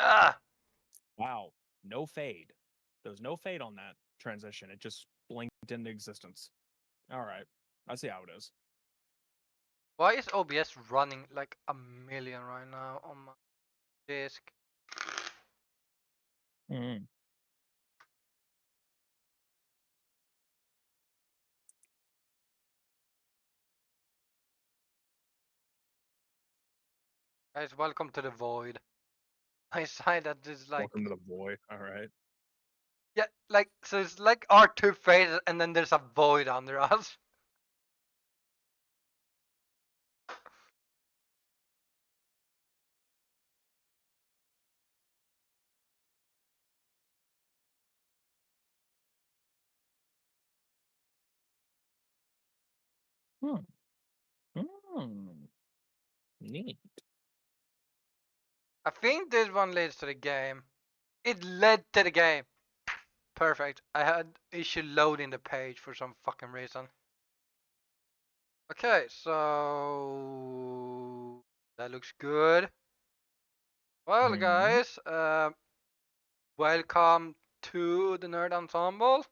Ah! Wow, no fade. There was no fade on that transition. It just blinked into existence. All right, I see how it is. Why is OBS running like a million right now on my disk? Mm. Guys, welcome to the void. I sign that is like Welcome to the void. All right. yeah, like so it's like our two faces and then there's a void under us. Hmm. Hmm. Neat. I think this one leads to the game. It led to the game. Perfect. I had issue loading the page for some fucking reason. Okay, so that looks good. Well, guys, welcome to the Nerd Ensemble,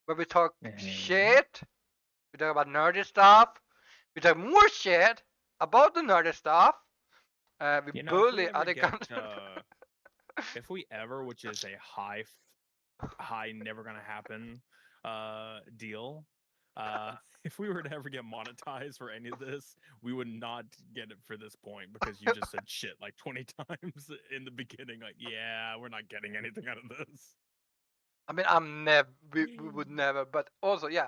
where we talk shit. We talk about nerdy stuff. We talk more shit about the nerdy stuff. We You know, if we bully ever other get, content. if we ever, which is a high, never gonna happen, deal. If we were to ever get monetized for any of this, we would not get it for this point because you just said shit like 20 times in the beginning. Like, yeah, we're not getting anything out of this. I mean, I'm never. We would never. But also, yeah.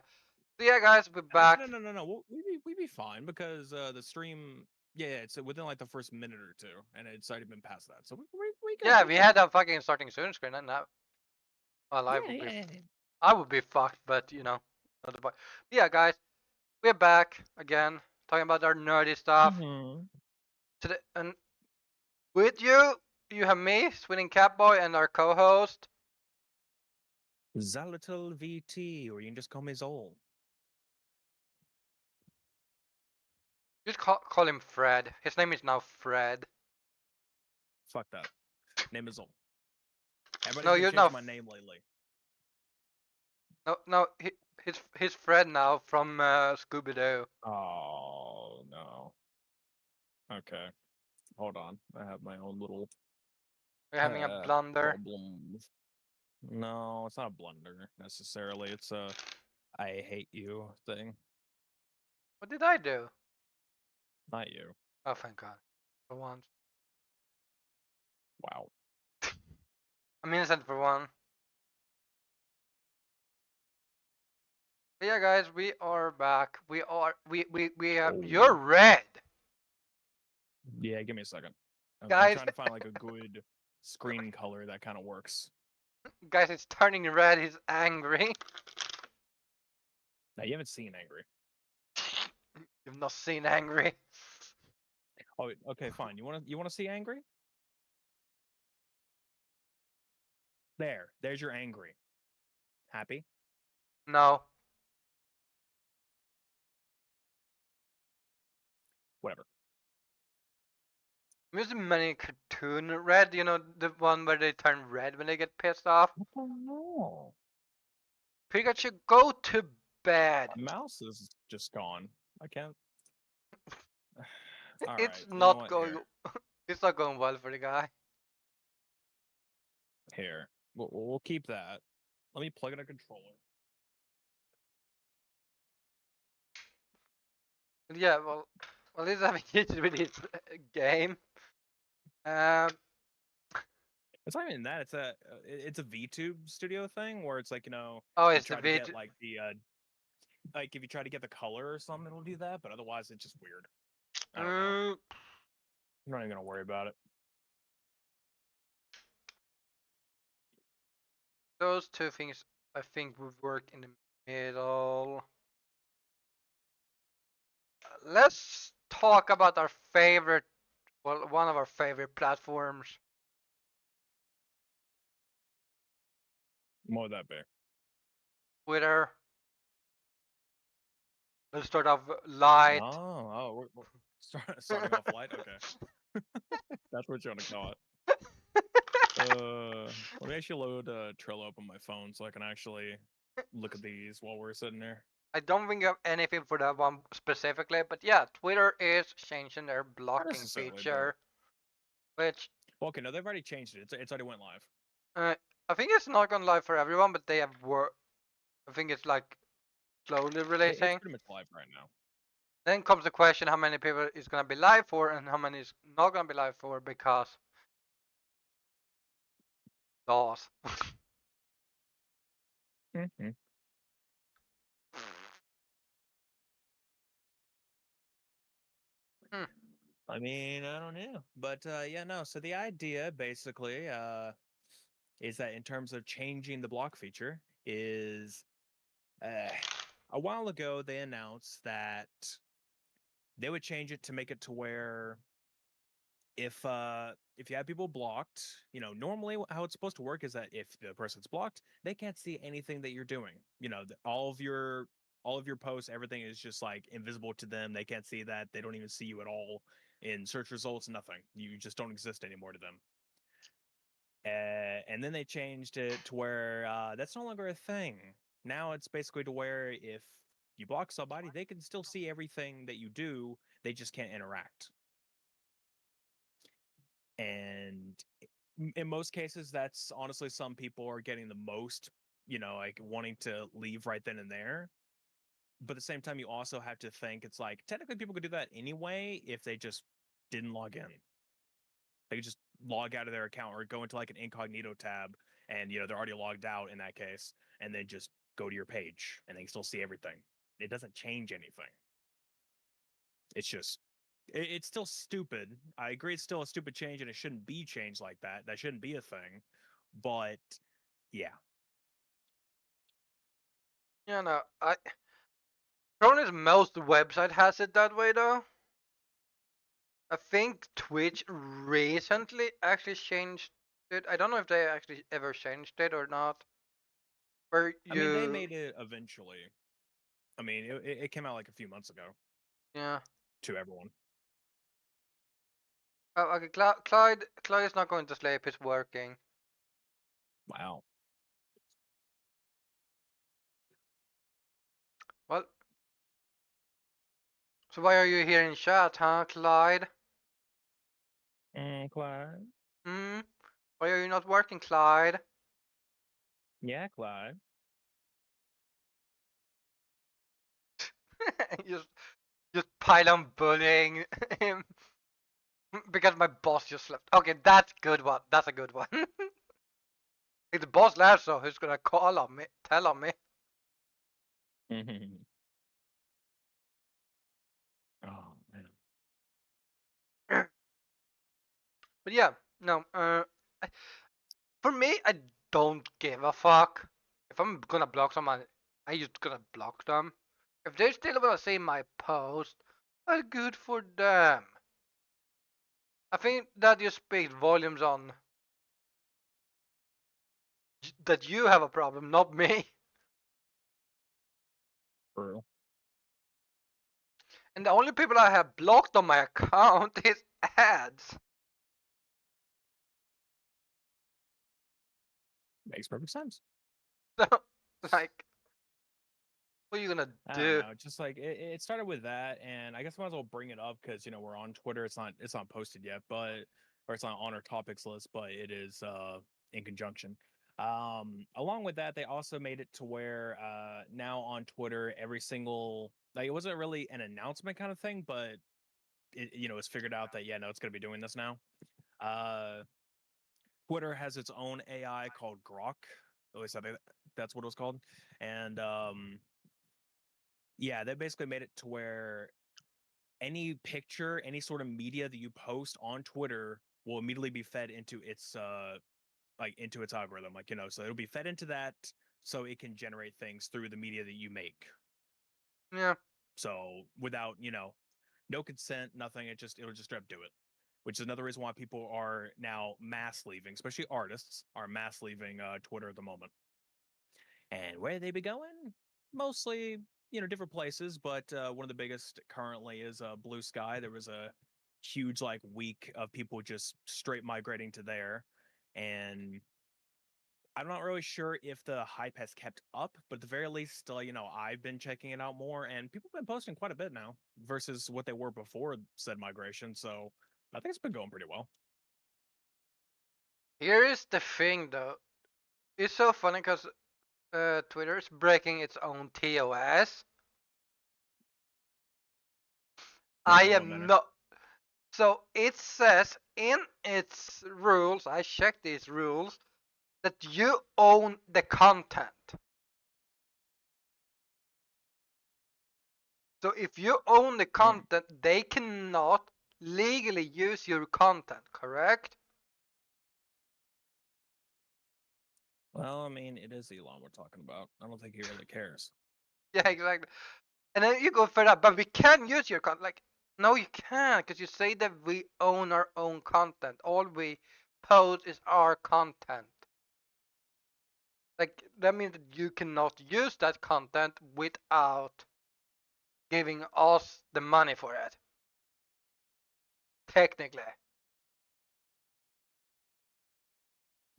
So yeah, guys, we're Actually, back. no. We'd be fine because the stream, yeah, it's within like the first minute or two, and it's already been past that, so we good, Yeah, we we good. had a fucking starting soon screen, and now, well, Yeah. I would be fucked, but you know, not the point. Yeah, guys, we're back again, talking about our nerdy stuff. Mm-hmm. Today, and with you, you have me, Swinning Catboy, and our co-host. Zalatil VT, or you can just call me Zol. Just call him Fred. His name is now Fred. Fuck that. Name is Zol. Everybody's No, been you're changing now. my name lately. No, he's Fred now from Scooby Doo. Oh no. Okay. Hold on. I have my own little We're having a blunder. problems. No, it's not a blunder necessarily. It's a I hate you thing. What did I do? Not you. Oh, thank God. For once. Wow. I'm innocent for one. But yeah, guys, we are back. We have. Oh. You're red, Yeah, give me a second. I'm guys. trying to find like a good screen color that kind of works. Guys, it's turning red. He's angry. Now you haven't seen Angry. You've not seen angry. Oh, okay, fine. You wanna see Angry? There's your Angry. Happy? No. Whatever. There's many cartoon red. You know the one where they turn red when they get pissed off. What the hell? Pikachu, go to bed. My mouse is just gone. I can't. All It's right. You know not what? going. It's not going well for the guy. Here. We'll keep that. Let me plug in a controller. Yeah, well, this is having issues with his game. Um, It's not even that. It's a VTube studio thing where it's like oh, you it's the try to vid. get like the like if you try to get the color or something, it'll do that. But otherwise, it's just weird. I don't know. Mm, I'm not even gonna worry about it. those two things I think would work in the middle. Let's talk about our favorite, well, one of our favorite platforms. What would that be? Twitter. Let's start off light. We're starting off light. Okay, that's what you want to call it. Let me actually load Trello up on my phone so I can actually look at these while we're sitting here. I don't think of anything for that one specifically, but yeah, Twitter is changing their Not blocking necessarily, but feature, which well, okay, no, they've already changed it. It's already went live. uh, I think it's not gone live for everyone, but they have I think it's like slowly It's releasing. pretty much live right now. Then comes the question how many people is gonna be live for and how many is not gonna be live for because laws. Mm-hmm. Hmm. I mean, I don't know, but yeah, no. So the idea basically is that in terms of changing the block feature, is uh, a while ago they announced that they would change it to make it to where if you have people blocked, normally how it's supposed to work is that if the person's blocked, they can't see anything that you're doing. All of your posts, everything is just like invisible to them. They can't see that. They don't even see you at all in search results. Nothing. You just don't exist anymore to them. And then they changed it to where that's no longer a thing. Now it's basically to where if you block somebody, they can still see everything that you do. They just can't interact. And in most cases, that's honestly some people are getting the most, like wanting to leave right then and there. But at the same time, you also have to think it's like technically people could do that anyway if they just didn't log in. They could just log out of their account or go into like an incognito tab and they're already logged out in that case, and then just go to your page and they can still see everything. It doesn't change anything. It's just it's still stupid. I agree it's still a stupid change and it shouldn't be changed like that. That shouldn't be a thing. But yeah. Yeah, no, I. Chrome most website has it that way though. I think Twitch recently actually changed it. I don't know if they actually ever changed it or not. Where I mean, they you, made it eventually. I mean, it came out like a few months ago yeah. to everyone. Oh, okay, Clyde is not going to sleep. He's working. Wow. Well, so why are you here in chat, huh, Clyde? Clyde. Hmm. Why are you not working, Clyde? Yeah, Clyde. just, just pile on bullying him because my boss just left. Okay, that's good one. That's a good one. If the boss left, so who's gonna call on me? Tell on me. Oh man. But yeah, no. For me, I don't give a fuck. If I'm gonna block someone, I just gonna block them. If they still wanna see my post, well, good for them. I think that just speaks volumes on that you have a problem, not me. True. And the only people I have blocked on my account is ads. Makes perfect sense. So, like, what are you gonna I don't do? know. Just like it started with that, and I guess I might as well bring it up because we're on Twitter. It's not posted yet, but or it's not on our topics list, but it is in conjunction. Along with that, they also made it to where now on Twitter, every single like it wasn't really an announcement kind of thing, but it's figured out that yeah, no, it's gonna be doing this now. Uh, Twitter has its own AI called Grok. At least I think that's what it was called, and yeah, they basically made it to where any picture, any sort of media that you post on Twitter will immediately be fed into its into its algorithm. Like, so it'll be fed into that so it can generate things through the media that you make. Yeah, So without, no consent, nothing, it'll just straight up do it. Which is another reason why people are now mass leaving, especially artists are mass leaving Twitter at the moment. And where they be going? Mostly, different places, but one of the biggest currently is Blue Sky. There was a huge like week of people just straight migrating to there. and I'm not really sure if the hype has kept up, but at the very least, I've been checking it out more, and people have been posting quite a bit now versus what they were before said migration. So I think it's been going pretty well. Here is the thing, though. It's so funny because Twitter is breaking its own TOS. Make I it a little am better. not. So it says in its rules, I checked these rules, that you own the content. So if you own the content, they cannot legally use your content, correct? Well, I mean, it is Elon we're talking about. I don't think he really cares. Yeah, exactly. And then you go further up, but we can use your content. Like, no, you can't, because you say that we own our own content. All we post is our content. Like, that means that you cannot use that content without giving us the money for it. Technically.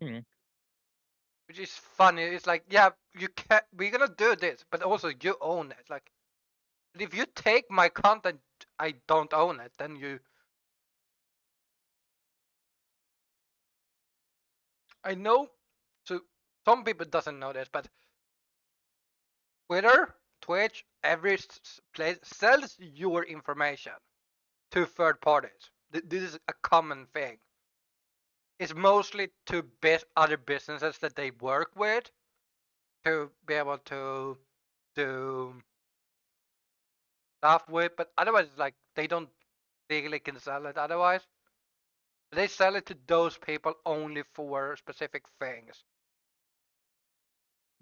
Hmm. Which is funny. It's like, yeah, you can we're gonna do this, but also you own it. Like, if you take my content, I don't own it, then you. I know, so some people doesn't know this, but Twitter, Twitch, every place sells your information to third parties. This is a common thing. It's mostly to other businesses that they work with to be able to do stuff with, but otherwise, like, they don't legally can sell it otherwise. They sell it to those people only for specific things.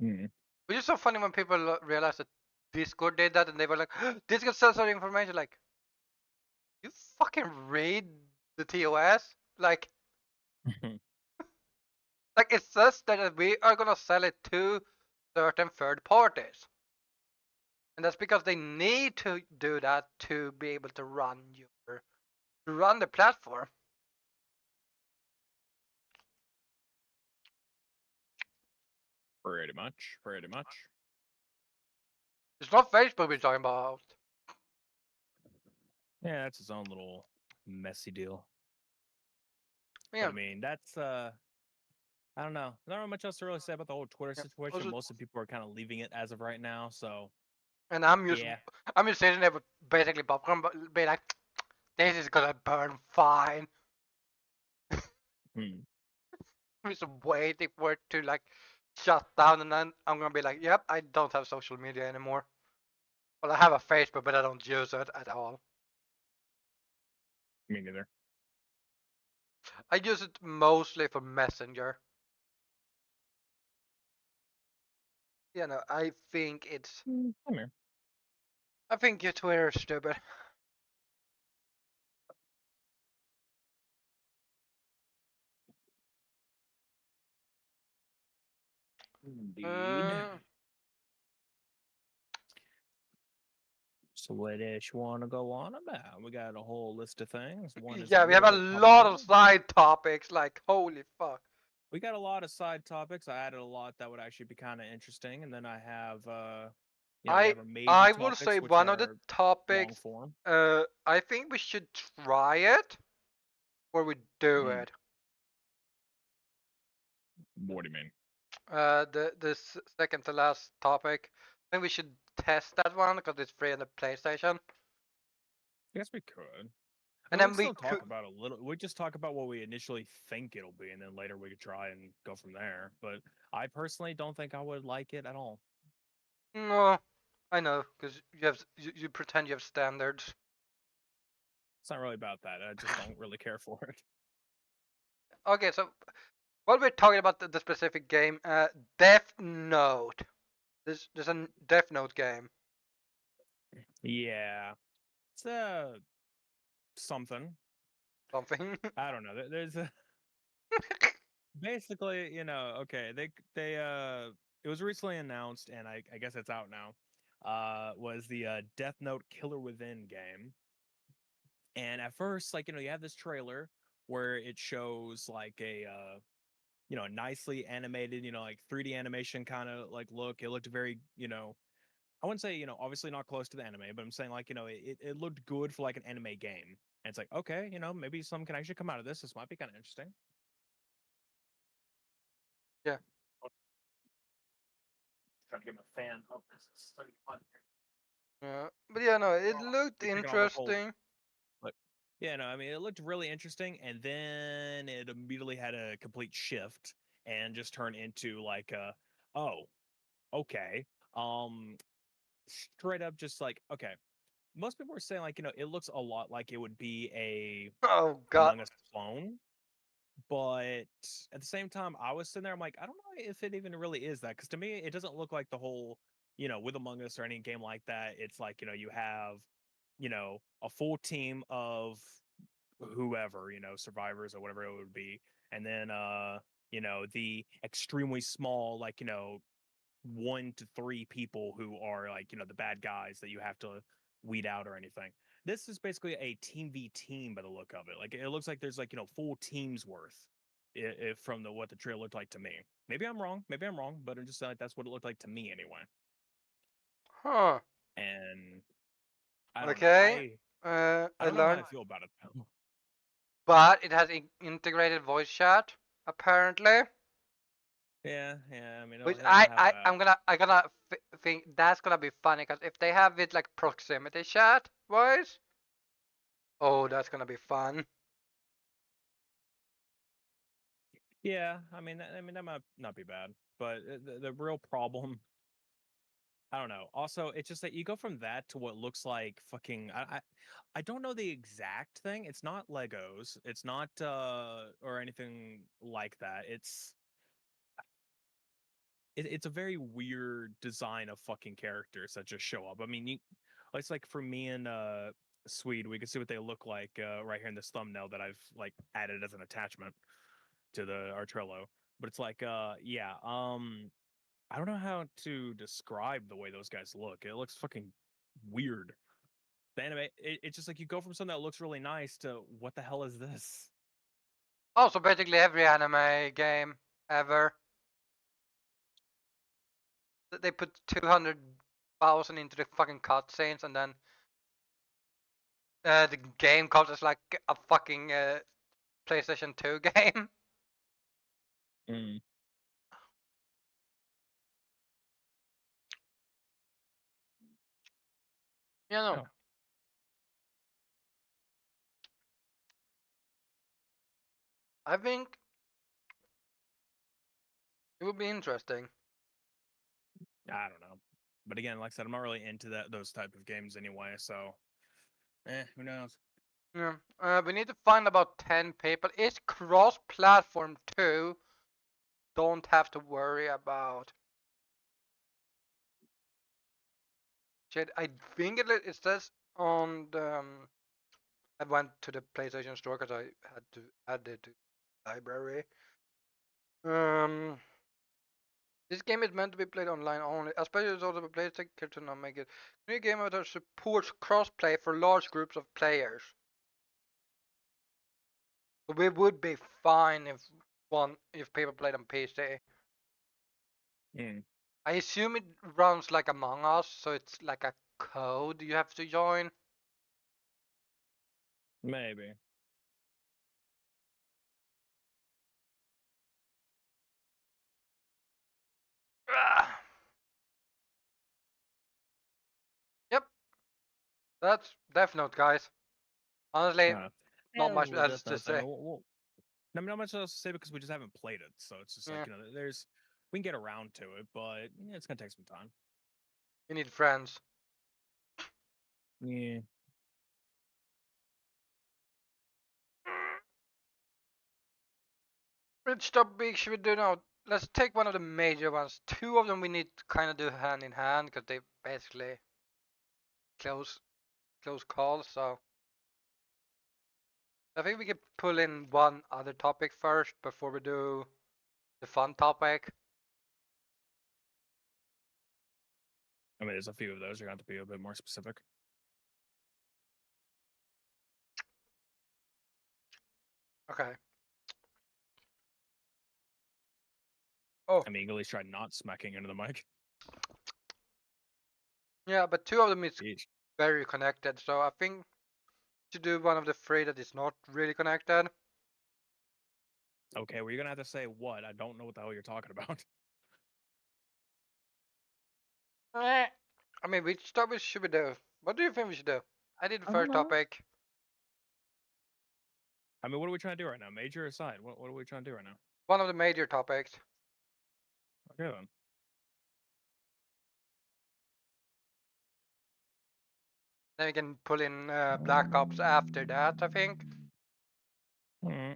Hmm. Which is so funny when people realize that Discord did that and they were like, Discord sells our information. Like, you fucking read the TOS? Like it says that we are gonna sell it to certain third parties. And that's because they need to do that to be able to run the platform. Pretty much. Pretty much. It's not Facebook we're talking about. Yeah, that's his own little messy deal. But Yeah. I mean, that's I don't know. Not really much else to really say about the whole Twitter Yeah. situation. Also, Most of the people are kind of leaving it as of right now. So and yeah. I'm just sitting there with basically popcorn, but be like, this is gonna burn fine. Hmm. I'm just waiting for it to like shut down, and then I'm gonna be like, yep, I don't have social media anymore. Well, I have a Facebook, but I don't use it at all. Me neither. I use it mostly for Messenger. You know, Come here. I think your Twitter is stupid. Indeed. Uh, So what else you want to go on about? We got a whole list of things. One is a yeah, we have little a bit lot of topical. side topics. Like, holy fuck. We got a lot of side topics. I added a lot that would actually be kind of interesting, and then I have we I have our major I will say topics, which one of the are long topics. form. I think we should try it, or we do Mm. it. What do you mean? The second to last topic. I think we should test that one because it's free on the PlayStation, I guess we could. I and mean, we then can we still could. talk about a little. We just talk about what we initially think it'll be, and then later we could try and go from there. But I personally don't think I would like it at all. No, I know because you pretend you have standards. It's not really about that. I just don't really care for it. Okay, so while we're talking about the specific game, Death Note. There's a Death Note game. Yeah, it's something. Something. I don't know. There's a basically, okay, it was recently announced, and I guess it's out now. Was the Death Note Killer Within game. And at first, like, you have this trailer where it shows like nicely animated, like 3D animation kind of like look. It looked very, I wouldn't say, obviously not close to the anime, but I'm saying like, it looked good for like an anime game. And it's like, okay, maybe some can actually come out of this. This might be kind of interesting. Yeah. Trying to get my fan up. It's so hot Yeah. But yeah, no, it here. looked You're taking all the cold. interesting. But yeah, no, I mean, it looked really interesting, and then it immediately had a complete shift and just turned into like, oh, okay, straight up, just like, okay. Most people were saying like, it looks a lot like it would be a Oh god. Among Us clone, but at the same time, I was sitting there, I'm like, I don't know if it even really is that, because to me, it doesn't look like the whole, with Among Us or any game like that. It's like, you have, a full team of whoever, survivors or whatever it would be, and then the extremely small, like, 1 to 3 people who are like, the bad guys that you have to weed out or anything. This is basically a team v team by the look of it. Like, it looks like there's like, full teams worth, if from the what the trailer looked like to me. Maybe I'm wrong, but I'm just like, that's what it looked like to me anyway. Huh. And I don't know, Okay. I I don't know how learned, I feel about it though. but it has integrated voice chat apparently. Yeah, I mean, Which it'll have that. I'm gonna think that's gonna be funny because if they have it like proximity chat wise, oh, that's gonna be fun. Yeah, I mean that might not be bad, but the real problem, I don't know. Also, it's just that you go from that to what looks like fucking. I don't know the exact thing. It's not Legos. It's not or anything like that. It's a very weird design of fucking characters that just show up. I mean, it's like for me and Swede, we can see what they look like right here in this thumbnail that I've like added as an attachment to the our Trello. But it's like yeah, I don't know how to describe the way those guys look. It looks fucking weird. The anime, it's just like you go from something that looks really nice to what the hell is this? Also, basically every anime game ever, they put 200,000 into the fucking cutscenes, and then the game comes as like a fucking PlayStation 2 game. Mm. You know, Oh, I think it would be interesting. I don't know. But again, like I said, I'm not really into those type of games anyway. So, who knows? Yeah. We need to find about 10 people. It's cross-platform too. Don't have to worry about. Shit, I think it says on the. I went to the PlayStation Store because I had to add it to the library. Um, this game is meant to be played online only, especially it's also a PlayStation to not make it. New game that supports cross-play for large groups of players. So we would be fine if people played on PC. Mm, I assume it runs like Among Us, so it's like a code you have to join. maybe. Ah, yep, that's Death Note, guys. Honestly, Uh, not and much the Death else to Note thing. say. I mean, not much else to say because we just haven't played it. So it's just Yeah, like, we can get around to it, but yeah, it's gonna take some time. you need friends. Yeah. Which topic should we do now? Let's take one of the major ones. Two of them we need to kind of do hand in hand because they basically close close calls. So I think we could pull in one other topic first before we do the fun topic. I mean, there's a few of those. You're gonna have to be a bit more specific. Okay. Oh, I mean, at least try not smacking into the mic. yeah, but two of them is Jeez. very connected, so I think to do one of the three that is not really connected. Okay, well, you're gonna have to say what? I don't know what the hell you're talking about. Eh, I mean, which topic should we do? What do you think we should do? I did the I don't first know. topic. I mean, what are we trying to do right now? Major or side? What are we trying to do right now? One of the major topics. Okay then. Then we can pull in Black Ops after that, I think. Mm.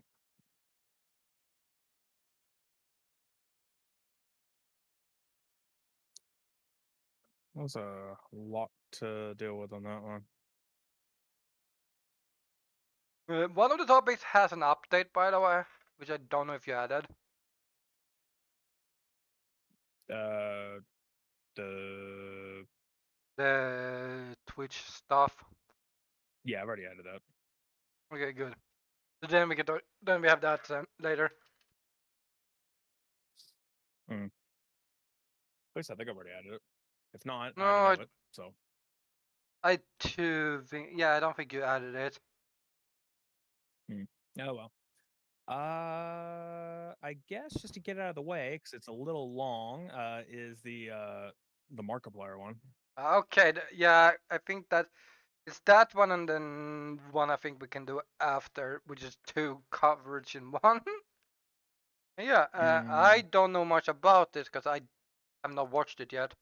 There's a lot to deal with on that one. One of the topics has an update, by the way, which I don't know if you added. Uh, the The Twitch stuff. yeah, I've already added that. Okay, good. So then we can then we have that later. Mm. At least I think I've already added it. If not, I already No, know it. So I too think. Yeah, I don't think you added it. oh well. I guess just to get it out of the way, because it's a little long, is the Markiplier one. Okay, yeah, I think that it's that one and then one I think we can do after, which is two coverage in one. Yeah, I don't know much about this because I have not watched it yet.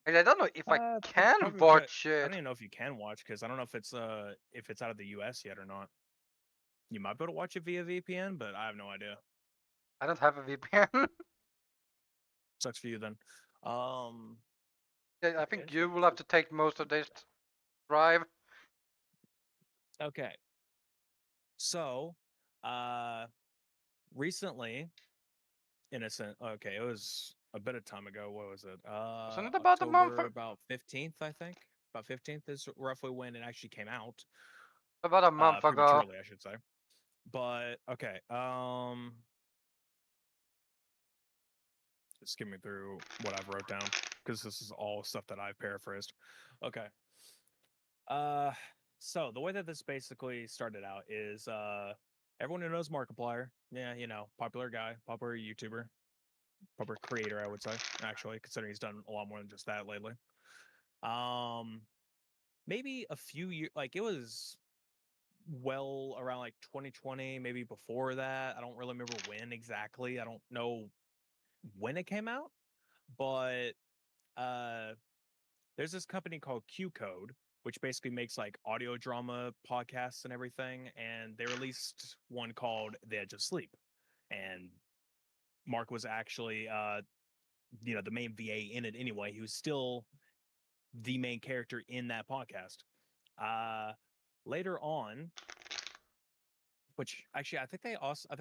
And I don't know if I It's can probably good. watch I it. don't even know if you can watch because I don't know if it's out of the U.S. yet or not. You might be able to watch it via VPN, but I have no idea. I don't have a VPN. Sucks for you then. Um, Yeah, I yeah, think you will have to take most of this drive. okay. So, uh, recently, innocent. Okay, it was a bit of time ago. What was it? Wasn't it about a month? October about 15th, I think. About 15th is roughly when it actually came out. About a month ago. Prematurely, I should say. But okay. Just skip me through what I've wrote down because this is all stuff that I've paraphrased. Okay. Uh, so the way that this basically started out is everyone who knows Markiplier, yeah, you know, popular guy, popular YouTuber, popular creator, I would say, actually, considering he's done a lot more than just that lately. Um, maybe a few years, like it was well around like 2020, maybe before that. I don't really remember when exactly. I don't know when it came out, but uh there's this company called Q Code, which basically makes like audio drama podcasts and everything. And they released one called The Edge of Sleep. And Mark was actually, the main VA in it anyway. He was still the main character in that podcast. Uh, Later on, which actually I think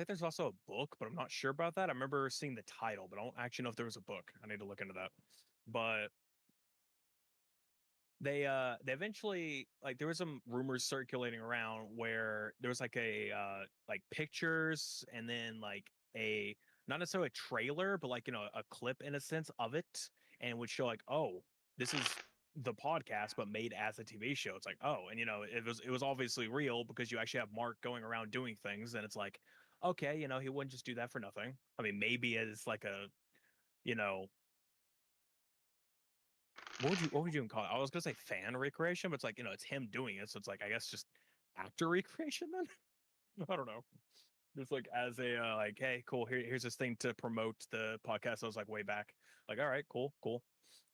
there's also a book, but I'm not sure about that. I remember seeing the title, but I don't actually know if there was a book. I need to look into that. But they eventually, like, there was some rumors circulating around where there was like a like pictures and then like a, not necessarily a trailer, but like, a clip in a sense of it, and would show like, oh, this is the podcast but made as a TV show. It's like, oh, and it was obviously real because you actually have Mark going around doing things, and it's like, okay, he wouldn't just do that for nothing. I mean, maybe as like a, you know what would you even call it? I was gonna say fan recreation, but it's like, it's him doing it, so it's like, I guess just actor recreation then. I don't know. Just like as a like, hey, cool. Here's this thing to promote the podcast. I was like way back. Like, all right, cool, cool.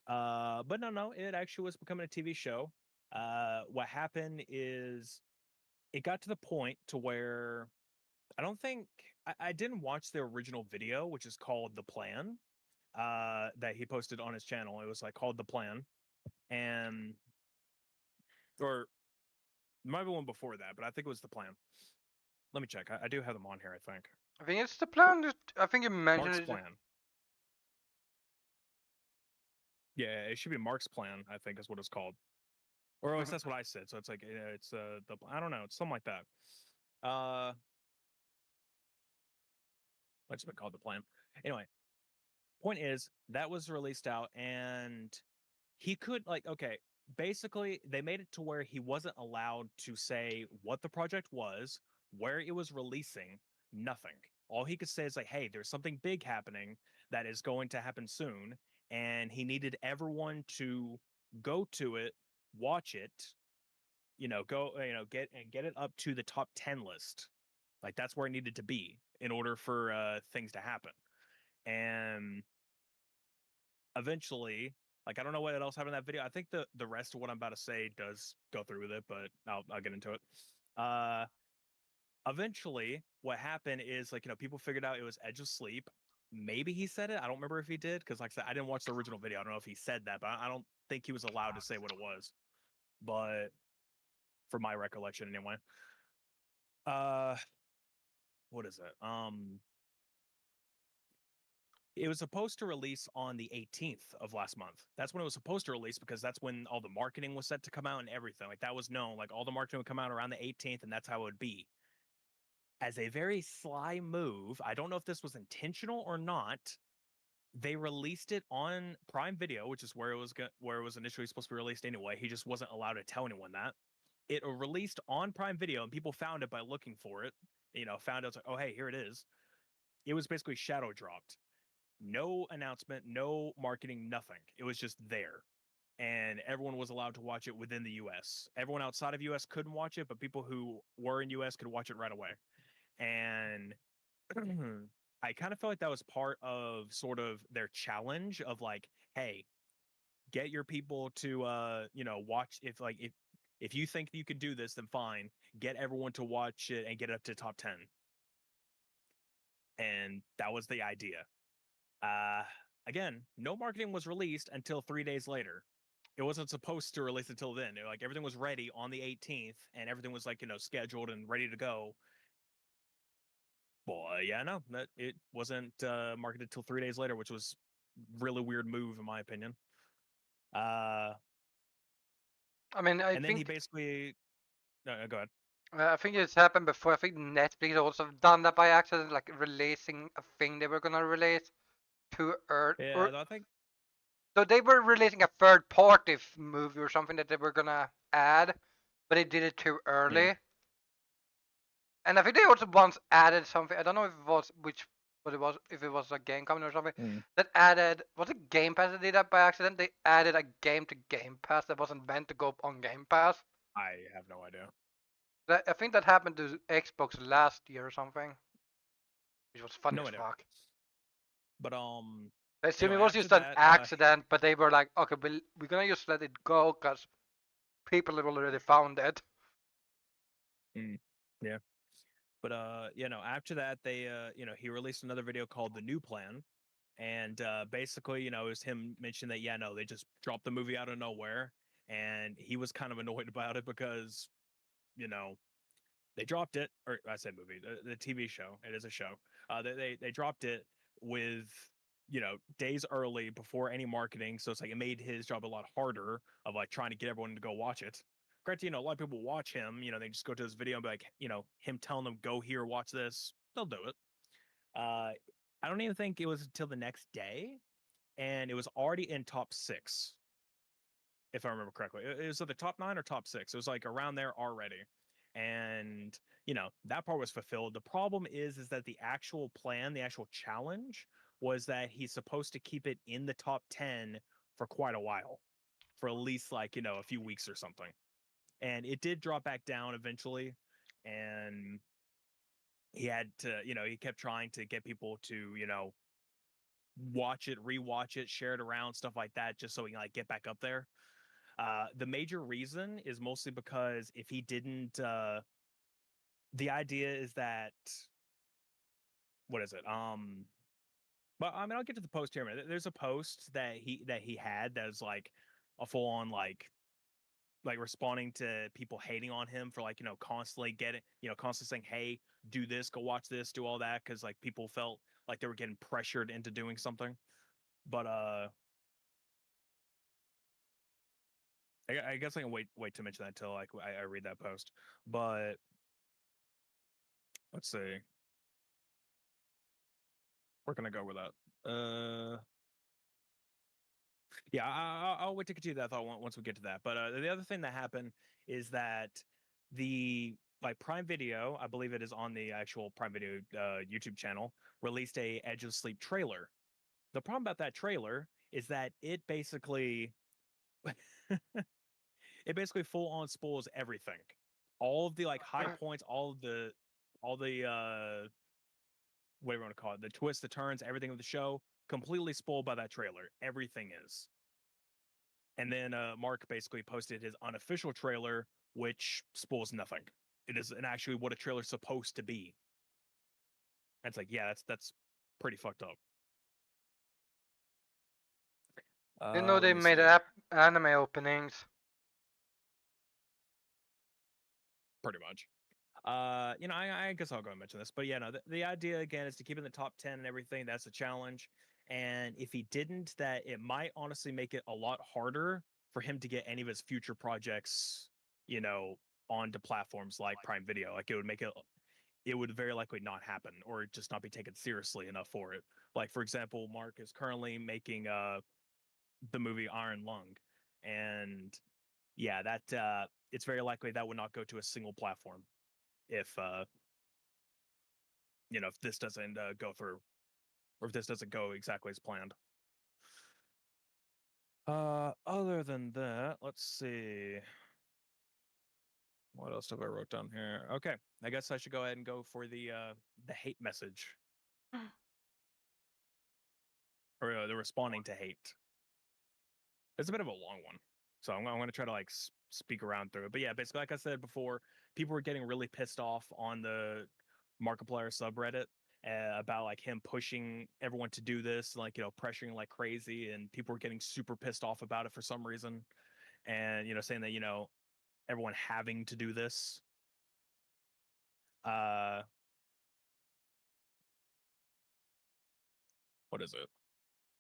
But no, it actually was becoming a TV show. What happened is it got to the point to where I don't think I didn't watch the original video, which is called The Plan, that he posted on his channel. It was like called The Plan. And or there might be one before that, but I think it was The Plan. Let me check. I do have them on here, I think. I think it's the plan. I think you mentioned Mark's it. Plan. Yeah, it should be Mark's Plan, I think is what it's called. Or at least that's what I said. So it's like, it's the, I don't know, it's something like that. What's it been called? The Plan. Anyway, point is that was released out, and he could like okay, basically they made it to where he wasn't allowed to say what the project was, where it was releasing, nothing. All he could say is like, hey, there's something big happening that is going to happen soon, and he needed everyone to go to it, watch it, go, get it up to the top 10 list. Like that's where it needed to be in order for things to happen. And eventually, like I don't know what else happened in that video. I think the rest of what I'm about to say does go through with it, but I'll get into it. Uh Eventually what happened is like, people figured out it was Edge of Sleep. Maybe he said it. I don't remember if he did, because like I said, I didn't watch the original video. I don't know if he said that, but I don't think he was allowed to say what it was. But for my recollection anyway. Uh what is it? It was supposed to release on the 18th of last month. That's when it was supposed to release, because that's when all the marketing was set to come out and everything. Like that was known. Like all the marketing would come out around the 18th, and that's how it would be. As a very sly move, I don't know if this was intentional or not. They released it on Prime Video, which is where it was initially supposed to be released anyway. He just wasn't allowed to tell anyone that. It released on Prime Video, and people found it by looking for it. Found out like, oh hey, here it is. It was basically shadow dropped. No announcement, no marketing, nothing. It was just there. And everyone was allowed to watch it within the US. Everyone outside of US couldn't watch it, but people who were in US could watch it right away. And I kind of felt like that was part of sort of their challenge of like, hey, get your people to watch. If you think you could do this, then fine. Get everyone to watch it and get it up to top 10. And that was the idea. Uh, Again, no marketing was released until 3 days later. It wasn't supposed to release until then. Like everything was ready on the 18th, and everything was like scheduled and ready to go. Boy, yeah, no, that it wasn't marketed till 3 days later, which was really weird move in my opinion. Uh, I mean, I and then he think basically no, go ahead. I think it's happened before. I think Netflix also done that by accident, like releasing a thing they were gonna release too early, Yeah, or I think so they were releasing a third party movie or something that they were gonna add, but they did it too mm, early. And I think they also once added something. I don't know if it was what it was, if it was a game company or something mm, that added. Was it Game Pass that did that by accident? They added a game to Game Pass that wasn't meant to go on Game Pass. I have no idea. I think that happened to Xbox last year or something, which was funny No as idea. fuck. But I assume it was after just an that, accident, but they were like, okay, we're gonna just let it go because people have already found it. yeah. But after that they he released another video called The New Plan. And basically, it was him mentioning that, yeah, no, they just dropped the movie out of nowhere. And he was kind of annoyed about it because, you know, they dropped it, or I said movie, the TV show. It is a show. They dropped it with, days early before any marketing. So it's like it made his job a lot harder of like trying to get everyone to go watch it. Granted, a lot of people watch him, they just go to his video and be like, him telling them, go here, watch this. They'll do it. Uh, I don't even think it was until the next day, and it was already in top 6, if I remember correctly. It was at the top 9 or top 6. It was like around there already, and that part was fulfilled. The problem is that the actual plan, the actual challenge, was that he's supposed to keep it in the top 10 for quite a while, for at least like a few weeks or something, and it did drop back down eventually, and he had to, he kept trying to get people to, watch it, rewatch it, share it around, stuff like that, just so he can like get back up there. The major reason is mostly because if he didn't, the idea is that what is it? But I mean, I'll get to the post here in a minute. There's a post that he had that is like a full on like responding to people hating on him for like constantly getting constantly saying, hey, do this, go watch this, do all that, because like people felt like they were getting pressured into doing something. But I guess I can wait to mention that until like I read that post. But let's see, where can I go with that? Uh, yeah, I'll wait to continue that thought once we get to that. But the other thing that happened is that the like Prime Video, I believe it is on the actual Prime Video YouTube channel, released a Edge of Sleep trailer. The problem about that trailer is that it basically full on spoils everything. All of the like high points, all the whatever you want to call it, the twists, the turns, everything of the show, completely spoiled by that trailer. Everything is. And then Mark basically posted his unofficial trailer, which spoils nothing. It is an actually what a trailer's supposed to be. And it's like, yeah, that's pretty fucked up. Didn't know Let they me made see. anime openings. Pretty much. I guess I'll go and mention this, but yeah, no, the idea again is to keep in the top 10 and everything. That's a challenge. And if he didn't, that it might honestly make it a lot harder for him to get any of his future projects, you know, onto platforms like Prime Video. Like it would very likely not happen or just not be taken seriously enough for it. Like for example, Mark is currently making the movie Iron Lung, and yeah, that it's very likely that would not go to a single platform if if this doesn't go through or if this doesn't go exactly as planned. Other than that, let's see. What else have I wrote down here? Okay, I guess I should go ahead and go for the hate message or the responding to hate. It's a bit of a long one, so I'm going to try to like speak around through it. But yeah, basically, like I said before, people were getting really pissed off on the Markiplier subreddit about like him pushing everyone to do this, like pressuring like crazy, and people were getting super pissed off about it for some reason, and saying that everyone having to do this. Uh, what is it?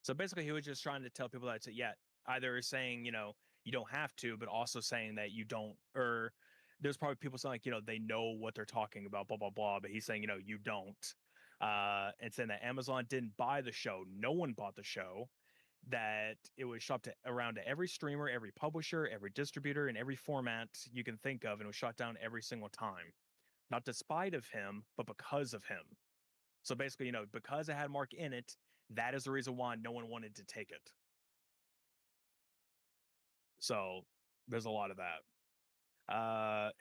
So basically, he was just trying to tell people that, yeah, either saying, you don't have to, but also saying that you don't, or there's probably people saying, like, they know what they're talking about, blah, blah, blah. But he's saying, you don't. And saying that Amazon didn't buy the show. No one bought the show. That it was shopped around to every streamer, every publisher, every distributor, and every format you can think of. And it was shot down every single time. Not despite of him, but because of him. So basically, because it had Mark in it, that is the reason why no one wanted to take it. So there's a lot of that.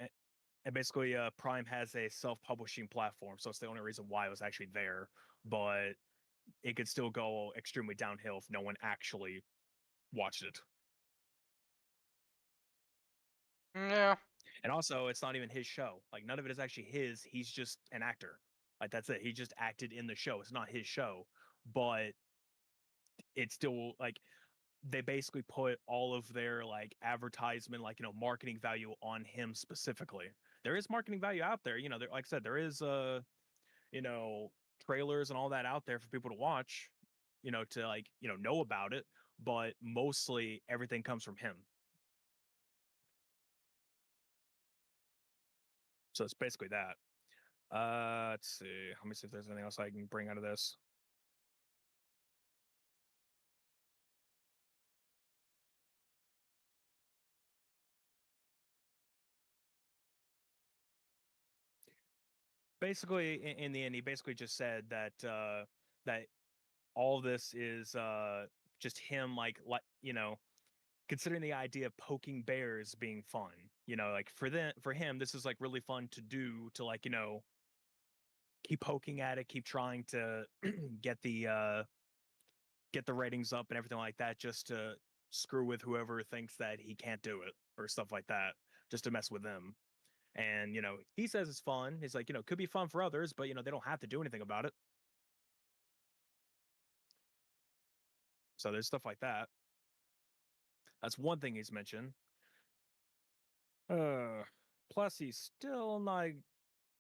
And basically, Prime has a self-publishing platform, so it's the only reason why it was actually there. But it could still go extremely downhill if no one actually watched it. Yeah. And also, it's not even his show. Like none of it is actually his. He's just an actor. Like that's it. He just acted in the show. It's not his show, but it's still like they basically put all of their like advertisement, like marketing value on him specifically. There is marketing value out there, there, like I said, there is you know trailers and all that out there for people to watch, to like know about it, but mostly everything comes from him. So it's basically that. Let's see. Let me see if there's anything else I can bring out of this. Basically, in the end, he basically just said that that all this is just him like considering the idea of poking bears being fun, like for him this is like really fun to do, to like keep poking at it, keep trying to get the ratings up and everything like that, just to screw with whoever thinks that he can't do it or stuff like that, just to mess with them. And he says it's fun. It's like could be fun for others, but they don't have to do anything about it. So there's stuff like that. That's one thing he's mentioned. Uh, Plus he's still not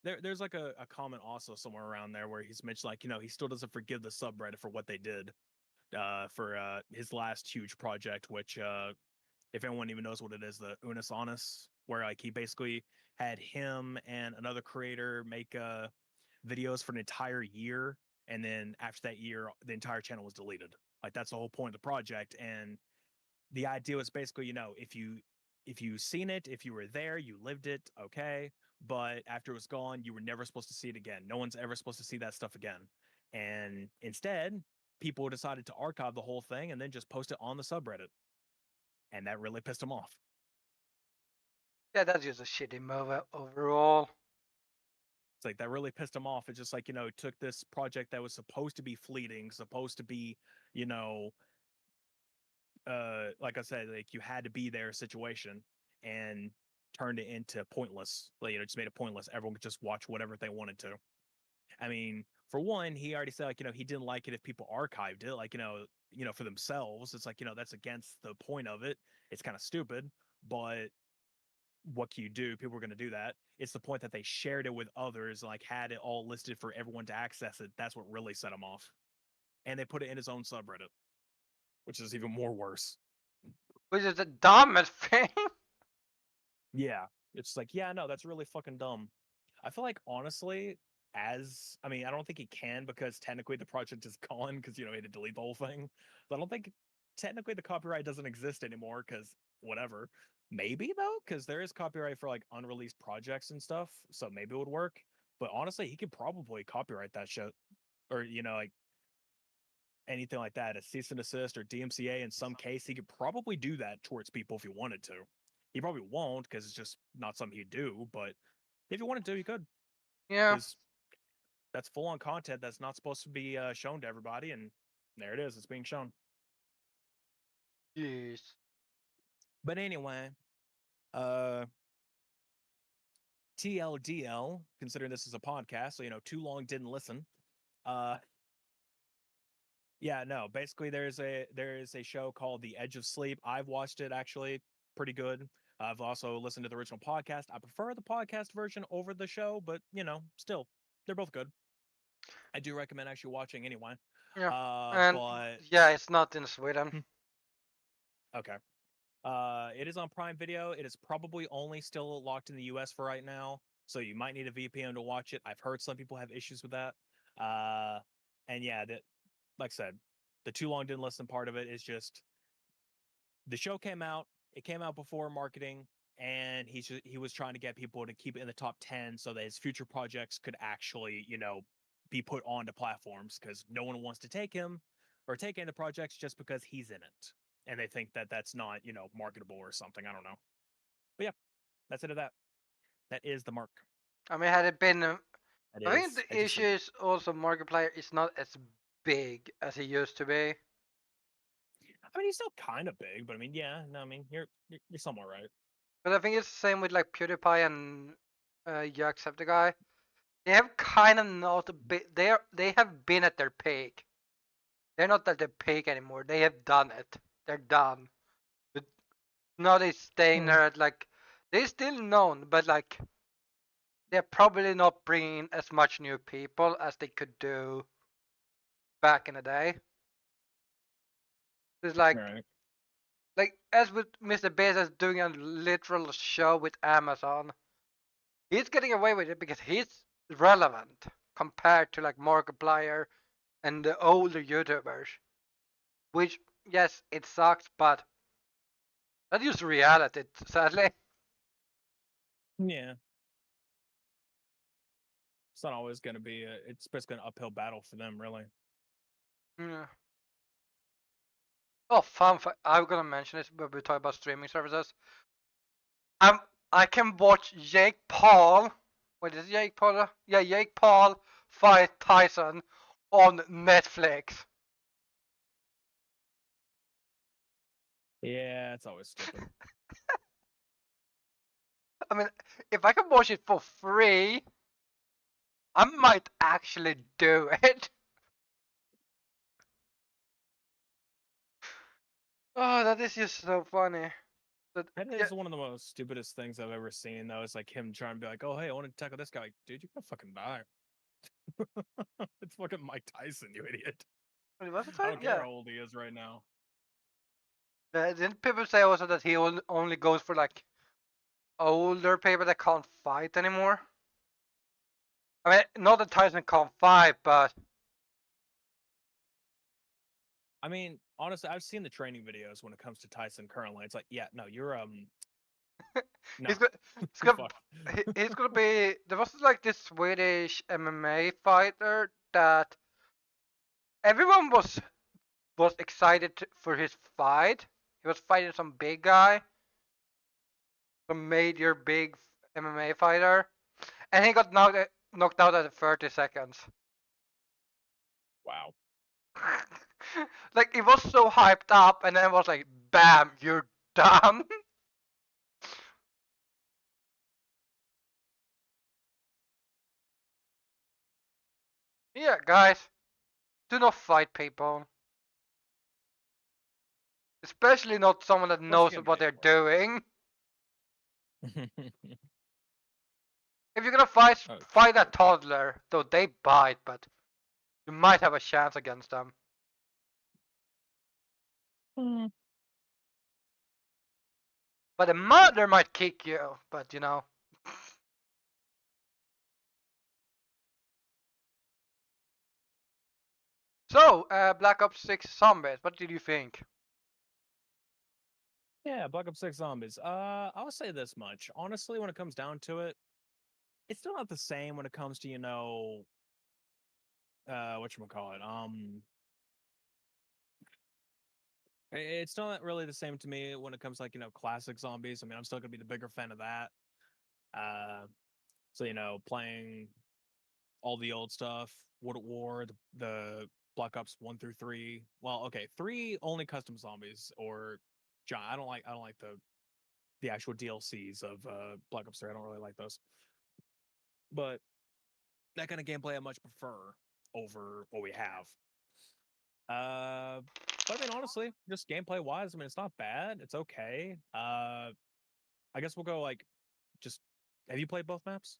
there's like a comment also somewhere around there where he's mentioned like he still doesn't forgive the subreddit for what they did for his last huge project, which if anyone even knows what it is, the Unis Honest, where like he basically had him and another creator make videos for an entire year, and then after that year, the entire channel was deleted. Like that's the whole point of the project, and the idea was basically, if you seen it, if you were there, you lived it, okay. But after it was gone, you were never supposed to see it again. No one's ever supposed to see that stuff again. And instead, people decided to archive the whole thing and then just post it on the subreddit. And that really pissed them off. Yeah, that's just a shitty move overall. It's like that really pissed them off. It's just like, took this project that was supposed to be fleeting, supposed to be, you know, like I said, like you had to be there situation, and turned it into pointless. Like, just made it pointless. Everyone could just watch whatever they wanted to. I mean, for one, he already said, like, he didn't like it if people archived it, like, for themselves. It's like, that's against the point of it. It's kind of stupid, but what can you do? People are going to do that. It's the point that they shared it with others, like had it all listed for everyone to access it. That's what really set him off. And they put it in his own subreddit, which is even more worse. Which is the dumbest thing. Yeah. It's like, yeah, no, that's really fucking dumb. I feel like honestly, I mean, I don't think he can because technically the project is gone because he had to delete the whole thing. So I don't think technically the copyright doesn't exist anymore because whatever. Maybe though, because there is copyright for like unreleased projects and stuff, so maybe it would work. But honestly, he could probably copyright that shit, or like anything like that, a cease and desist or DMCA in some case. He could probably do that towards people if he wanted to. He probably won't because it's just not something he'd do. But if he wanted to, he could. Yeah. Because that's full on content that's not supposed to be shown to everybody, and there it is. It's being shown. Jeez. But anyway, uh, TLDL. Considering this is a podcast, so too long didn't listen. Uh, yeah, no. Basically, there is a show called The Edge of Sleep. I've watched it actually, pretty good. I've also listened to the original podcast. I prefer the podcast version over the show, but still, they're both good. I do recommend actually watching anyway. Yeah. And But yeah, it's not in Sweden. okay. It is on Prime Video. It is probably only still locked in the US for right now, so you might need a VPN to watch it. I've heard some people have issues with that. And yeah, that, like I said, the too long didn't listen part of it is just the show came out. It came out before marketing, and he was trying to get people to keep it in the top 10 so that his future projects could actually be put onto platforms because no one wants to take him or take into projects just because he's in it, and they think that that's not marketable or something. I don't know, but yeah, that's it of that. That is the mark. I mean, had it been, That I think is the Edge of issue Sleep. is also Markiplier is not as big as he used to be. I mean, he's still kind of big, but I mean, yeah, no, I mean, you're somewhat right. But I think it's the same with like PewDiePie and Jacksepticeye. They have kind of not a bit. They have been at their peak. They're not at their peak anymore. They have done it. They're done. But now they're staying there at like they're still known, but like they're probably not bringing as much new people as they could do back in the day. It's Right. like as with Mr. Bezos doing a literal show with Amazon, he's getting away with it because he's relevant compared to like Markiplier and the older YouTubers. Which yes, it sucks, but that's just reality, sadly. Yeah, it's not always going to be. It's basically an uphill battle for them, really. Yeah. Oh, fun fact! I'm gonna mention this when we talk about streaming services. I'm I can watch Jake Paul. What is Jake Paul? Yeah, Jake Paul fight Tyson on Netflix. Yeah, it's always stupid. I mean, if I can watch it for free, I might actually do it. Oh, that is just so funny. But That yeah, is one of the most stupidest things I've ever seen. Though, it's like him trying to be like, "Oh, hey, I want to tackle this guy." Like, dude, you're gonna fucking die. It's fucking Mike Tyson, you idiot. what was the I time? don't care Yeah. how old he is right now. Didn't people say also that he only goes for like older people that can't fight anymore? I mean, not that Tyson can't fight, but I mean, honestly, I've seen the training videos when it comes to Tyson currently. It's like, yeah, no, you're no, He's gonna, he's you're gonna, fucked. he's gonna be. There was like this Swedish MMA fighter that everyone was excited for his fight. He was fighting some big guy, some major big MMA fighter, and he got knocked out at 30 seconds. Wow. Like it was so hyped up, and then it was like, bam, you're done. Yeah, guys, do not fight people, especially not someone that Once knows again, what pay they're for doing. it. If you're gonna fight, Oh, fight a true. toddler, though they bite, but you might have a chance against them. Mm. But the mother might kick you, but you know. So, Black Ops 6 Zombies, what did you think? Yeah, Black Ops 6 Zombies. I'll say this much. Honestly, when it comes down to it, it's still not the same when it comes to, whatchamacallit. It's still not really the same to me when it comes to, like, classic zombies. I mean, I'm still gonna be the bigger fan of that. Uh, so, playing all the old stuff, World at War, the Black Ops 1 through 3. Well, okay, 3 only custom zombies, or John. I don't like the actual DLCs of Black Ops 3. I don't really like those. But that kind of gameplay I much prefer over what we have. Uh, but I mean, honestly, just gameplay wise, I mean, it's not bad. It's okay. I guess we'll go like just. Have you played both maps?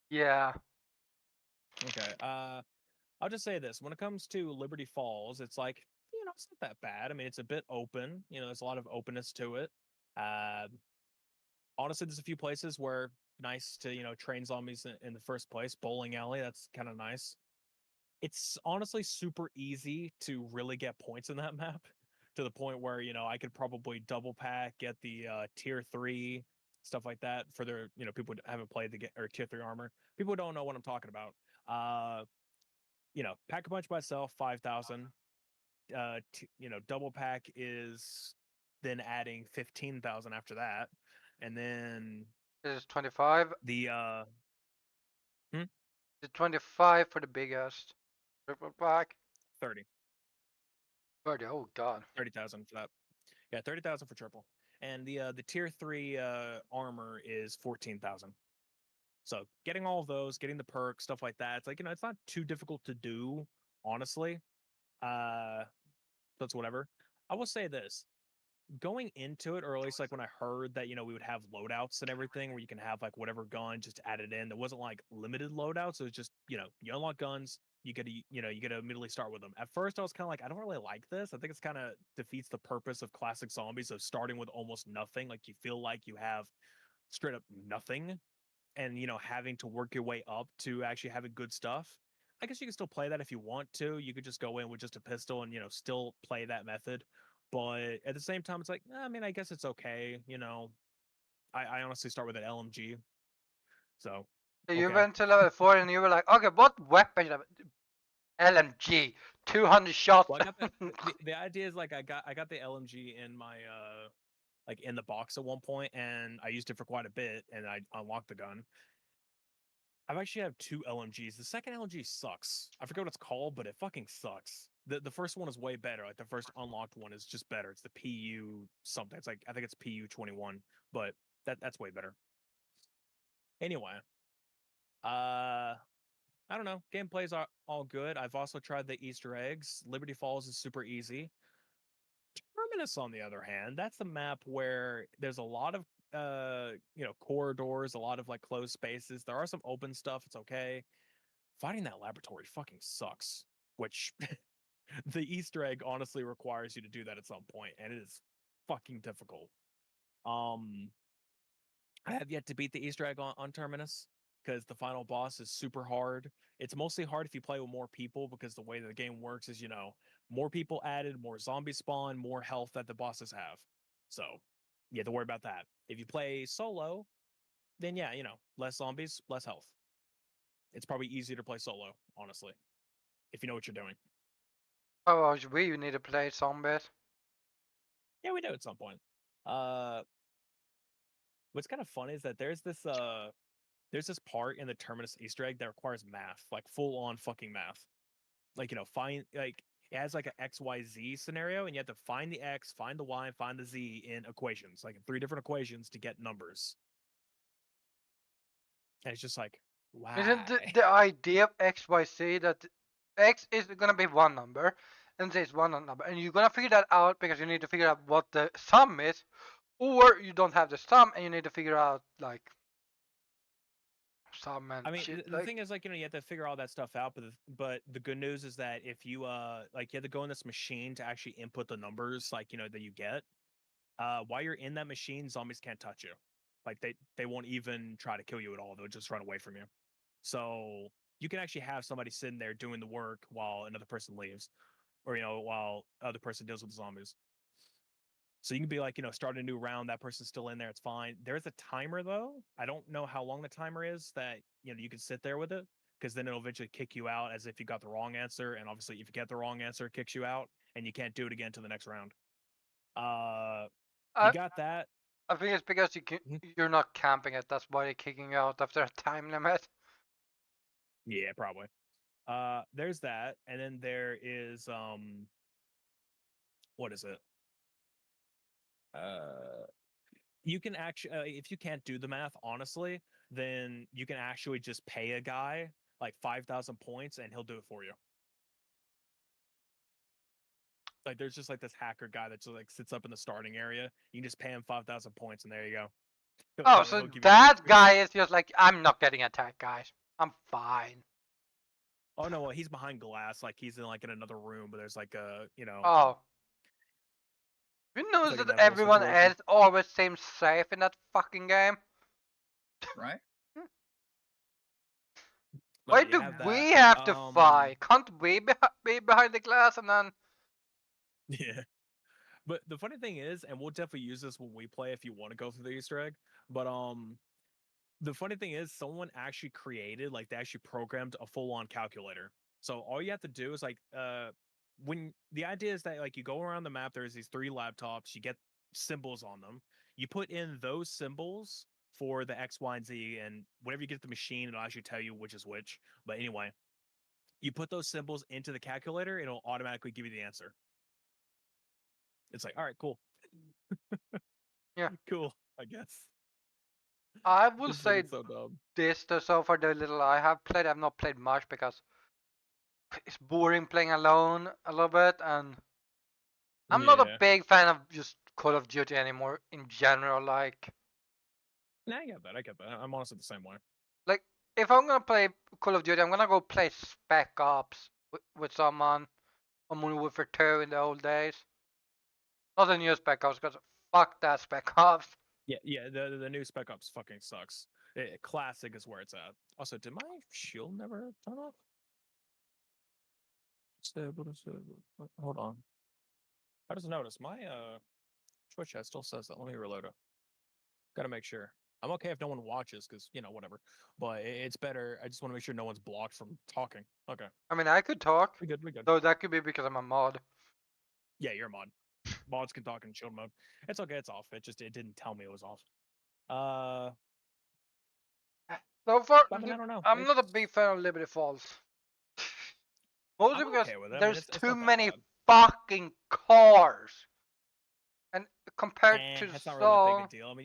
Yeah. Okay. I'll just say this: when it comes to Liberty Falls, it's like it's not that bad. I mean, it's a bit open. There's a lot of openness to it. Uh, Honestly, there's a few places where nice to train zombies in the first place. Bowling alley, that's kind of nice. It's honestly super easy to really get points in that map to the point where I could probably double pack, get the tier 3 stuff like that for their people who haven't played the or tier 3 armor. People who don't know what I'm talking about. Pack a punch by itself 5,000. Double pack is then adding 15,000 after that, and then This is 25. the hmm, The 25 for the biggest. Triple pack. 30 30. Oh god. 30,000 for that. Yeah, 30,000 for triple. And the tier 3 armor is 14,000. So getting all of those, getting the perks, stuff like that, it's like it's not too difficult to do, honestly. Uh, that's whatever. I will say this: going into it, or at least like when I heard that we would have loadouts and everything, where you can have like whatever gun just added in. There wasn't like limited loadouts. It was just you unlock guns. You get to immediately start with them. At first, I was kind of like, I don't really like this. I think it's kind of defeats the purpose of classic zombies of starting with almost nothing. Like you feel like you have straight up nothing, and having to work your way up to actually having good stuff. I guess you can still play that if you want to. You could just go in with just a pistol and still play that method. But at the same time, it's like, I mean, I guess it's okay. I honestly start with an LMG. So, So you okay. went to level 4 and you were like, okay, what weapon should I have? LMG. 200 shots. Well, I got the idea is like I got the LMG in my like in the box at one point, and I used it for quite a bit, and I unlocked the gun. I've actually have two LMGs. The second LMG sucks. I forget what it's called, but it fucking sucks. The first one is way better. Like the first unlocked one is just better. It's the PU something. It's like I think it's PU 21, but that's way better. Anyway, uh I don't know. Gameplays are all good. I've also tried the Easter eggs. Liberty Falls is super easy. Terminus, on the other hand, that's the map where there's a lot of corridors, a lot of like closed spaces. There are some open stuff. It's okay. Fighting that laboratory fucking sucks. Which the Easter egg honestly requires you to do that at some point, and it is fucking difficult. Um, I have yet to beat the Easter egg on Terminus because the final boss is super hard. It's mostly hard if you play with more people because the way that the game works is, more people added, more zombies spawn, more health that the bosses have. So you have to worry about that. If you play solo, then yeah, less zombies, less health. It's probably easier to play solo, honestly, if you know what you're doing. Oh, we need to play zombies. Yeah, we do at some point. Uh, what's kind of funny is that there's this part in the Terminus Easter egg that requires math, like full on fucking math. Like, find like it has like an XYZ scenario, and you have to find the X, find the Y, and find the Z in equations, like in 3 different equations to get numbers. And it's just like, Isn't why? the idea of X, Y, Z that X is gonna be one number and Z is one number, and you're gonna figure that out because you need to figure out what the sum is, or you don't have the sum and you need to figure out like sum and I mean, shit. the Like, thing is, like, you have to figure all that stuff out, but the good news is that if you like, you have to go in this machine to actually input the numbers, like, that you get. While you're in that machine, zombies can't touch you. Like, they won't even try to kill you at all. They'll just run away from you. So you can actually have somebody sitting there doing the work while another person leaves, or while other person deals with the zombies. So you can be like, start a new round. That person's still in there. It's fine. There's a timer though. I don't know how long the timer is that you can sit there with it, because then it'll eventually kick you out as if you got the wrong answer. And obviously, if you get the wrong answer, it kicks you out, and you can't do it again to the next round. You I got that. I think it's because you're not camping it. That's why they're kicking you out after a time limit. Yeah, probably. There's that, and then there is what is it? Uh, you can actually, if you can't do the math, honestly, then you can actually just pay a guy like 5,000 points, and he'll do it for you. Like, there's just like this hacker guy that just like sits up in the starting area. You can just pay him 5,000 points, and there you go. Oh, He'll, so he'll give you that victory. guy is just like, I'm not getting attacked, guys. I'm fine. Oh no, well, he's behind glass, like he's in like in another room, but there's like Oh, you it's know like in that that whole everyone situation, else always seems safe in that fucking game. right? Why But you do have that. we have to fight? Can't we be behind the glass and then? Yeah. But the funny thing is, and we'll definitely use this when we play if you want to go through the Easter egg. But the funny thing is, someone actually created, like, they actually programmed a full-on calculator. So all you have to do is like, when the idea is that, like, you go around the map, there's these 3 laptops, you get symbols on them, you put in those symbols for the X, Y, and Z, and whenever you get the machine, it'll actually tell you which is which. But anyway, you put those symbols into the calculator, it'll automatically give you the answer. It's like, all right, cool, Yeah, cool, I guess. I will It's like, say it's so dumb. this though. So far, the little I have played, I've not played much because it's boring playing alone a little bit, and I'm not a Yeah. big fan of just Call of Duty anymore in general. Nah, I get that. I get that. I'm honestly the same way. Like if I'm gonna play Call of Duty, I'm gonna go play Spec Ops with someone on Modern Warfare 2 in the old days. Not the new Spec Ops, because fuck that Spec Ops. Yeah, yeah. The new Spec Ops fucking sucks. Classic is where it's at. Also, did my shield never turn off? Hold on. I just noticed my Twitch chat still says that. Let me reload it. Gotta make sure. I'm okay if no one watches, because whatever. But it's better. I just want to make sure no one's blocked from talking. Okay, I mean, I could talk, we good. We good. though that could be because I'm a mod. Yeah, you're a mod. Mods can talk in shield mode. It's okay. It's off. It didn't tell me it was off. Uh, So far, I mean, I don't know. I'm not a big It's fan of Liberty Falls. Mostly I'm because okay with it. I mean, there's it's too not that many bad. fucking cars. And compared to It's not really that big a so, deal.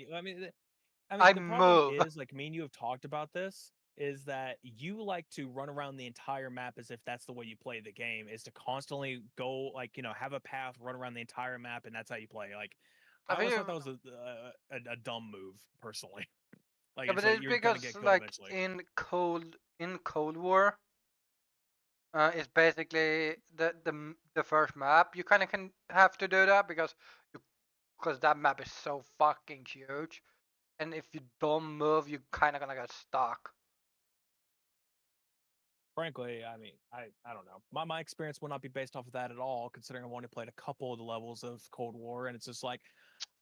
I The problem move. is, like, me and you have talked about this, is that you like to run around the entire map as if that's the way you play the game, is to constantly go, like, have a path, run around the entire map, and that's how you play. Like, I I always think, thought that was a dumb move, personally. Like, yeah, it's but like it's you're gonna because get killed like eventually. in Cold War, it's basically the first map. You kind of can have to do that because that map is so fucking huge, and if you don't move, you kind of gonna get stuck. frankly, I mean, I don't know. My experience will not be based off of that at all, considering I've only played a couple of the levels of Cold War, and it's just like,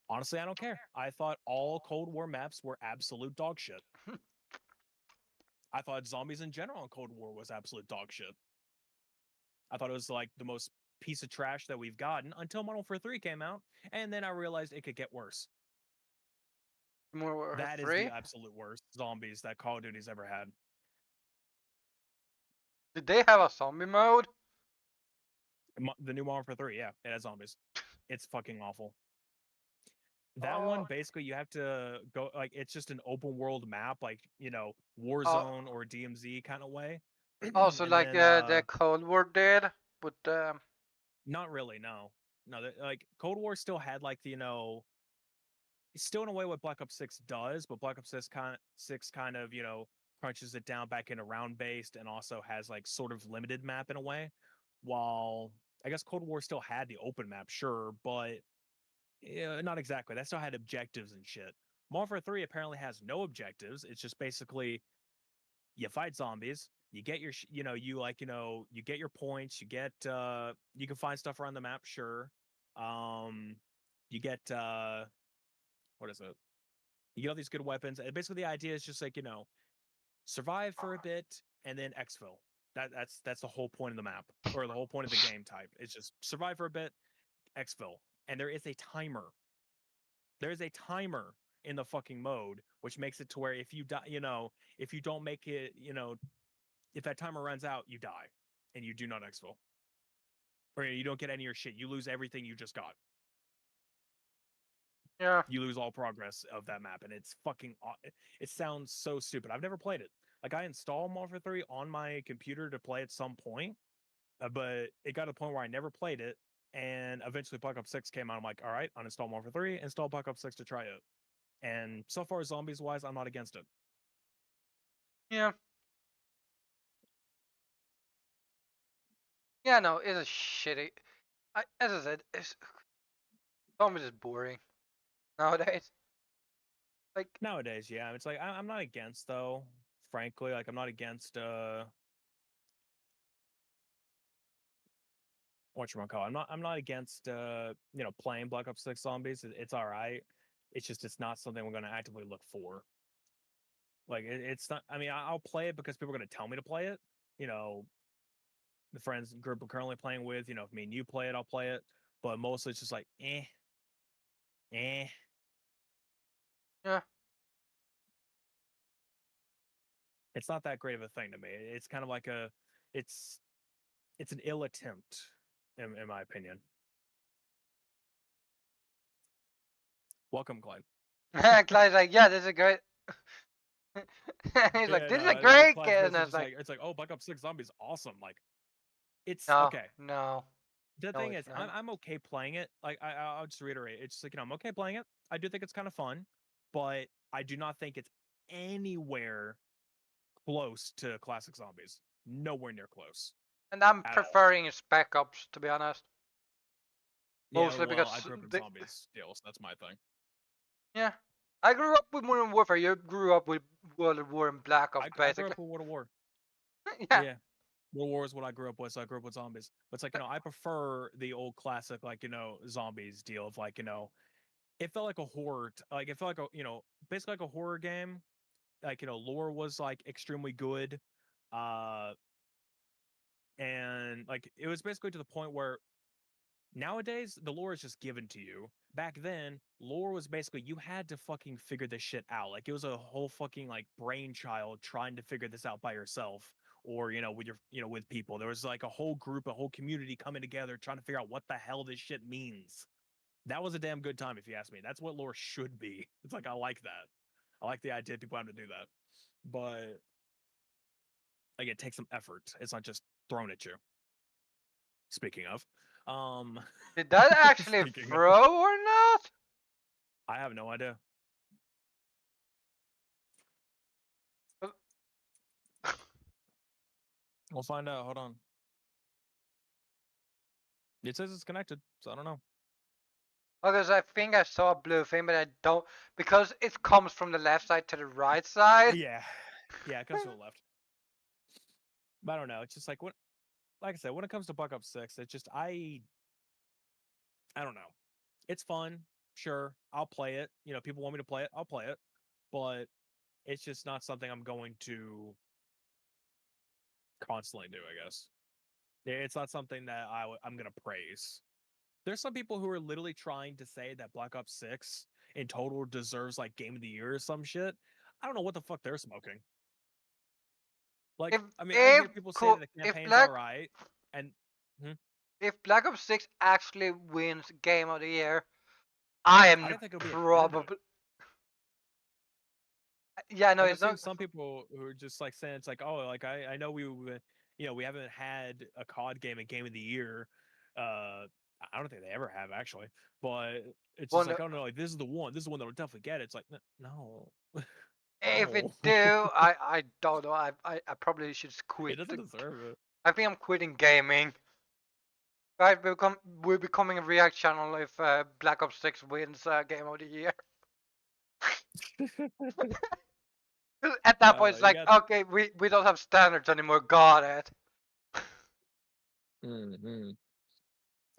honestly, I don't care. I thought all Cold War maps were absolute dog shit. I thought zombies in general in Cold War was absolute dog shit. I thought it was like the most piece of trash that we've gotten until Modern Warfare 3 came out, and then I realized it could get worse. More That is the free? absolute worst zombies that Call of Duty's ever had. Did they have a zombie mode? The new Modern Warfare 3, yeah, it has zombies. It's fucking awful. That Oh. one, basically, you have to go, like, it's just an open world map, like, you know, Oh, Warzone or DMZ kind of way. also And like then, the Cold War did with not really, no. No, like, Cold War still had, like, the, you know, still in a way what Black Ops 6 does, but Black Ops 6 kind of, you know, crunches it down back into round based and also has, like, sort of limited map in a way. While I guess Cold War still had the open map, sure, but yeah, not exactly. That still had objectives and shit. Modern Warfare 3 apparently has no objectives. It's just basically you fight zombies, you get your, you know, you like, you know, you get your points, you get, you can find stuff around the map, sure. Um, you get, what is it? You get all these good weapons. And basically, the idea is just like, you know, survive for a bit and then exfil. That's the whole point of the map or the whole point of the game type. It's just survive for a bit, exfil, and there is a timer. There is a timer in the fucking mode, which makes it to where if you die, you know, if you don't make it, you know, if that timer runs out, you die, and you do not exfil, or you don't get any of your shit. You lose everything you just got. yeah. You lose all progress of that map, and it's fucking. It sounds so stupid. I've never played it. Like I installed Modern Warfare 3 on my computer to play at some point, but it got to the point where I never played it. And eventually, Black Ops 6 came out. I'm like, all right, uninstall Modern Warfare 3, install Black Ops 6 to try it. And so far, zombies wise, I'm not against it. Yeah. Yeah, no, it's a shitty. As I said, zombies is boring nowadays. Like, Nowadays, yeah, it's like I'm not against though. Frankly, like I'm not against what you want to call it. I'm not against you know, playing Black Ops 6 zombies. It's all right. It's just it's not something we're going to actively look for. Like it's not. I mean, I'll play it because people are going to tell me to play it. You know, the friends group I'm currently playing with. You know, if me and you play it, I'll play it. But mostly it's just like eh. yeah, It's not that great of a thing to me. It's kind of like it's it's an ill attempt, in my opinion. Welcome, Glenn. Clyde's like, yeah, this is great. He's like, Yeah, this is no, a great Clyde's game, and basically I was just like, like, it's like, oh, Black Ops 6 Zombies, awesome. Like, it's no, okay. no, The no, thing it's is, not. I'm okay playing it. Like, I'll just reiterate, it's just like, you know, I'm okay playing it. I do think it's kind of fun, but I do not think it's anywhere close to classic zombies. Nowhere near close And I'm at all. preferring Spec Ops, to be honest. Yeah, Mostly well, I because grew up in they, zombies still, so that's my thing. yeah, I grew up with Modern Warfare. You grew up with World of War and Black Ops, I grew basically. up with World of War. Yeah, Yeah. World War is what I grew up with, so I grew up with zombies. But it's like, you know, I prefer the old classic, like, you know, zombies deal of like, you know, it felt like a horror, like it felt like a, you know, basically like a horror game. Like, you know, lore was like extremely good. Uh, and like it was basically to the point where nowadays the lore is just given to you. Back then, lore was basically you had to fucking figure this shit out. Like it was a whole fucking like brainchild trying to figure this out by yourself or you know with your you know with people. There was like a whole group, a whole community coming together trying to figure out what the hell this shit means. That was a damn good time if you ask me. That's what lore should be. It's like I like that. I like the idea people have to do that. But like it takes some effort. It's not just thrown at you. Speaking of, um, did that actually speaking of, throw or not? I have no idea. We'll find out. Hold on. It says it's connected, so I don't know. Because I think I saw a blue thing, but I don't because it comes from the left side to the right side. Yeah, yeah, it comes from the left. But I don't know. It's just like what, like I said, when it comes to Black Ops 6, it's just I don't know. It's fun, sure. I'll play it. You know, people want me to play it, I'll play it. But it's just not something I'm going to constantly do, I guess. It's not something that I'm gonna praise. There's some people who are literally trying to say that Black Ops 6 in total deserves like Game of the Year or some shit. I don't know what the fuck they're smoking. If Like, I mean, I if hear people say co- that the if campaign's Black all right, and hmm, if Black Ops 6 actually wins Game of the Year, I I am don't think it'll be a candidate. probably. Yeah, no, Like I've it's seen not. some people who are just like saying it's like, oh, like I know you know, we haven't had a COD game a Game of the Year. I don't think they ever have actually, but it's just One, like, oh no, like this is the one. This is the one that will definitely get it. It's like no, if it no, do, I don't know. I probably should it quit. doesn't deserve it. I think I'm quitting gaming. Guys, we're becoming a React channel if Black Ops 6 wins Game of the Year. At that point, it's You like, got. okay, we don't have standards anymore. Got it. Mm-hmm.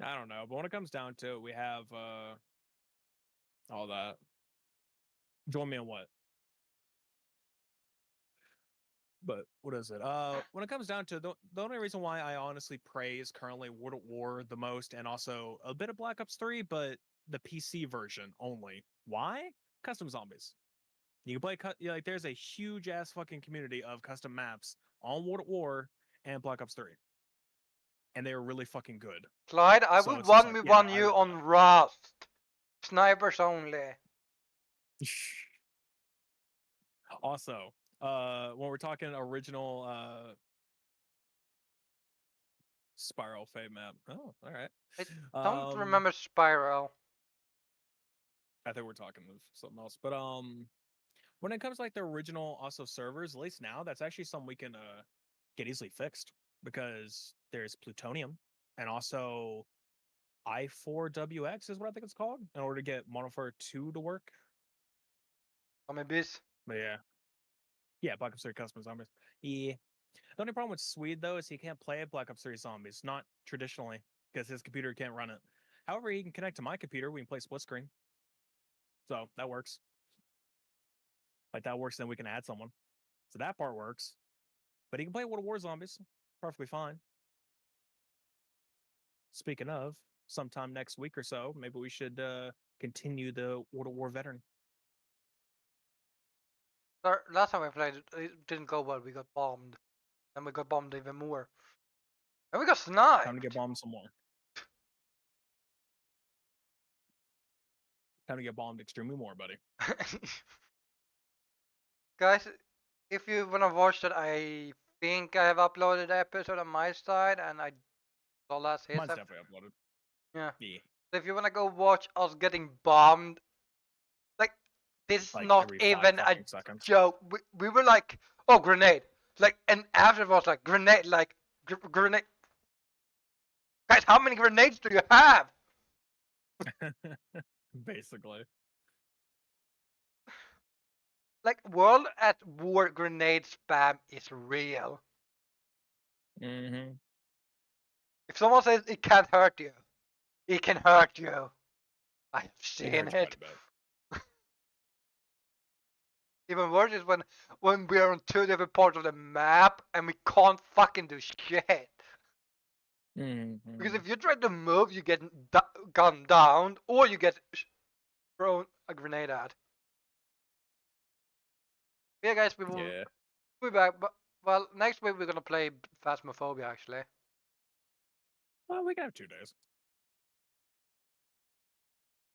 I don't know, but when it comes down to it, we have all that. Join me on what? But what is it? When it comes down to the only reason why I honestly praise currently World at War the most, and also a bit of Black Ops 3, but the PC version only. Why? Custom zombies. You can play like there's a huge ass fucking community of custom maps on World at War and Black Ops 3, and they are really fucking good. Clyde, I So would it's just one like, v yeah, no, one I you love on Rust. Snipers only. that. Also, when we're talking original Spiral Fate map. Oh, all right. I don't remember Spiral. I think we're talking of something else. But when it comes to like the original also servers, at least now, that's actually something we can get easily fixed because there's plutonium and also I4WX is what I think it's called in order to get Modern Warfare 2 to work. Zombies. But yeah, Black Ops 3 custom zombies. Yeah. The only problem with Swede though is he can't play Black Ops 3 zombies, not traditionally, because his computer can't run it. However, he can connect to my computer. We can play split screen, so that works. Like that works, then we can add someone. So that part works. But he can play World of War Zombies perfectly fine. Speaking of, sometime next week or so, maybe we should continue the World of War veteran. Last time we played, it didn't go well. We got bombed. And we got bombed even more. And we got Time to get sniped. bombed some more. Time to get bombed extremely more, buddy. Guys, if you wanna watch that, I think I have uploaded the episode on my side, and I saw last his Mine's episode. definitely uploaded. Yeah. Yeah. So if you wanna go watch us getting bombed, like this is Like not every five even a fucking seconds. joke. We were like, oh, grenade, like, and after it was like grenade, like grenade. Guys, how many grenades do you have? Basically. Like, World at War grenade spam is real. Mm-hmm. If someone says it can't hurt you, it can hurt you. I have It seen hurts quite it. a bit. Even worse is when we are on two different parts of the map and we can't fucking do shit. Mm-hmm. Because if you try to move, you get gunned down, or you get thrown a grenade at. Yeah, guys, we will Yeah. be back. But well, next week we're gonna play Phasmophobia actually. Well, we got 2 days.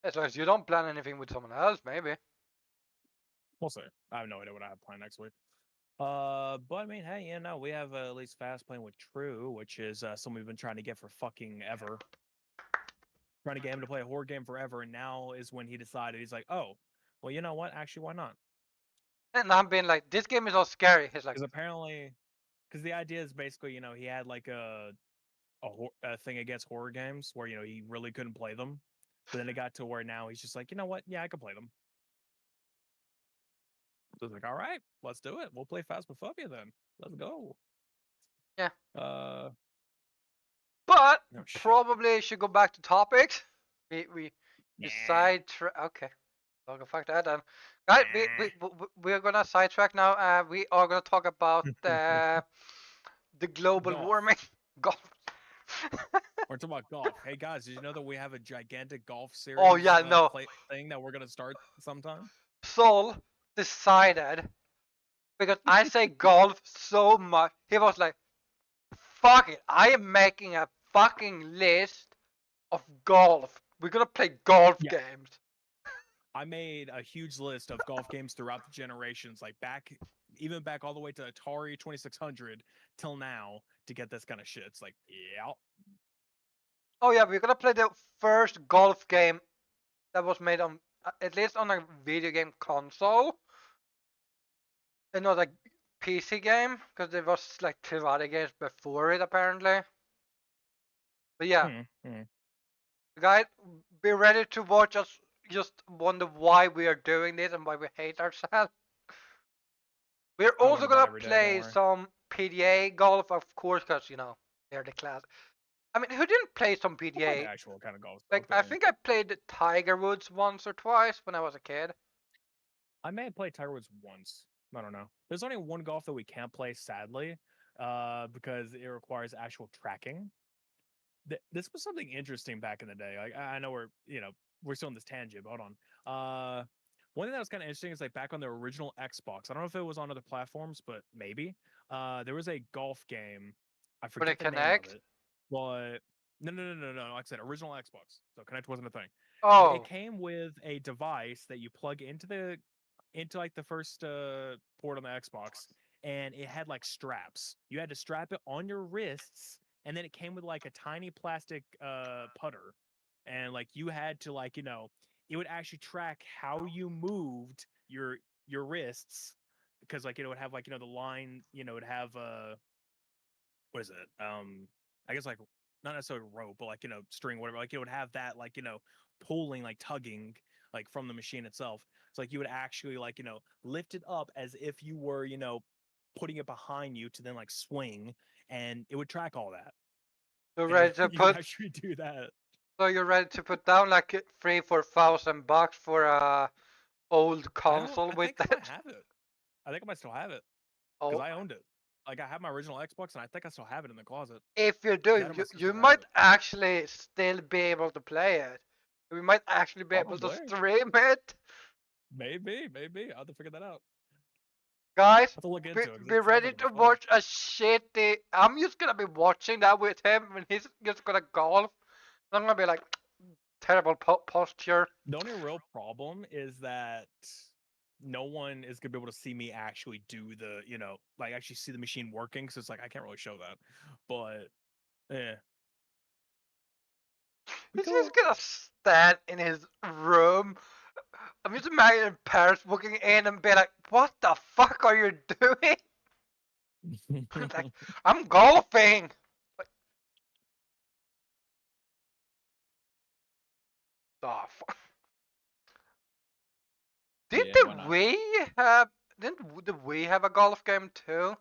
As long as you don't plan anything with someone else, maybe. We'll see. I have no idea what I have planned next week. But I mean, hey, you know, we have at least fast playing with True, which is something we've been trying to get for fucking ever. Trying to get him to play a horror game forever, and now is when he decided he's like, oh, well, you know what? Actually, why not? And I'm being like, this game is not scary. He's like, Because apparently, because the idea is basically, you know, he had like a thing against horror games where you know he really couldn't play them, but then it got to where now he's just like, you know what? Yeah, I can play them. So it's like, all right, let's do it. We'll play Phasmophobia then. Let's go. Yeah. Uh, But no shit. probably should go back to topics. We Nah. sidetrack. Okay. Well, fuck that then. Guys, we're gonna sidetrack now. We are gonna talk about the global Golf. warming. Golf. We're talking about golf. Hey guys, did you know that we have a gigantic golf Oh series yeah, no. play thing that we're gonna start sometime? Sol decided because I say golf so much. He was like, "Fuck it, I am making a fucking list of golf. We're gonna play golf Yeah. games." I made a huge list of golf games throughout the generations, like even back all the way to Atari 2600 till now to get this kind of shit. It's like, yeah. Oh yeah, we're gonna play the first golf game that was made on at least on a video game console, and not a PC game, because there was like two other games before it apparently. But yeah, Hmm. guys, be ready to watch us just wonder why we are doing this and why we hate ourselves. We're I went also to bed gonna every day. Don't play worry. some PDA golf, of course, because they're the class. I mean, who didn't play some I play the PDA? actual kind of golf Like, stuff. I Yeah. think I played Tiger Woods once or twice when I was a kid. I may have played Tiger Woods once. I don't know. There's only one golf that we can't play, sadly, because it requires actual tracking. This was something interesting back in the day. Like I know we're still in this tangent, but hold on. One thing that was kind of interesting is like back on the original Xbox. I don't know if it was on other platforms, but maybe. There was a golf game. I For the forget the name of Connect? it, but no. Like I said, original Xbox. So Connect wasn't a thing. It Oh, came with a device that you plug into like the first port on the Xbox, and it had like straps. You had to strap it on your wrists, and then it came with like a tiny plastic putter, and like you had to like it would actually track how you moved your wrists because like it would have like the line it would have what is it I guess like not necessarily rope but like string whatever like it would have that like pulling like tugging like from the machine itself. So like you would actually like lift it up as if you were putting it behind you to then like swing, and it would track all that, you're and ready to you could put. actually do that. So you're ready to put down like 3-4 thousand bucks for a old console I with think I might that? have it. I think I might still have it because Oh, I owned it. Like I have my original Xbox, and I think I still have it in the closet. if you That do, or my you sister has might it. actually still be able to play it. We might actually be able to Probably. stream it. Maybe. I'll have to figure that out. Guys, I'll have to look be, into it because be it sounds ready like it'll to be fun. watch a shitty. I'm just gonna be watching that with him when he's just gonna golf. I'm gonna be like, terrible posture. The only real problem is that no one is gonna be able to see me actually do the, like actually see the machine working. So it's like I can't really show that. But yeah, we He's go. just gonna stand in his room. I'm just imagining parents walking in and be like, "What the fuck are you doing?" Like, I'm golfing. Like, the fuck? Did Yeah, why the not? Wii have? Didn't the Wii have a golf game too?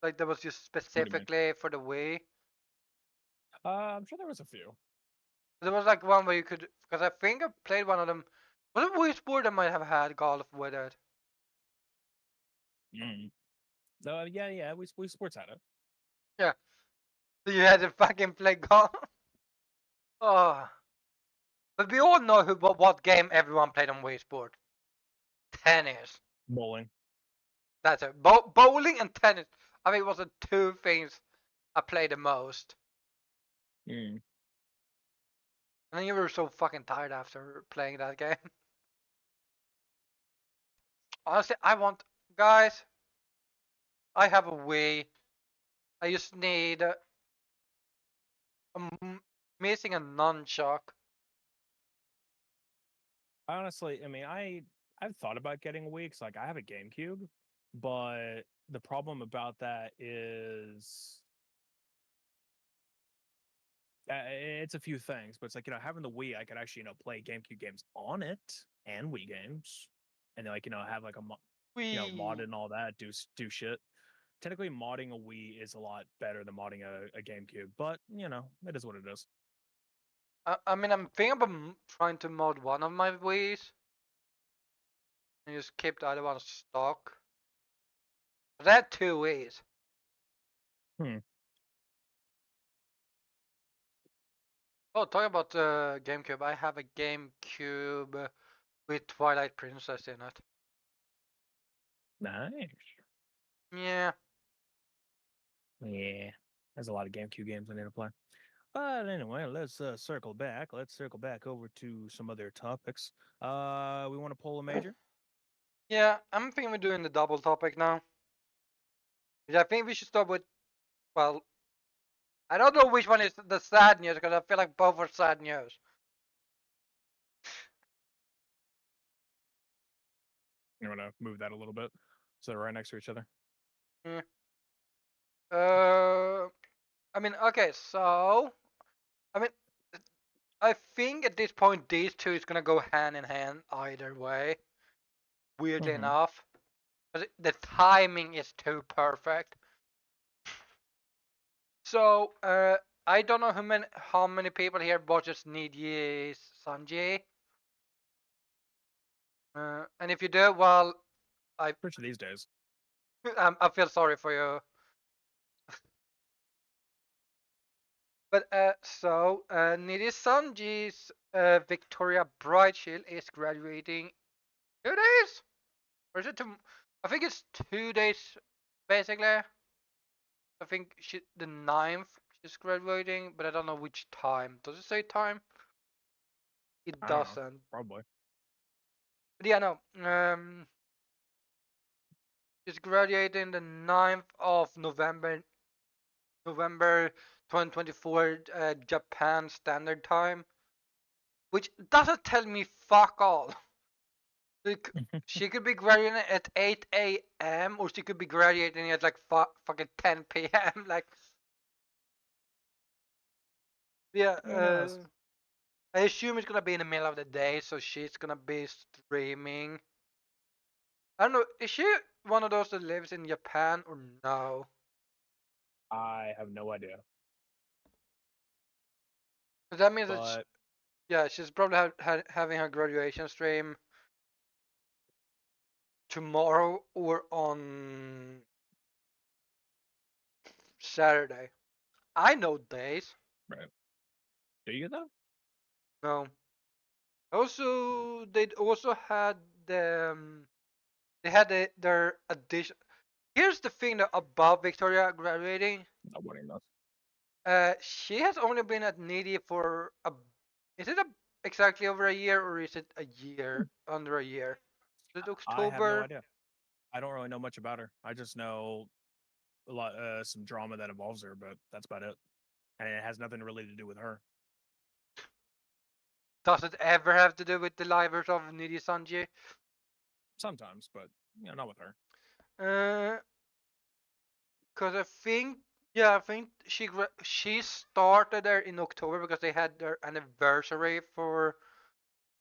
Like that was just What do you mean? specifically for the Wii. I'm sure there was a few. There was like one where you could, because I think I played one of them. Was it Wii Sport that might have had golf with it? Mm. Yeah. We sports had it. Yeah. So you had to fucking play golf. Oh. But we all know what game everyone played on Wii Sport. Tennis. Bowling. That's it. Bowling and tennis. I think it was the two things I played the most. Mm. And then you were so fucking tired after playing that game. Honestly, guys, I have a Wii. I just need missing a nunchuck. Honestly, I mean, I've thought about getting a Wii 'cause, like I have a GameCube, but the problem about that is it's a few things. But it's like having the Wii, I could actually play GameCube games on it and Wii games, and then like have like a mod Wii. and all that do shit. technically modding a Wii is a lot better than modding a GameCube, but you know, it is what it is. I mean, I'm thinking about trying to mod one of my Wii's and just keep the other one stock. I had two Wii's. Hmm. Oh, talking about GameCube, I have a GameCube with Twilight Princess in it. Nice. Yeah. Yeah. There's a lot of GameCube games I need to play. But anyway, let's circle back. Let's circle back over to some other topics. We want to pull a major. Yeah, I'm thinking we're doing the double topic now. I think we should start with, well, I don't know which one is the sad news because I feel like both are sad news. You want to move that a little bit so they're right next to each other? Yeah. I mean, okay, so, I mean, I think at this point these two is gonna go hand in hand either way. Weirdly Mm-hmm. enough, but the timing is too perfect. So, I don't know how many people here watches Nidhi Sanjay. And if you do, well, I Especially these days. I feel sorry for you. But so Nidhi Sanjay's Victoria Brightshield is graduating 2 days, or is it two? I think it's 2 days basically. I think the 9th she's graduating, but I don't know which time. Does it say time? It I don't know. doesn't. Probably. But yeah, no. She's graduating the 9th of November 2024 Japan Standard Time, which doesn't tell me fuck all. Like, she could be graduating at 8 a.m. or she could be graduating at like fucking 10 p.m. Like, yeah, Who knows? I assume it's gonna be in the middle of the day, so she's gonna be streaming. I don't know, is she one of those that lives in Japan or no? I have no idea. 'Cause that means that, But yeah, she's probably having her graduation stream tomorrow or on Saturday. I know days. right. Do you though? No. Also, they also had they had their addition. Here's the thing that about Victoria graduating. Nobody knows. She has only been at Needy for a. Is it exactly over a year or is it a year under a year? Is it I have no October? idea. I don't really know much about her. I just know a lot, some drama that involves her, but that's about it. And it has nothing really to do with her. Does it ever have to do with the lives of Nidhi Sanjay? Sometimes, but you know, not with her. Uh, Cause I think she started there in October because they had their anniversary for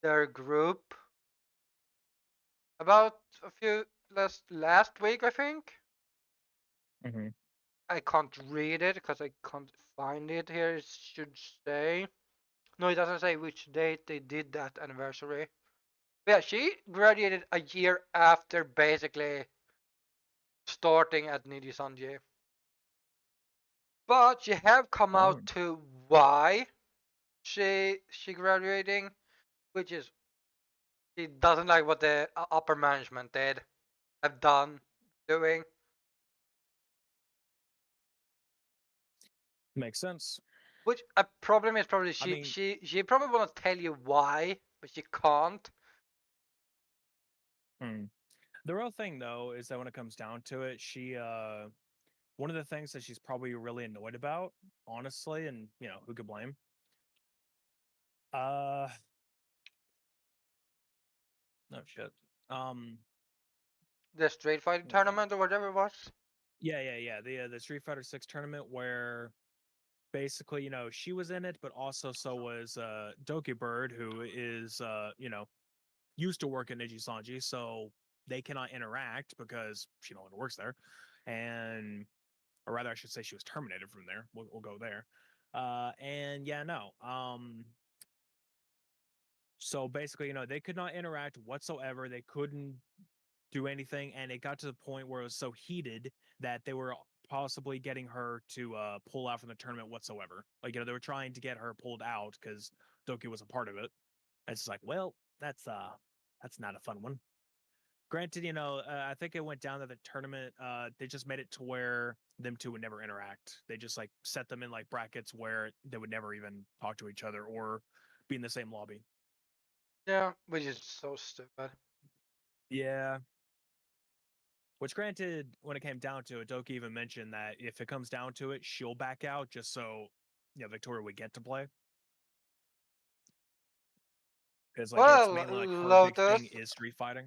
their group about a few last week I think. Mm-hmm. I can't read it because I can't find it here. It should say no, it doesn't say which date they did that anniversary. But yeah, she graduated a year after basically starting at Nidhi Sanjay. But she have come out Fine. to why she graduating, which is she doesn't like what the upper management did have done doing. Makes sense. Which a problem is probably I she mean, she she probably want to tell you why, but she can't. hmm. The real thing though is that when it comes down to it, she one of the things that she's probably really annoyed about, honestly, and you know, who could blame? Uh no shit. Um The Street Fighter let me think. tournament or whatever it was. Yeah. The Street Fighter 6 tournament where basically, you know, she was in it, but also so was Doki Bird, who is you know, used to work at Niji Sanji, so they cannot interact because she no longer works there. and or rather, I should say she was terminated from there. We'll go there. And yeah, no. So basically, they could not interact whatsoever. They couldn't do anything, and it got to the point where it was so heated that they were possibly getting her to pull out from the tournament whatsoever. Like, they were trying to get her pulled out because Doki was a part of it. And it's like, well, that's not a fun one. Granted, I think it went down to the tournament. They just made it to where them two would never interact. They just like set them in like brackets where they would never even talk to each other or be in the same lobby. Yeah, which is so stupid. Yeah. Which, granted, when it came down to it, Doki even mentioned that if it comes down to it, she'll back out just so Victoria would get to play. Because like it's mainly like her big Lotus, thing is street fighting.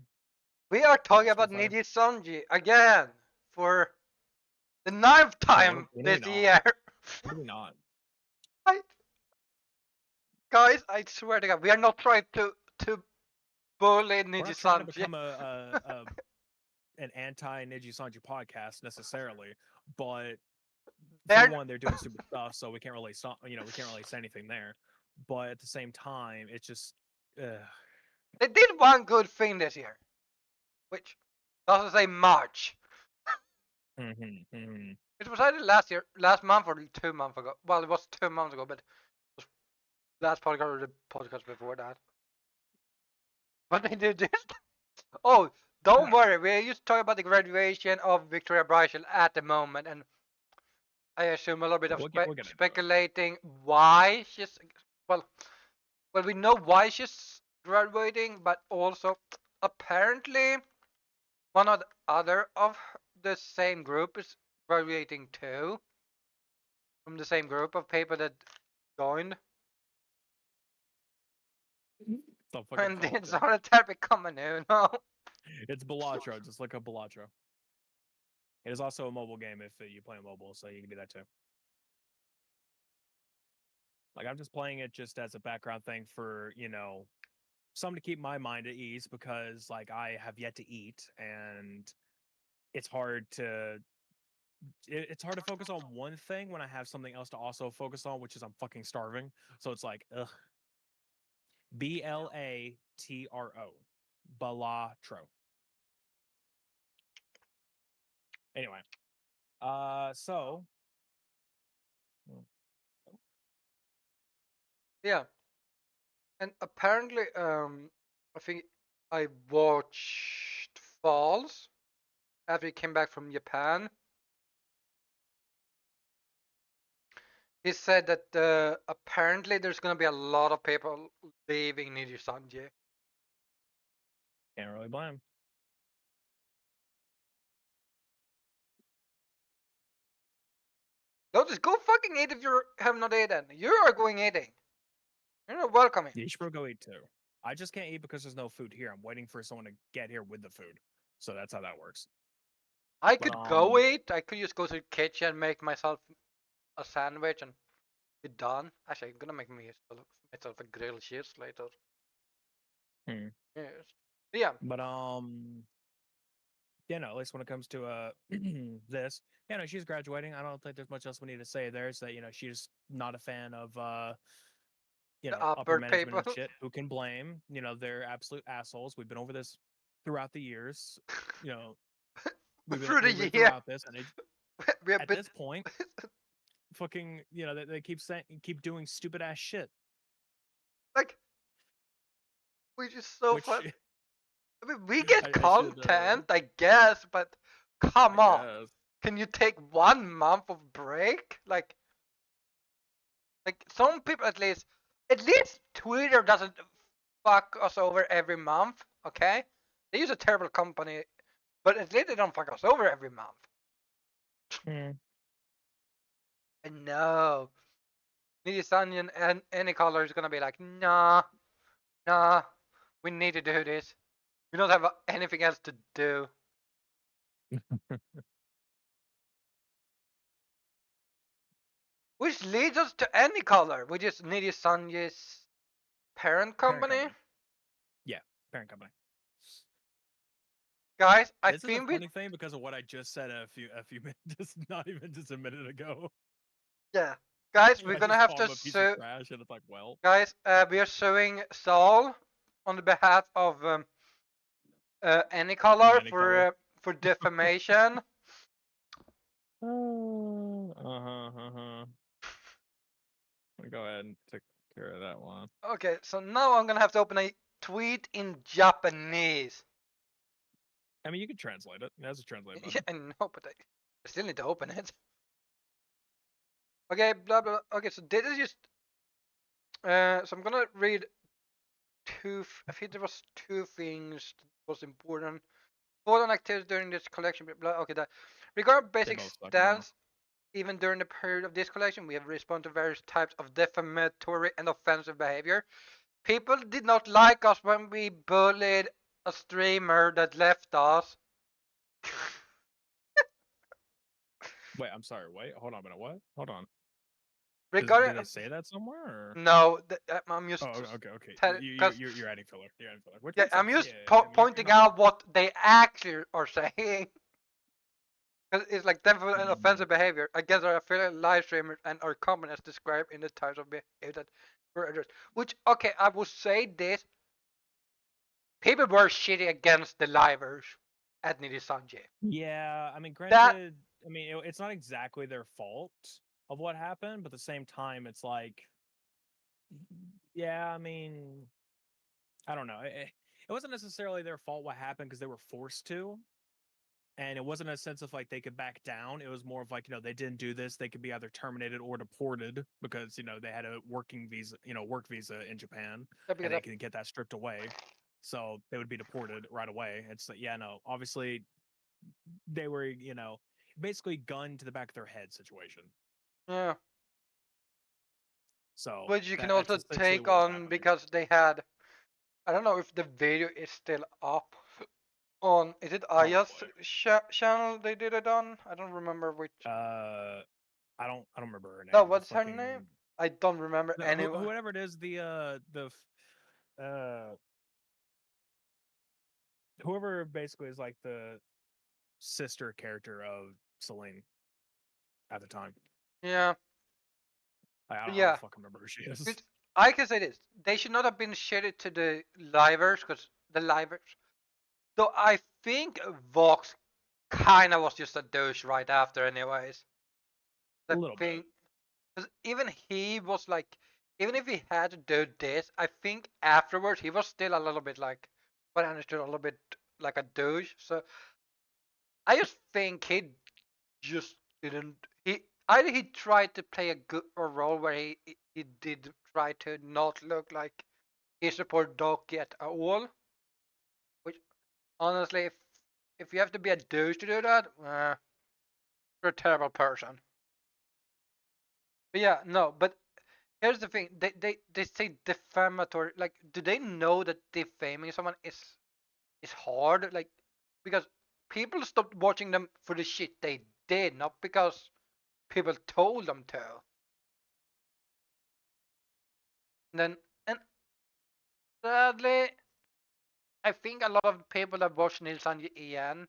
we are talking Street about Fighter. Niji Sanji again for the 9th time this year. What do we not? Guys, I swear to God, we are not trying to bully We're Niji not trying to Sanji. become an anti Niji Sanji podcast necessarily, but for one, they're doing stupid stuff, so we can't really stop. We can't really say anything there. But at the same time, it's just. They did one good thing this year, which doesn't say much. It was either last month or 2 months ago. Well, it was 2 months ago, but it was last podcast or the podcast before that. But they did this. Oh, don't worry. We're just talking about the graduation of Victoria Breichel at the moment, and I assume a little bit of speculating why she's well, we know why she's graduating, but also apparently one of the other of the same group is graduating too, from the same group of people that joined. And it's not a type of common no. It's Balatro. Just look up Balatro. It is also a mobile game if you play on mobile, so you can do that too. Like, I'm just playing it just as a background thing for, something to keep my mind at ease because, like, I have yet to eat and it's hard to focus on one thing when I have something else to also focus on, which is I'm fucking starving. So it's like, ugh. Blatro. Balatro. Anyway. So. Yeah. And apparently, I think I watched Falls after he came back from Japan. He said that apparently there's gonna be a lot of people leaving Niji Sanji. Can't really blame. No, just go fucking eat if you have not eaten. You are going eating. You're not welcoming. Yeah, you should go eat too. I just can't eat because there's no food here. I'm waiting for someone to get here with the food. So that's how that works. I could go eat. I could just go to the kitchen, make myself a sandwich, and be done. Actually, I'm gonna make myself a grilled cheese later. Yes. Yeah. But at least when it comes to this, she's graduating. I don't think there's much else we need to say there. Is that she's not a fan of upper management and shit. Who can blame? They're absolute assholes. We've been over this throughout the years. We've been throughout this, and at this point, fucking, they keep doing stupid ass shit. Like, which is so fun. I mean, we get content, I guess, but come on. Can you take 1 month of break? Like some people at least Twitter doesn't fuck us over every month, okay? They use a terrible company, but at least they don't fuck us over every month. And no. Niji Sanji and any color is gonna be like, nah, we need to do this. We don't have anything else to do. Which leads us to any color, which is Niji Sanji's parent company. Yeah, parent company. guys, I This is a think we funny thing because of what I just said a few minutes, not even just a minute ago. yeah, guys, we're I gonna just have call to him a piece of sue. trash, and it's like, well, Guys, we are suing Saul on the behalf of any color any color. for defamation. Uh-huh. Go ahead and take care of that one. Okay, so now I'm gonna have to open a tweet in Japanese. I mean, you can translate it. It has a translate Yeah, button. I know, but I still need to open it. Okay, blah blah. Okay, so this is just. So I'm gonna read two. I think there was two things that was important. Important activities during this collection. Blah. Okay, that. Regarding They basic both suck. Whatever. stance, even during the period of this collection, we have responded to various types of defamatory and offensive behavior. People did not like us when we bullied a streamer that left us. Wait, I'm sorry. Wait, hold on a minute. What? Hold on. Regarding Did they say that somewhere? Or? no, I'm just Oh, okay. because You're adding filler. You're adding filler, which yeah, makes I'm sense. just Yeah, I mean, you're pointing not out wrong. what they actually are saying. 'Cause it's like definitely an Mm-hmm. offensive behavior against our affiliate live streamers and our company as described in the types of behavior that were addressed. Which, okay, I will say this. People were shitty against the livers at Nidhi Sanjay. Yeah, I mean, That, granted, I mean, it's not exactly their fault of what happened, but at the same time, it's like, yeah, I mean, I don't know. It wasn't necessarily their fault what happened because they were forced to. And it wasn't a sense of like they could back down. It was more of like, they didn't do this. They could be either terminated or deported because, they had a working visa, work visa in Japan and because they could get that stripped away. So they would be deported right away. It's like, yeah, no, obviously they were, basically gun to the back of their head situation. yeah, So which you can that's also essentially take what was on happening. because they had. I don't know if the video is still up on. Is it Aya's Probably. channel they did it on? I don't remember which. I don't remember her No, name. The what's her name? fucking I don't remember anyone. whoever it is, uh whoever basically is like the sister character of Celine at the time. Yeah, I don't yeah. fucking remember who she is. But I can say this: they should not have been shitted to the livers because the livers. Though I think Vox kind of was just a douche right after, anyways. A I little bit. think because even he was like, even if he had to do this, I think afterwards he was still a little bit like, what I understood, a little bit like a douche. So I just think he just didn't. He either he tried to play a role where he did try to not look like he support Doc at all. Which honestly, if you have to be a douche to do that, you're a terrible person. But yeah, no. But here's the thing: they say defamatory. Like, do they know that defaming someone is hard? Like, because people stopped watching them for the shit they did, not because people told them to. Then and sadly, I think a lot of people that watch Nilsan Ian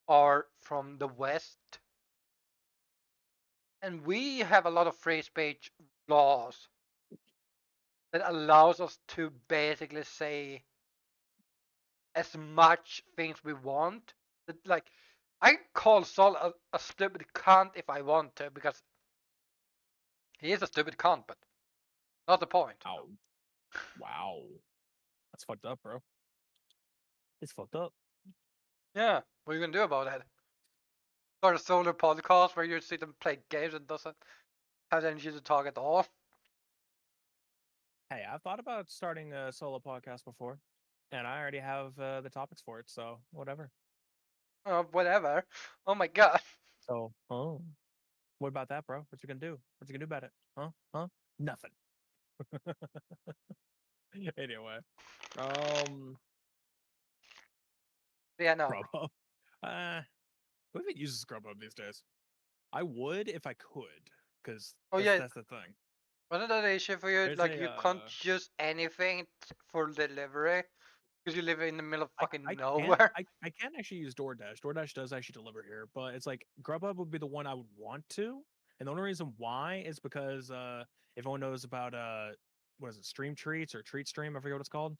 are from the West, and we have a lot of free speech laws that allows us to basically say as much things we want. That, like, I call Sol a stupid cunt if I want to because he is a stupid cunt, but not the point. Ow. Wow. That's fucked up, bro. It's fucked up. Yeah, what are you gonna do about it? Start a solo podcast where you sit and play games and doesn't have energy to talk at all. Hey, I've thought about starting a solo podcast before, and I already have the topics for it, so whatever. Whatever. Oh my god. So, what about that, bro? What you gonna do? What you gonna do about it? Huh? Nothing. Anyway, um, Yeah, no. Grubhub. Uh, who even uses Grubhub these days? I would if I could, because Oh that's yeah, that's the thing. wasn't that an issue for you? There's Like a you can't use anything for delivery. because you live in the middle of fucking I can't nowhere. I can't actually use DoorDash. DoorDash does actually deliver here, but it's like Grubhub would be the one I would want to. And the only reason why is because if anyone knows about what is it, Stream Treats or Treat Stream, I forget what it's called.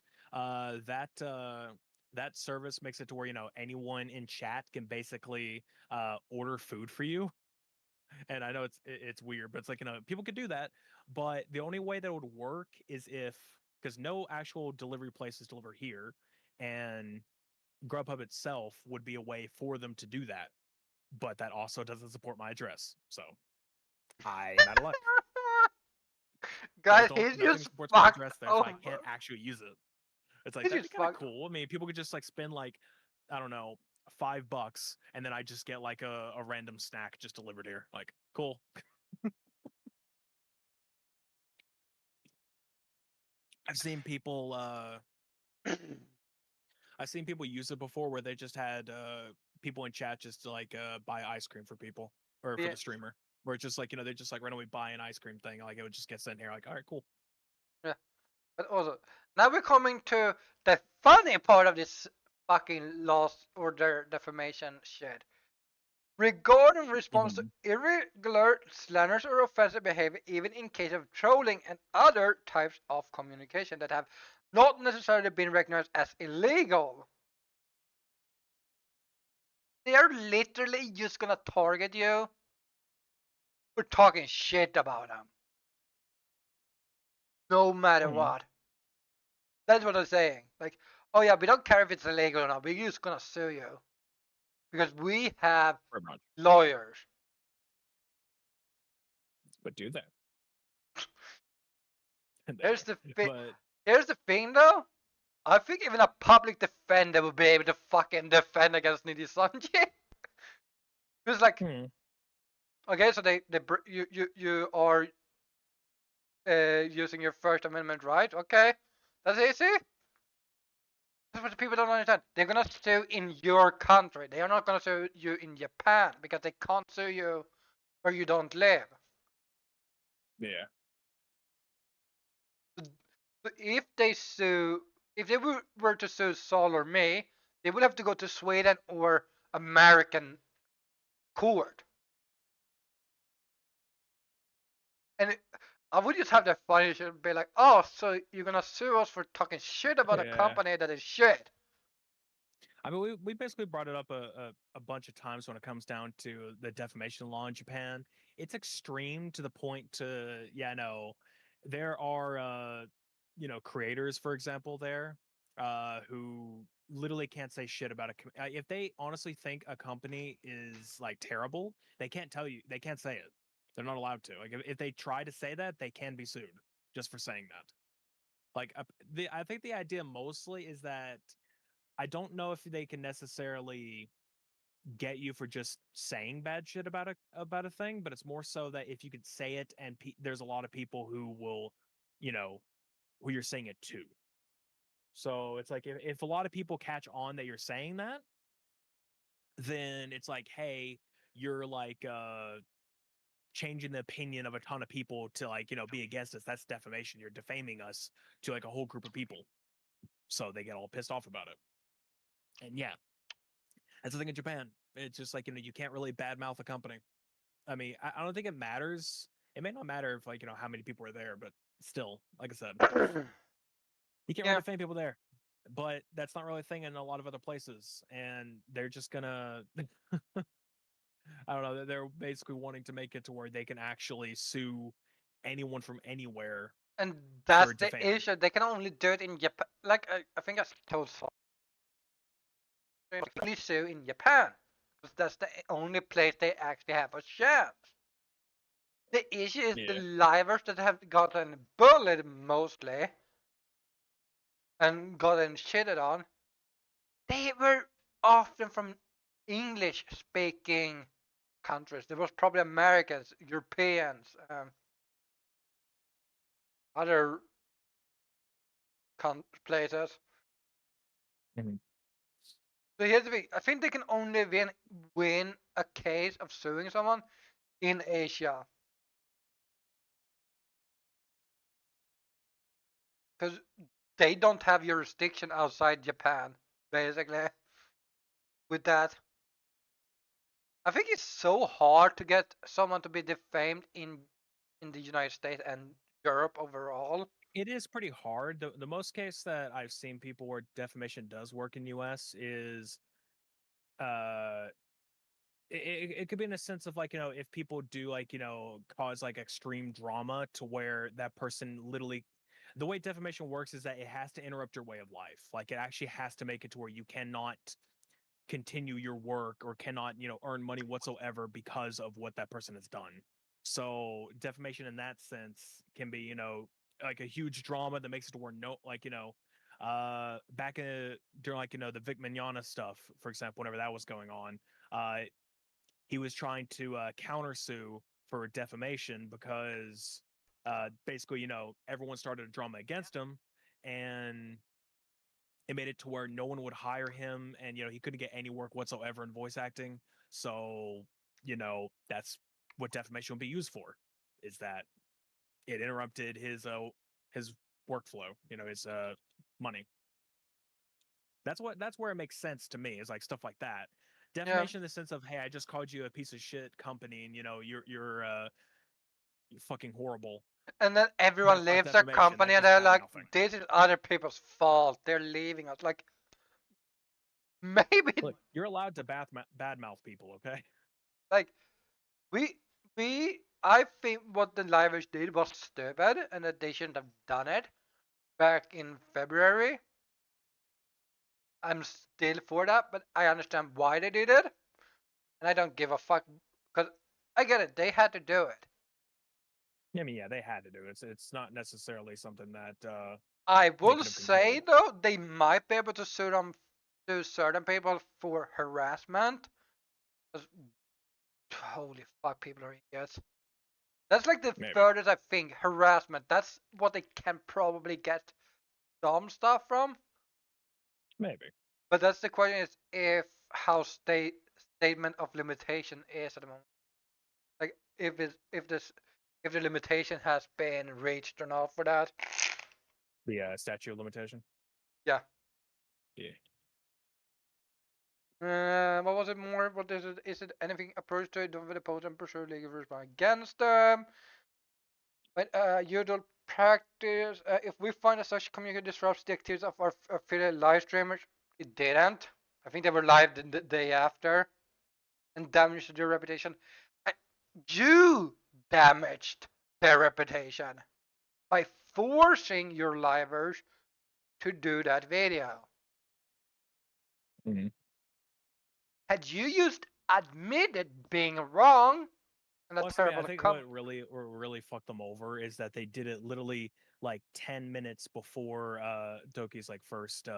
That service makes it to where, you know, anyone in chat can basically order food for you. And I know it's weird, but it's like, you know, people could do that, but the only way that would work is if, because no actual delivery places deliver here, and Grubhub itself would be a way for them to do that, but that also doesn't support my address, so I am out of luck. Guys, he's Nothing just supports my fucked address there, so I over. can't actually use it. It's like He's that'd be just kind of fucked. cool. I mean, people could just like spend like, I don't know, $5, and then I just get like a random snack just delivered here. Like, cool. I've seen people I've seen people use it before where they just had people in chat just to like buy ice cream for people or for Yeah, the streamer. Where it's just like, you know, they just like randomly buy an ice cream thing. Like it would just get sent here. Like, all right, cool. yeah. But also, now we're coming to the funny part of this fucking lost order defamation shit. Regarding response to Mm-hmm. irregular, slanders, or offensive behavior, even in case of trolling and other types of communication that have not necessarily been recognized as illegal. They are literally just gonna target you for talking shit about them. No matter Mm-hmm. what. That's what I'm saying. Like, oh yeah, we don't care if it's illegal or not. We're just gonna sue you because we have Pretty much. lawyers. But do that. Here's the thing. But Here's the thing, though. I think even a public defender would be able to fucking defend against Nidhi Sanjay. It's like, hmm. okay, so you are using your First Amendment right. Okay, that's easy. That's what people don't understand. They're gonna sue in your country. They are not gonna sue you in Japan because they can't sue you where you don't live. Yeah. So if they were to sue Saul or me, they would have to go to Sweden or American court. And I would just have the funny shit and be like, oh, so you're gonna sue us for talking shit about a Yeah. company that is shit. I mean, we basically brought it up a bunch of times when it comes down to the defamation law in Japan. It's extreme to the point to, yeah, no, there are, you know, creators, for example, there who literally can't say shit about if they honestly think a company is like terrible, they can't tell you, they can't say it. They're not allowed to. Like, if they try to say that, they can be sued just for saying that. Like, I think the idea mostly is that I don't know if they can necessarily get you for just saying bad shit about a thing, but it's more so that if you could say it and there's a lot of people who will, you know, who you're saying it to. So it's like if a lot of people catch on that you're saying that, then it's like, hey, you're like changing the opinion of a ton of people to like, you know, be against us. That's defamation. You're defaming us to like a whole group of people. So they get all pissed off about it. And yeah, that's the thing in Japan. It's just like, you know, you can't really badmouth a company. I mean, I don't think it matters. It may not matter if, like, you know, how many people are there, but still, like I said, you can't really Yeah, defame people there. But that's not really a thing in a lot of other places. And they're just gonna, I don't know, they're basically wanting to make it to where they can actually sue anyone from anywhere and for that's the defaming. issue. They can only do it in Japan. Like I think I told Saul, they can only sue in Japan because that's the only place they actually have a chance. The issue is the Yeah. livers that have gotten bullied mostly and gotten shitted on. They were often from English speaking countries. There was probably Americans, Europeans, other places. Mhm. So here's the thing. I think they can only win a case of suing someone in Asia. Because they don't have jurisdiction outside Japan, basically. With that, I think it's so hard to get someone to be defamed in the United States and Europe overall. It is pretty hard. The most case that I've seen people where defamation does work in US is uh it could be in a sense of like, if people do like, cause like extreme drama to where that person literally, the way defamation works is that it has to interrupt your way of life. Like it actually has to make it to where you cannot continue your work or cannot, earn money whatsoever because of what that person has done. So defamation in that sense can be, like a huge drama that makes it to where no, like, back during like, the Vic Mignogna stuff, for example, whenever that was going on, he was trying to countersue for defamation because basically, everyone started a drama against him, and it made it to where no one would hire him, and he couldn't get any work whatsoever in voice acting. So, that's what defamation would be used for, is that it interrupted his workflow, his money. That's where it makes sense to me, is like stuff like that. Yeah, Defamation in the sense of, hey, I just called you a piece of shit company, and you're fucking horrible. and then everyone That's not leaves their defamation. company That's and just they're bad like, mouthing. this is other people's fault. They're leaving us. Like maybe Look, you're allowed to badmouth people, okay? like we I think what the Livers did was stupid and that they shouldn't have done it back in February. I'm still for that, but I understand why they did it, and I don't give a fuck because I get it. They had to do it. I mean, yeah, they had to do it. It's not necessarily something that I they will could have say controlled. though, they might be able to sue certain people for harassment. 'Cause, holy fuck, people are idiots. That's like the Maybe, furthest I think harassment. That's what they can probably get some stuff from. maybe, But that's the question is if how statement of limitation is at the moment. Like if the limitation has been reached or not for that. the statute of limitation. Yeah. Yeah, What was it more? What is it? Is it anything approached to it with the post and pursue legal response against them? But usual practice. If we find that such community disrupts the activities of our affiliate live streamers, it didn't. I think they were live the day after and damaged their reputation. Uh, You damaged their reputation by forcing your livers to do that video. hmm Had you just admitted being wrong and a Plus, I mean, I terrible think what really fucked them over is that they did it literally like 10 minutes before Doki's like first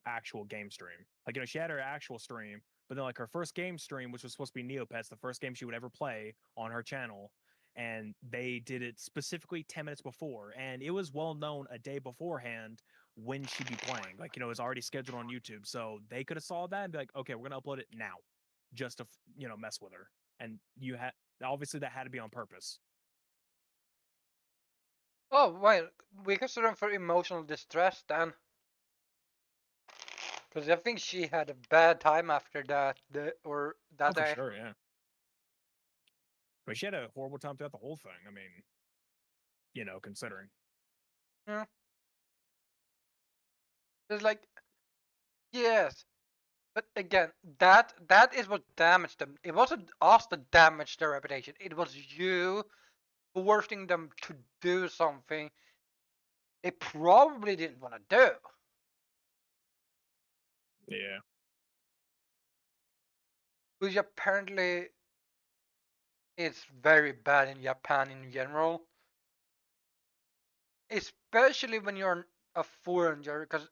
actual game stream. Like, she had her actual stream, but then like her first game stream, which was supposed to be Neopets, the first game she would ever play on her channel, and they did it specifically 10 minutes before, and it was well known a day beforehand when she'd be playing. Like, it was already scheduled on YouTube, so they could have saw that and be like, okay, we're gonna upload it now, just to mess with her. And you had obviously that had to be on purpose. Oh, well, we consider them for emotional distress then. Because I think she had a bad time after that, or Oh, that for day. sure, yeah. But she had a horrible time throughout the whole thing. I mean, considering. Yeah. It's like, yes. But again, that is what damaged them. It wasn't us that damaged their reputation. It was you forcing them to do something they probably didn't want to do. Yeah. Which apparently is very bad in Japan in general. Especially when you're a foreigner, because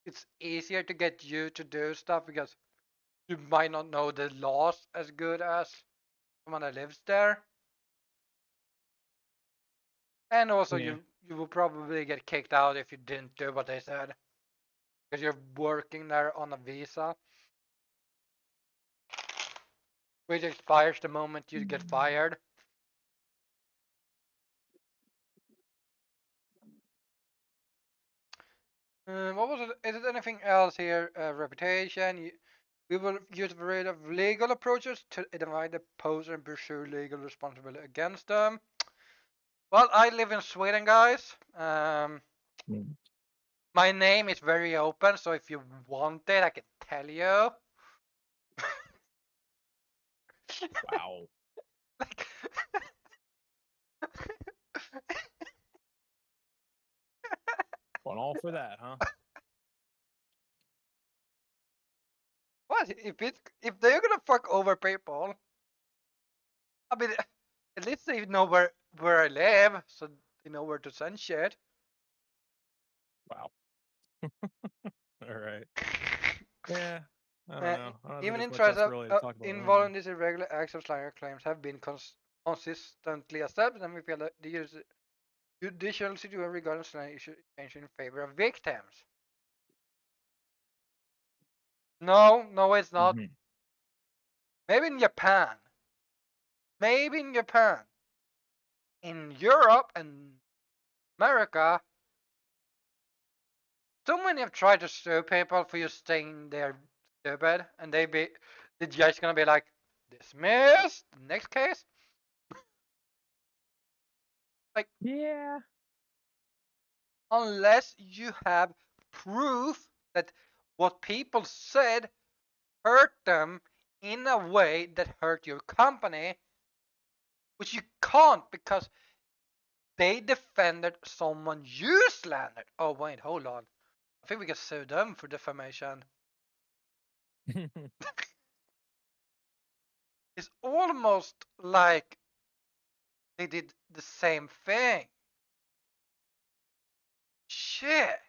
it's easier to get you to do stuff because you might not know the laws as good as someone that lives there. And also Yeah. you will probably get kicked out if you didn't do what they said. Because you're working there on a visa, which expires the moment you get fired. What was it? Is it anything else here? Reputation. We will use a variety of legal approaches to identify the poser and pursue legal responsibility against them. Well, I live in Sweden, guys. Mm. My name is very open, so if you want it, I can tell you. Wow. Like, Going all for that, huh? what if they're gonna fuck over people? I mean, at least they know where I live, so they know where to send shit. Wow. All right. Yeah. I don't Uh, know. I don't think even there's in much trials else of really to talk about there. involving these irregular acts of slander claims have been consistently accepted, and we feel that the judicial situation regarding slander should change in favor of victims. No, no, it's not. Mm-hmm. Maybe in Japan. Maybe in Japan. In Europe and America, so many have tried to sue people for just saying they're stupid, and the judge gonna be like, dismissed. Next case, like Yeah. unless you have proof that what people said hurt them in a way that hurt your company, which you can't because they defended someone you slandered. Oh wait, hold on. I think we can sue them for defamation. It's almost like they did the same thing. Shit.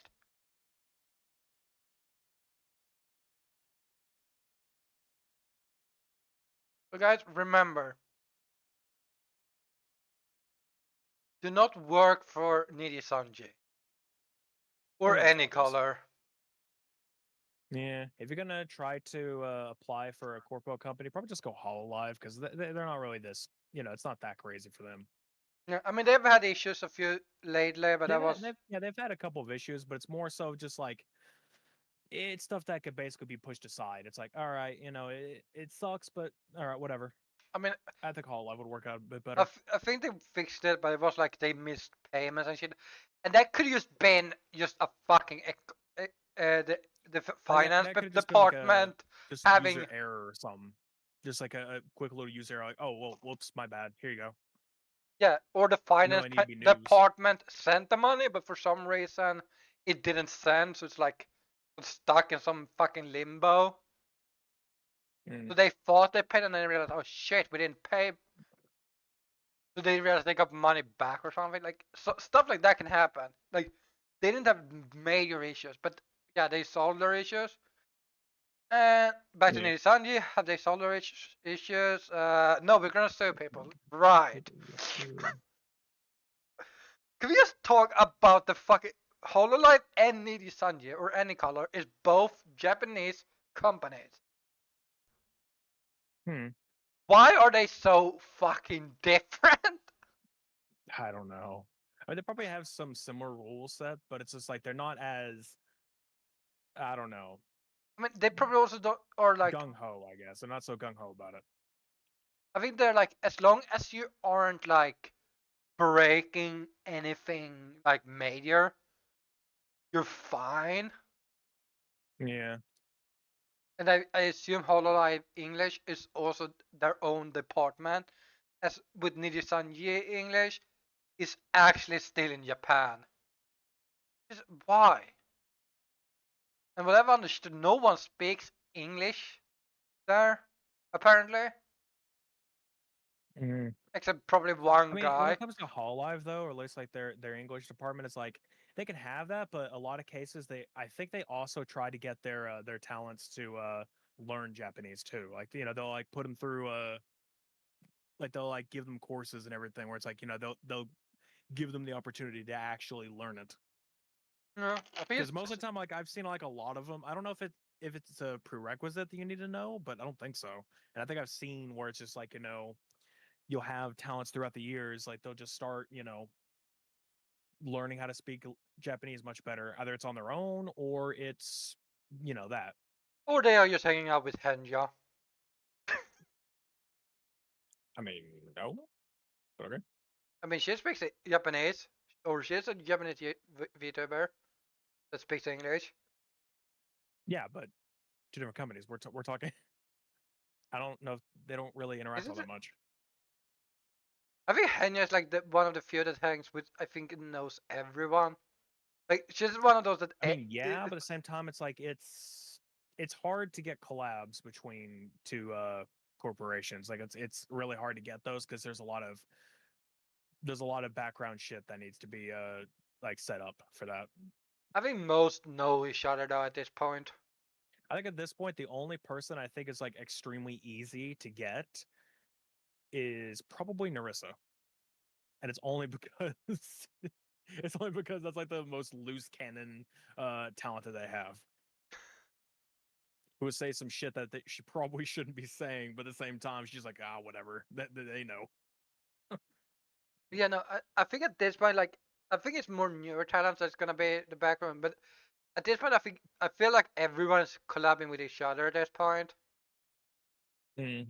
So guys, remember, do not work for Needy Sanji or Yes, any obviously. color. Yeah, if you're gonna try to apply for a corpo company, probably just go Hololive because they're not really this. It's not that crazy for them. Yeah, I mean they've had issues a few lately, but that was They've had a couple of issues, but it's more so just like it's stuff that could basically be pushed aside. It's like, all right, it sucks, but all right, whatever. I mean I think Hololive would work out a bit better. I think they fixed it, but it was like they missed payments and shit, and that could just been just a fucking the finance That could have just been like a department just having user error or something. Just like a quick little user error, like, oh well, whoops, my bad. Here you go. yeah, or the Didn't finance really need to be news. department sent the money, but for some reason it didn't send, so it's like it's stuck in some fucking limbo. Mm. So they thought they paid, and then they realized, oh shit, we didn't pay. So they realized they got money back or something. Like stuff like that can happen. Like they didn't have major issues, but yeah, they solved their issues. And back to Yeah. Nisanji, have they solved their issues? No, we're gonna sue people. Right. Can we just talk about the fucking Hololive and Needy Sanji or any color is both Japanese companies. Hmm. Why are they so fucking different? I don't know. I mean, they probably have some similar rule set, but it's just like they're not as I don't know I mean, they probably also don't, or like, gung ho. I guess they're not so gung ho about it. I think they're like, as long as you aren't like breaking anything like major, you're fine. Yeah. And I assume Hololive English is also their own department, as with Nijisanji English is actually still in Japan. Why? And what I've understood, no one speaks English there, apparently, Mm. except probably I one mean, when guy. it comes to Hololive though, or at least like their English department, it's like they can have that, but a lot of cases I think they also try to get their talents to learn Japanese too. Like they'll like put them through like they'll like give them courses and everything where it's like they'll give them the opportunity to actually learn it. No, I think Because it's most of the time, like I've seen like a lot of them. I don't know if it's a prerequisite that you need to know, but I don't think so. And I think I've seen where it's just like you'll have talents throughout the years, like they'll just start learning how to speak Japanese much better. Either it's on their own or it's that. Or they are just hanging out with Henja. I mean, no. Okay. I mean, she speaks Japanese, or she's a Japanese VTuber that speaks English. Yeah, but two different companies. We're talking. I don't know. They don't really interact all that much. I think Henja is like one of the few that hangs with. I think knows everyone. Like she's one of those that. I mean, yeah, but at the same time, it's like it's hard to get collabs between two corporations. Like it's really hard to get those because there's a lot of background shit that needs to be like set up for that. I think most know each other though at this point. I think at this point, the only person I think is like extremely easy to get is probably Narissa, and it's only because that's like the most loose cannon talent that they have. Who would say some shit that she probably shouldn't be saying, but at the same time, she's like, whatever. That they know. Yeah, no, I think at this point, like, I think it's more newer talents that's gonna be the background. But at this point, I feel like everyone's collabing with each other at this point. Mm.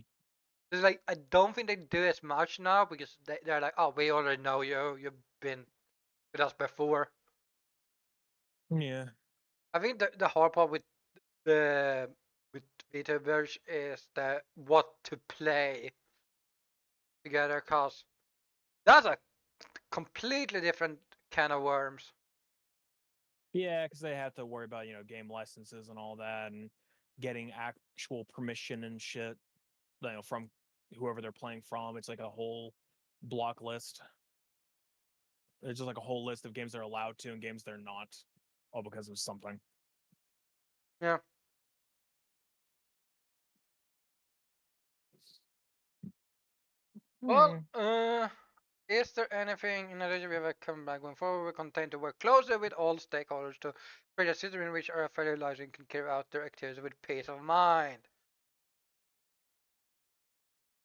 It's like I don't think they do as much now because they're like, oh, we already know you. You've been with us before. Yeah. I think the hard part the with VTubers is that what to play together, cause that's a completely different can of worms. Yeah, because they have to worry about game licenses and all that, and getting actual permission and shit, from whoever they're playing from. It's like a whole block list. It's just like a whole list of games they're allowed to and games they're not, all because of something. Yeah. Well, is there anything in addition we have come back going forward? We continue to work closely with all stakeholders to create a system in which our fellow lives and can carry out their activities with peace of mind.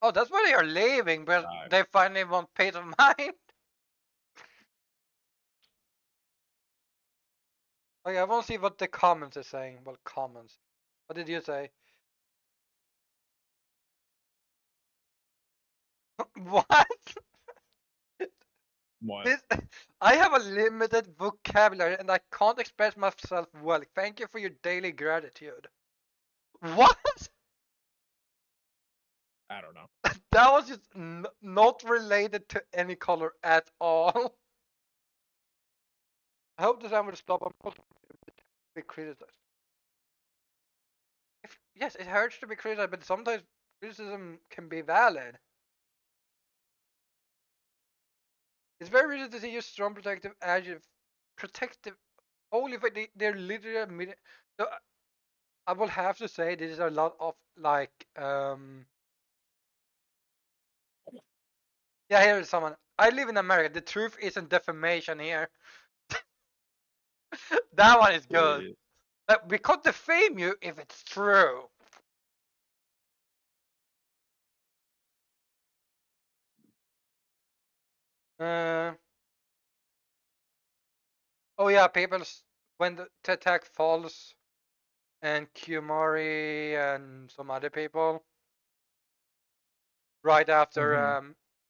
Oh, that's why they are leaving, but they finally want peace of mind. Okay, I want to see what the comments are saying. Well, comments. What did you say? What? What? This, I have a limited vocabulary and I can't express myself well. Thank you for your daily gratitude. What? I don't know. That was just not related to any color at all. I hope this will stop. I'm be criticized. Yes, it hurts to be criticized, but sometimes criticism can be valid. It's very easy to see your strong protective adjective. Protective. Holy fuck, they're literally. So I will have to say this is a lot of like. Yeah, here is someone. I live in America. The truth isn't defamation here. That one is good. We can't defame you if it's true. Oh yeah, people when the attack falls, and Kumari and some other people right after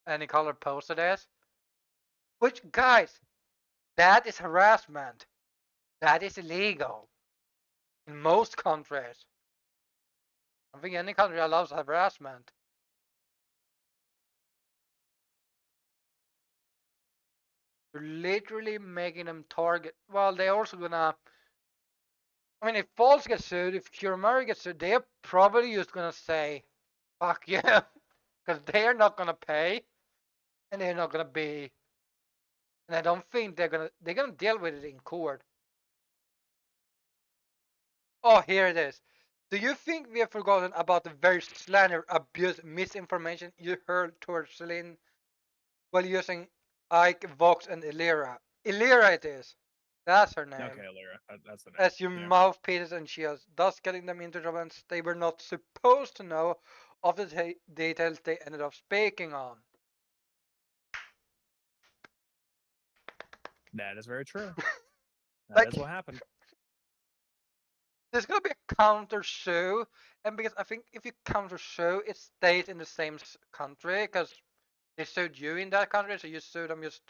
any color posted this. Which guys, that is harassment. That is illegal in most countries. I don't think any country allows harassment. You're literally making them target. Well, they're also gonna. I mean, if Falls gets sued, if Kuramari gets sued, they're probably just gonna say, "Fuck you," because they're not gonna pay, and they're not gonna be. And I don't think they're gonna deal with it in court. Oh, here it is. Do you think we have forgotten about the very slander, abuse, misinformation you heard towards Celine while using Ike, Vox, and Illyra? Illyra it is. That's her name. Okay, Illyra. That's the name. As your mouthpieces and shields, thus getting them into troubles they were not supposed to know of the details they ended up speaking on. That is very true. That Like, is what happened. there's gonna be a counter sue, and because I think if you counter sue, it stays in the same country because they sued you in that country, so you sue them just.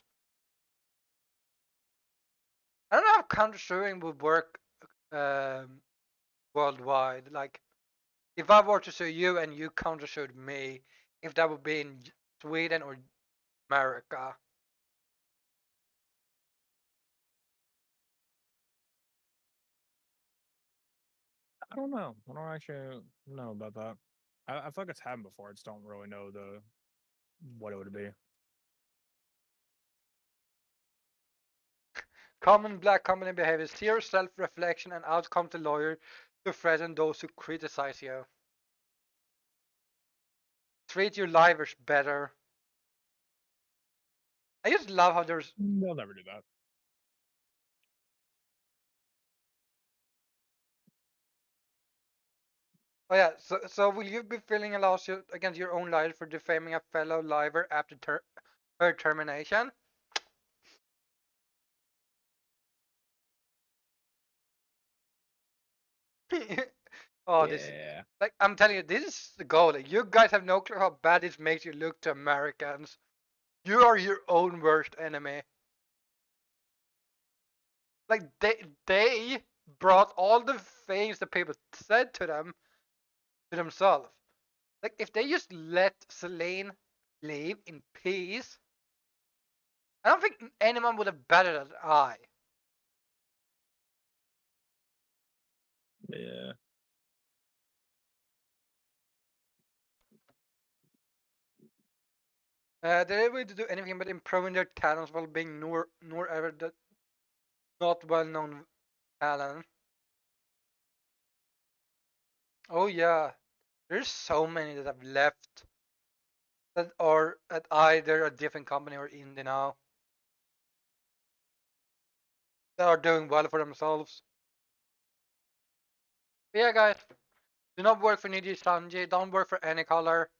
I don't know how counter suing would work um, worldwide. Like, if I were to sue you and you counter sued me, if that would be in Sweden or America. I don't know. I don't actually know about that. I feel like it's happened before. I just don't really know the what it would be. Common black company behavior: zero self-reflection and outcome to lawyer to threaten those who criticize you. Treat your livers better. I just love how there's. They'll never do that. Oh yeah, so will you be filing a lawsuit against your own lawyer for defaming a fellow liver after her termination? Oh, this, Yeah. like, I'm telling you, this is the goal. Like, you guys have no clue how bad this makes you look to Americans. You are your own worst enemy. Like, they brought all the things that people said to them to themselves. Like, if they just let Celine live in peace, I don't think anyone would have better than I. Yeah. They're able to do anything but improving their talents while being nor ever that not well-known talent. Oh yeah, there's so many that have left that are at either a different company or indie now that are doing well for themselves. But yeah, guys, do not work for Niji Sanji. Don't work for any color.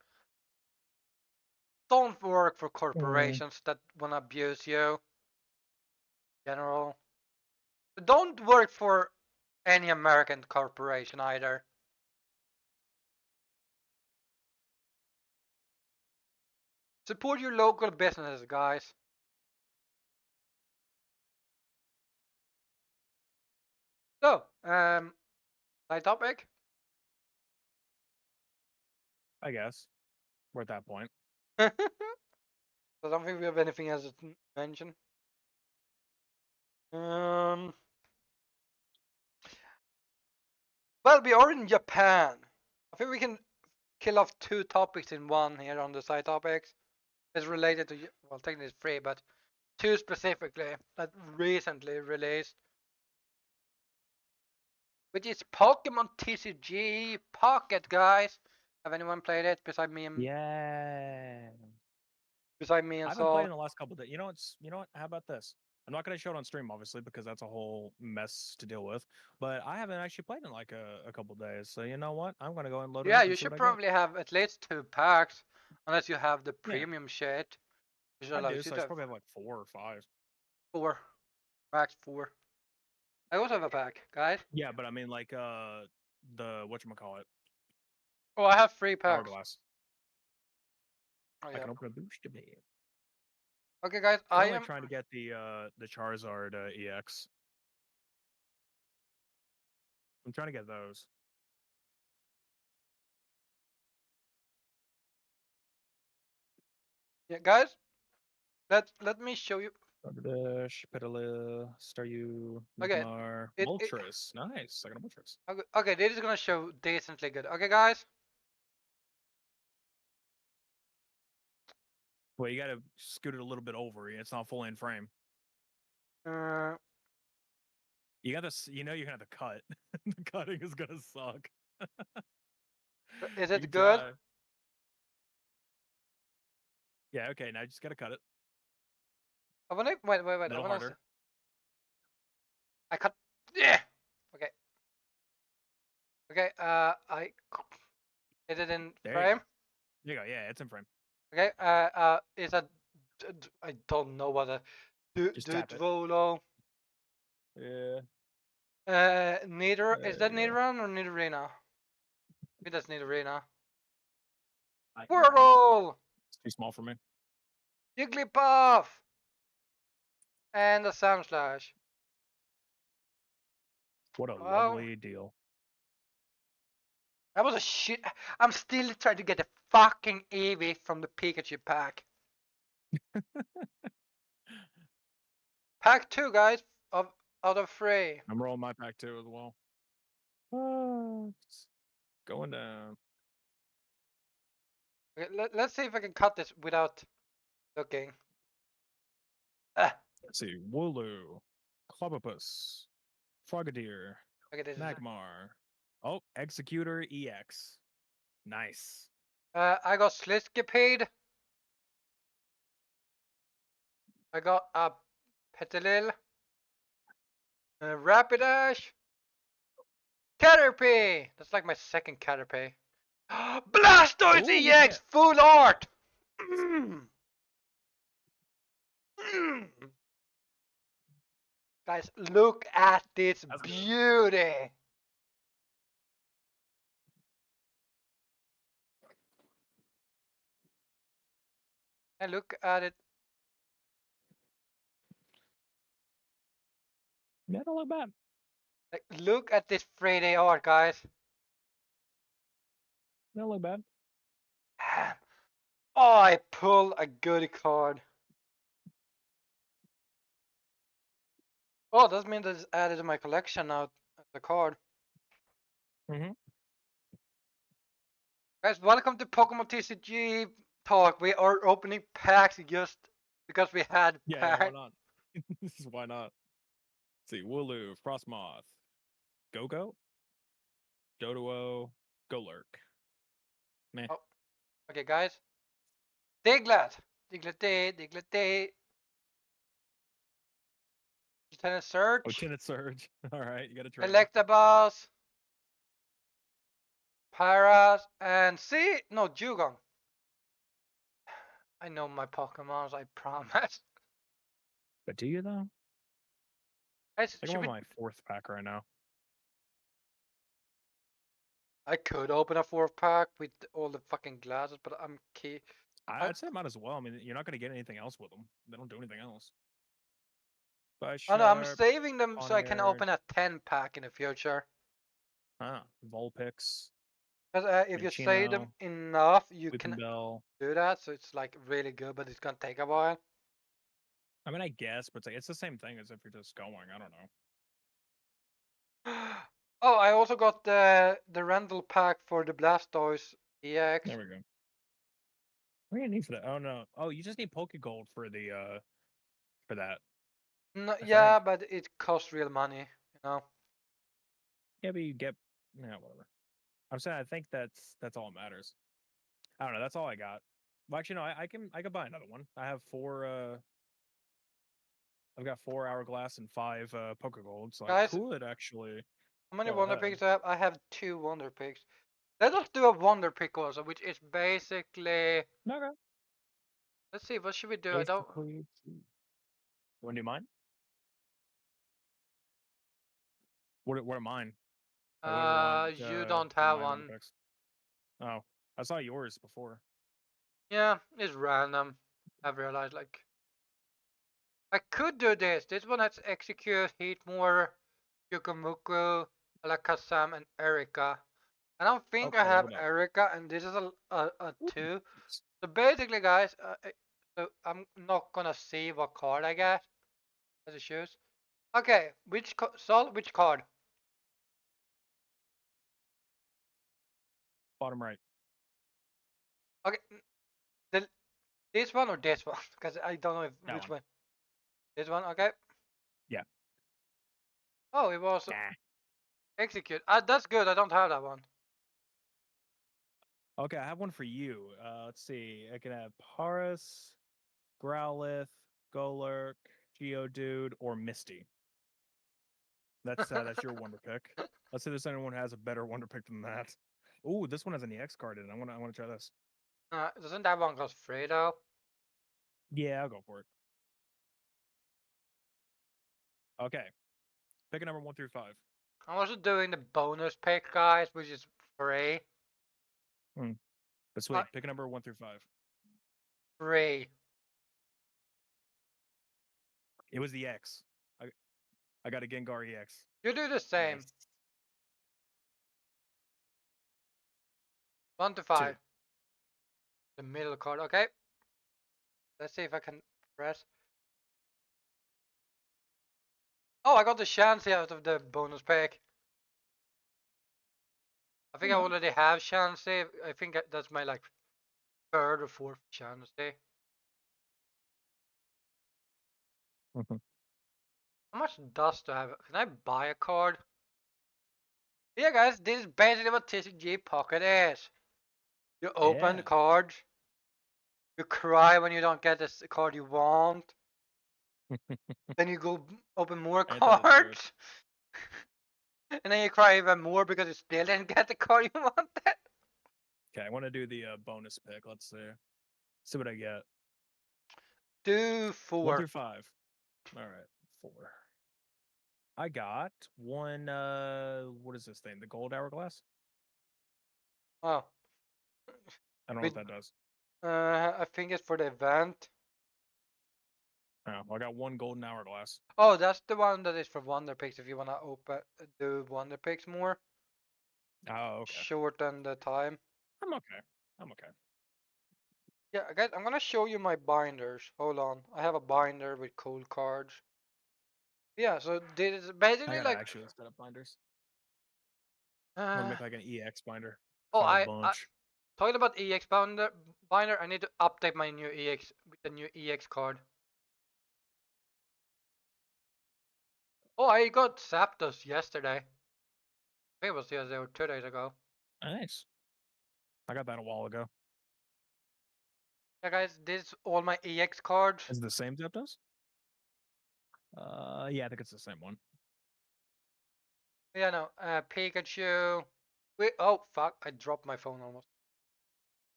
Don't work for Mm. corporations that wanna abuse you. In general, but don't work for any American corporation either. Support your local businesses, guys. So, side topic. I guess we're at that point. I don't think we have anything else to mention. Um, well, we are in Japan. I think we can kill off two topics in one here on the side topics. It's related to, well, technically it's three, but two specifically that recently released, which is Pokemon TCG Pocket, guys. Have anyone played it beside me and Yeah. I haven't played Saul? in the last couple of days. You know what? How about this? I'm not going to show it on stream, obviously, because that's a whole mess to deal with. But I haven't actually played in like a couple of days. So you know what? I'm going to go and load it Yeah, up you and see what should I get. probably have at least 2 packs, unless you have the Yeah, premium shit. Which I do. allows you So I to should have probably have like 4 or 5. four, max four. I also have a pack, guys. Yeah, but I mean like the whatchamacallit, Oh, I have 3 packs. hourglass. Oh I yeah. can open a booster bed. Okay, guys, I Currently am. trying to get the Charizard EX. I'm trying to get those. Yeah, guys. Let me show you. Dash, Petalil, Staryu, Okay, Magmar, it Moltres. Nice. I got a Moltres. okay. This is gonna show decently good. Okay, guys. Well, you gotta scoot it a little bit over. It's not fully in frame. Uh, You got this. You know you're gonna have to cut. The cutting is gonna suck. is You it can good? try. Yeah. Okay. Now you just gotta cut it I wanna wait. a I little wanna. harder. I cut. Yeah. Okay. Okay. I is it in There you go. frame? There you go. Yeah, it's in frame. Okay. Is that? I don't know what. Just tap it. Volo. Yeah. Neither is There that you go. Nidorun or Nidorina? I think that's Nidorina. I- Squirtle! It's too small for me. Jigglypuff! And a Sandslash. What a Wow. lovely deal. That was a shit. I'm still trying to get the fucking Eevee from the Pikachu pack. Pack 2, guys, of out of 3. I'm rolling my pack too as well. It's going down. Okay, let's see if I can cut this without looking. Ah, Let's see. Wooloo, Clobbopus, Frogadier, okay, this is. Magmar. Oh, Executor EX. Nice. I got Sliskipede. I got a Petilil. Rapidash. Caterpie! That's like my second Caterpie. Blastoise Ooh, good EX hit. full art! Mm. Mm. Guys, look at this That's good. beauty! And look at it. Yeah, don't look bad. Like, look at this 3D art, guys. Don't look bad. Oh, I pulled a good card. Oh, that means it's added to my collection now, the card. Mm-hmm. Guys, welcome to Pokemon TCG Talk. We are opening packs just because we had Yeah, packs. why not? Why not? Let's see. Wooloo, Frostmoth, Go-Go, Doduo, Golurk. Meh. Oh, okay, guys. Diglett! Diglett, Lieutenant Surge. Lieutenant Surge. All right, you got to try. Electabuzz. Paras. And see? No, Jugong. I know my Pokemons, I promise. But do you though? Guys, I think I'm on my 4th pack right now. I could open a 4th pack with all the fucking glasses, but I'm key. I'd say I might as well. I mean, you're not going to get anything else with them. They don't do anything else. But Oh no, I'm Sharp, saving them so I can Poniard, open a 10 pack in the future. Vulpix, Because if you save them enough, you can Weepinbell. do that. So it's like really good, but it's gonna take a while. I mean, I guess, but it's the same thing as if you're just going. I don't know. Oh, I also got the rental pack for the Blastoise EX. There we go. What do you need for that? Oh no. Oh, you just need Pokegold for the for that. No, I yeah, think. but it costs real money, you know. Yeah, but you get whatever. I'm saying I think that's all that matters. I don't know. That's all I got. Well, actually, no. I can buy another one. I have 4. I've got 4 Hourglass and 5 Pokegold, so Guys, I could actually how many go Wonder ahead. Picks do I have? I have 2 Wonder Picks. Let us do a Wonder Pick also, which is basically. Okay. Let's see, what should we do? I don't. Basically, you want to do mine? What are mine? Like, what do we want You don't for have my Wonder one. Picks? Oh, I saw yours before. Yeah, it's random. I've realized, like, I could do this. This one has Execute, Heatmore, Yukumuku, Alakazam, and Erika. I don't think I Okay, what have about? Erika, and this is a Ooh, 2. nice. So basically, guys, so I'm not gonna see what card I get as a choose. Okay, Sol, which card? Bottom right. Okay, the, this one or this one? Because I don't know That which one. one. This one, okay. Yeah. Oh, it was Nah. Execute. That's good. I don't have that one. Okay, I have one for you. Let's see. I can have Paras, Growlithe, Golurk, Geodude, or Misty. That's your Wonder Pick. Let's see if there's anyone who has a better Wonder Pick than that. Ooh, this one has an EX card in it. I wanna try this. Doesn't that one cost free though? Yeah, I'll go for it. Okay. Pick a number 1 through 5. I'm also doing the bonus pick, guys, which is free. But sweet. Pick a number 1 through 5. Free. It was the X. I got a Gengar EX. You do the same. Nice. 1 to 5. The middle card, okay. Let's see if I can press. Oh, I got the Chansey out of the bonus pick. I think I already have Chansey. I think that's my like third or fourth Chansey. How much dust do I have? Can I buy a card? Yeah, guys, this is basically what TCG Pocket is. You open Yeah. cards. You cry when you don't get the card you want. Then you go open more Ain't that the truth? cards. And then you cry even more because you still didn't get the card you wanted. Okay, I want to do the bonus pick. Let's see. See what I get. Do 1 4. through 5. All right, 4. I got one. What is this thing? The gold hourglass? Oh. I don't know what that does. I think it's for the event. Oh, well, I got one golden hourglass. Oh, that's the one that is for Wonder Picks if you wanna do Wonder Picks more. Oh, okay. Shorten the time. I'm okay. I'm okay. Yeah, guys, I'm gonna show you my binders. Hold on. I have a binder with cool cards. Yeah, so this is I basically gotta like actually set up binders. I want to make like an EX binder. oh, So I have a I bunch. talking about EX binder, I need to update my new EX with the new EX card. Oh, I got Zapdos yesterday. I think it was yesterday or 2 days ago. Nice. I got that a while ago. Yeah, guys, this is all my EX cards. Is it the same Zapdos? Yeah, I think it's the same one. Yeah, no, Pikachu. Wait, oh fuck, I dropped my phone almost.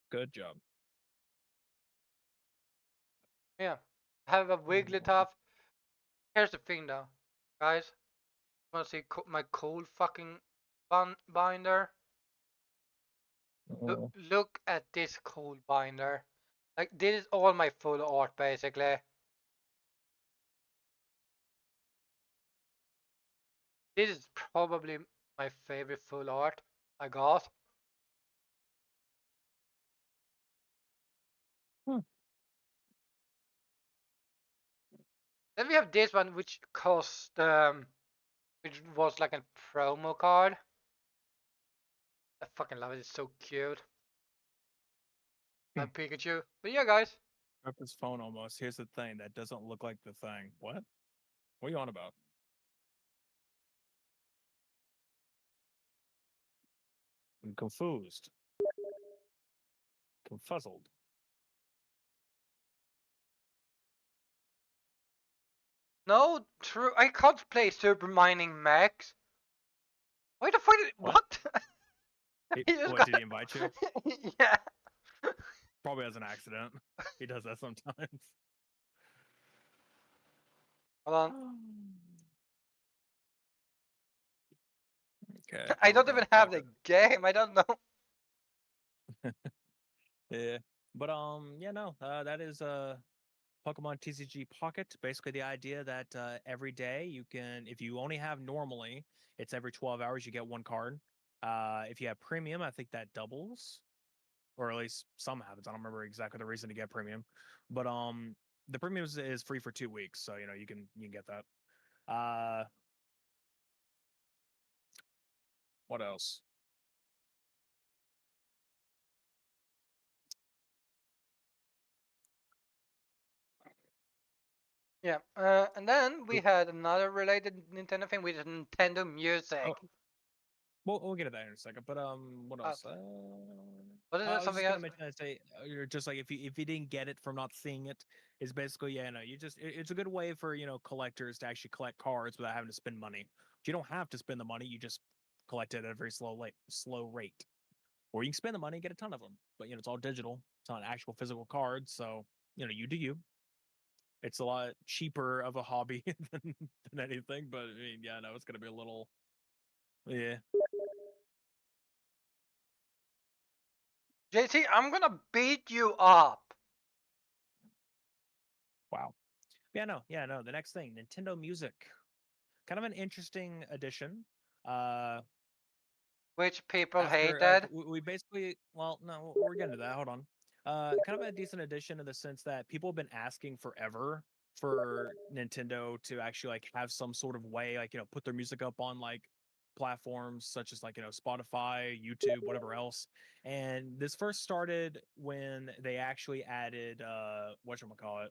Good job. Yeah, I have a Wigglytuff. Here's the thing though, guys. Wanna see my cool fucking binder? Oh. Look at this cool binder. Like, this is all my full art basically. This is probably my favorite full art I got. Then we have this one which cost which was like a promo card. I fucking love it, it's so cute. Pikachu. But yeah, guys. Up his phone almost. Here's the thing that doesn't look like the thing. What? What are you on about? I'm confused. Confuzzled. No, true. I can't play Super Mining Max. Why the fuck did what? What, did he invite you? Yeah. Probably as an accident. He does that sometimes. Hold on. Okay. I don't even have the game. I don't know. Yeah. But yeah, no. That is Pokemon TCG Pocket. Basically the idea that every day you can, if you only have normally, it's every 12 hours you get one card. If you have premium, I think that doubles. Or at least some happens. I don't remember exactly the reason to get premium. But the premium is free for 2 weeks, so you can get that. What else? Yeah. And then we had another related Nintendo thing with Nintendo Music. Oh, we'll get to that in a second. But what else? What is I it? was Something just else? gonna mention, I say, you're just like if you didn't get it from not seeing it, it's basically you just it's a good way for collectors to actually collect cards without having to spend money. You don't have to spend the money; you just collect it at a very slow rate. Or you can spend the money and get a ton of them. But it's all digital. It's not an actual physical card, so you do you. It's a lot cheaper of a hobby than anything, but I mean, yeah, no, it's gonna be a little, yeah. JT, I'm gonna beat you up. Wow. Yeah, no. The next thing, Nintendo Music, kind of an interesting addition. Uh, Which people after hated. we basically, well, no, we're getting to that. Hold on. Kind of a decent addition in the sense that people have been asking forever for Nintendo to actually like have some sort of way, like put their music up on like platforms such as like Spotify, YouTube, whatever else. And this first started when they actually added whatchamacallit,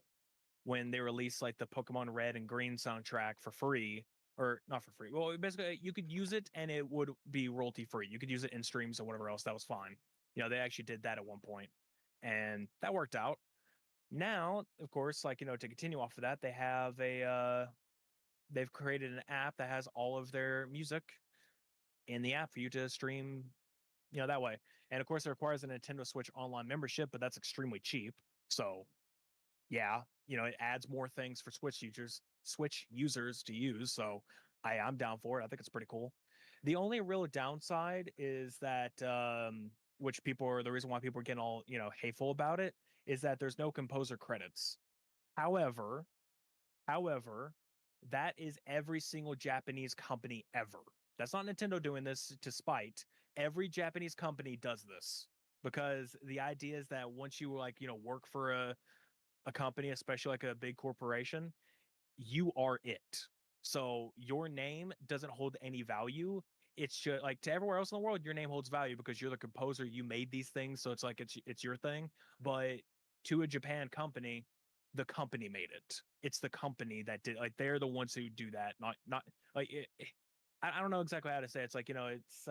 when they released like the Pokemon Red and Green soundtrack for free, or not for free. Well, basically, you could use it and it would be royalty free. You could use it in streams or whatever else. That was fine. They actually did that at one point, and that worked out. Now, of course, like to continue off of that, they have they've created an app that has all of their music in the app for you to stream, that way. And of course, it requires a Nintendo Switch Online membership, but that's extremely cheap. So yeah, it adds more things for Switch users to use. So I'm down for it. I think it's pretty cool. The only real downside is that which people are the reason why people are getting all, hateful about it, is that there's no composer credits. However, however, that is every single Japanese company ever. That's not Nintendo doing this to spite. Every Japanese company does this because the idea is that once you like, work for a company, especially like a big corporation, you are it. So your name doesn't hold any value. It's just like to everywhere else in the world, your name holds value because you're the composer. You made these things, so it's like it's your thing. But to a Japan company, the company made it. It's the company that did. Like they're the ones who do that. Not like I don't know exactly how to say it. It's like it's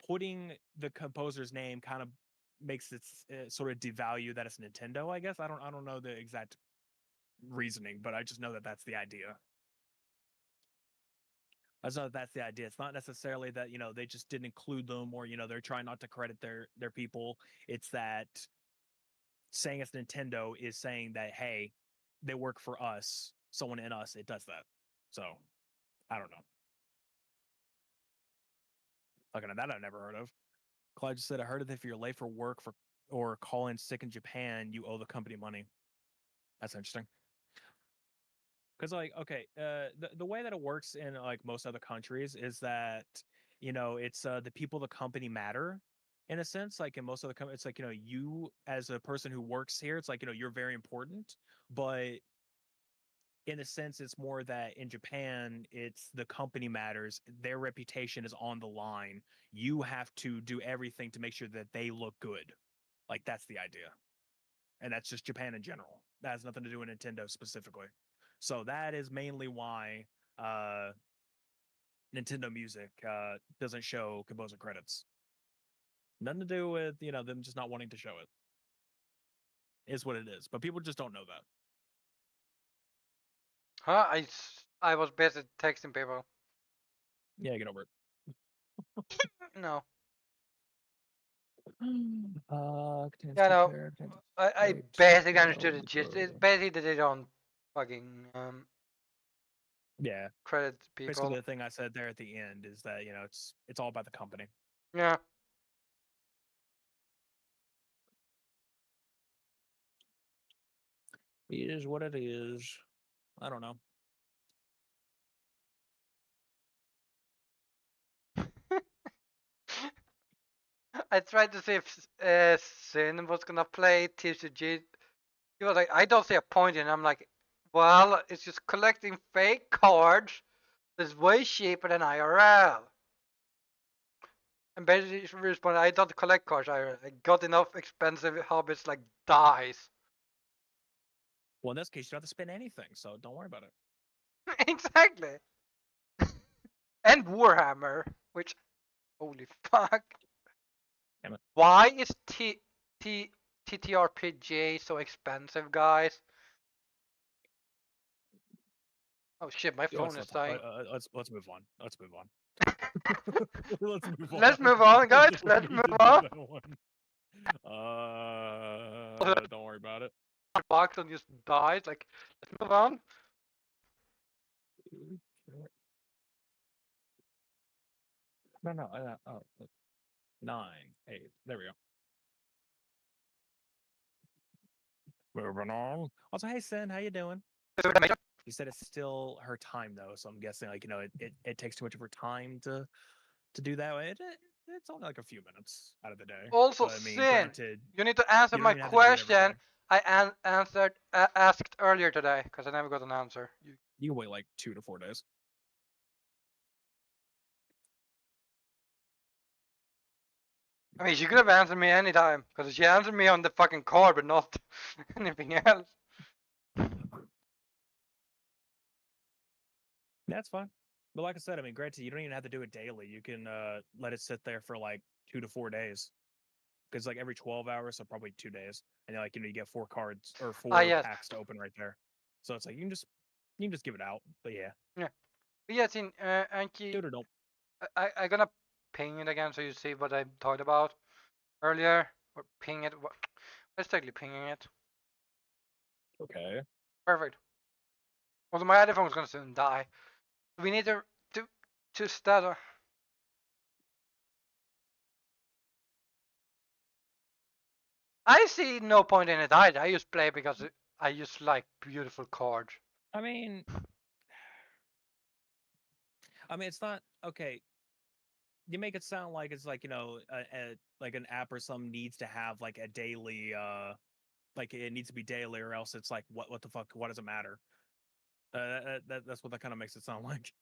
putting the composer's name kind of makes it sort of devalue that it's Nintendo. I guess I don't know the exact reasoning, but I just know that that's the idea. I just know that that's the idea. It's not necessarily that they just didn't include them, or they're trying not to credit their people. It's that saying it's Nintendo is saying that, hey, they work for us. Someone in us, it does that. So I don't know. Okay, now that I've never heard of. Clyde just said, I heard that if you're late for work or call in sick in Japan, you owe the company money. That's interesting. Because like, okay, the way that it works in like most other countries is that it's the people, the company matter, in a sense. Like in most other companies, it's like you as a person who works here, it's like you're very important. But in a sense, it's more that in Japan, it's the company matters. Their reputation is on the line. You have to do everything to make sure that they look good. Like that's the idea, and that's just Japan in general. That has nothing to do with Nintendo specifically. So that is mainly why uh, Nintendo Music doesn't show composer credits. Nothing to do with them just not wanting to show it. Is what it is. But people just don't know that. Huh? I was busy texting people. Yeah, get over it. No. Contains Yeah, two no. pair, contains I eight, basically understood the gist. It's no. basically that they don't fucking Yeah. credit Basically, people. the thing I said there at the end is that it's all about the company. Yeah. It is what it is. I don't know. I tried to see if Sin was gonna play TCG. He was like, I don't see a point in it. I'm like, well, it's just collecting fake cards that's way cheaper than IRL. And basically, she responded, I don't collect cards. I got enough expensive hobbies like dice. Well, in this case, you don't have to spend anything, so don't worry about it. Exactly. And Warhammer, which, holy fuck. Damn it. Why is TTRPG so expensive, guys? Oh shit, my phone is dying. Let's move on. Let's move on. Let's move on. Let's move on, guys. Let's We move did on. that one. Don't worry about it. bucks on just dies. Like, let's move on. No. Oh, 9, 8. There we go. Moving on. Also, hey, Sin, how you doing? You said it's still her time though, so I'm guessing like it takes too much of her time to do that. It's only like a few minutes out of the day. Also, But I mean, Sin, granted, you need to answer you don't my even have to do it every day. question I asked earlier today because I never got an answer. You can wait like 2 to 4 days. I mean, she could have answered me anytime because she answered me on the fucking card, but not anything else. That's fine. But like I said, I mean, granted, you don't even have to do it daily. You can let it sit there for like 2 to 4 days. Because like every 12 hours, so probably 2 days, and like you get 4 cards or Ah, 4 yes. packs to open right there. So it's like you can just give it out. But yeah, Yeah. But yeah, Sin, Anki, do it or don't. I gonna ping it again so you see what I talked about earlier. Or ping it. Let's technically pinging it. Okay. Perfect. Also, my other phone's gonna soon die. We need to start. I see no point in it either. I just play because I just like beautiful cards. I mean, it's not okay. You make it sound like it's like like an app or something needs to have like a daily like it needs to be daily or else it's like what the fuck, what does it matter? That's what that kind of makes it sound like.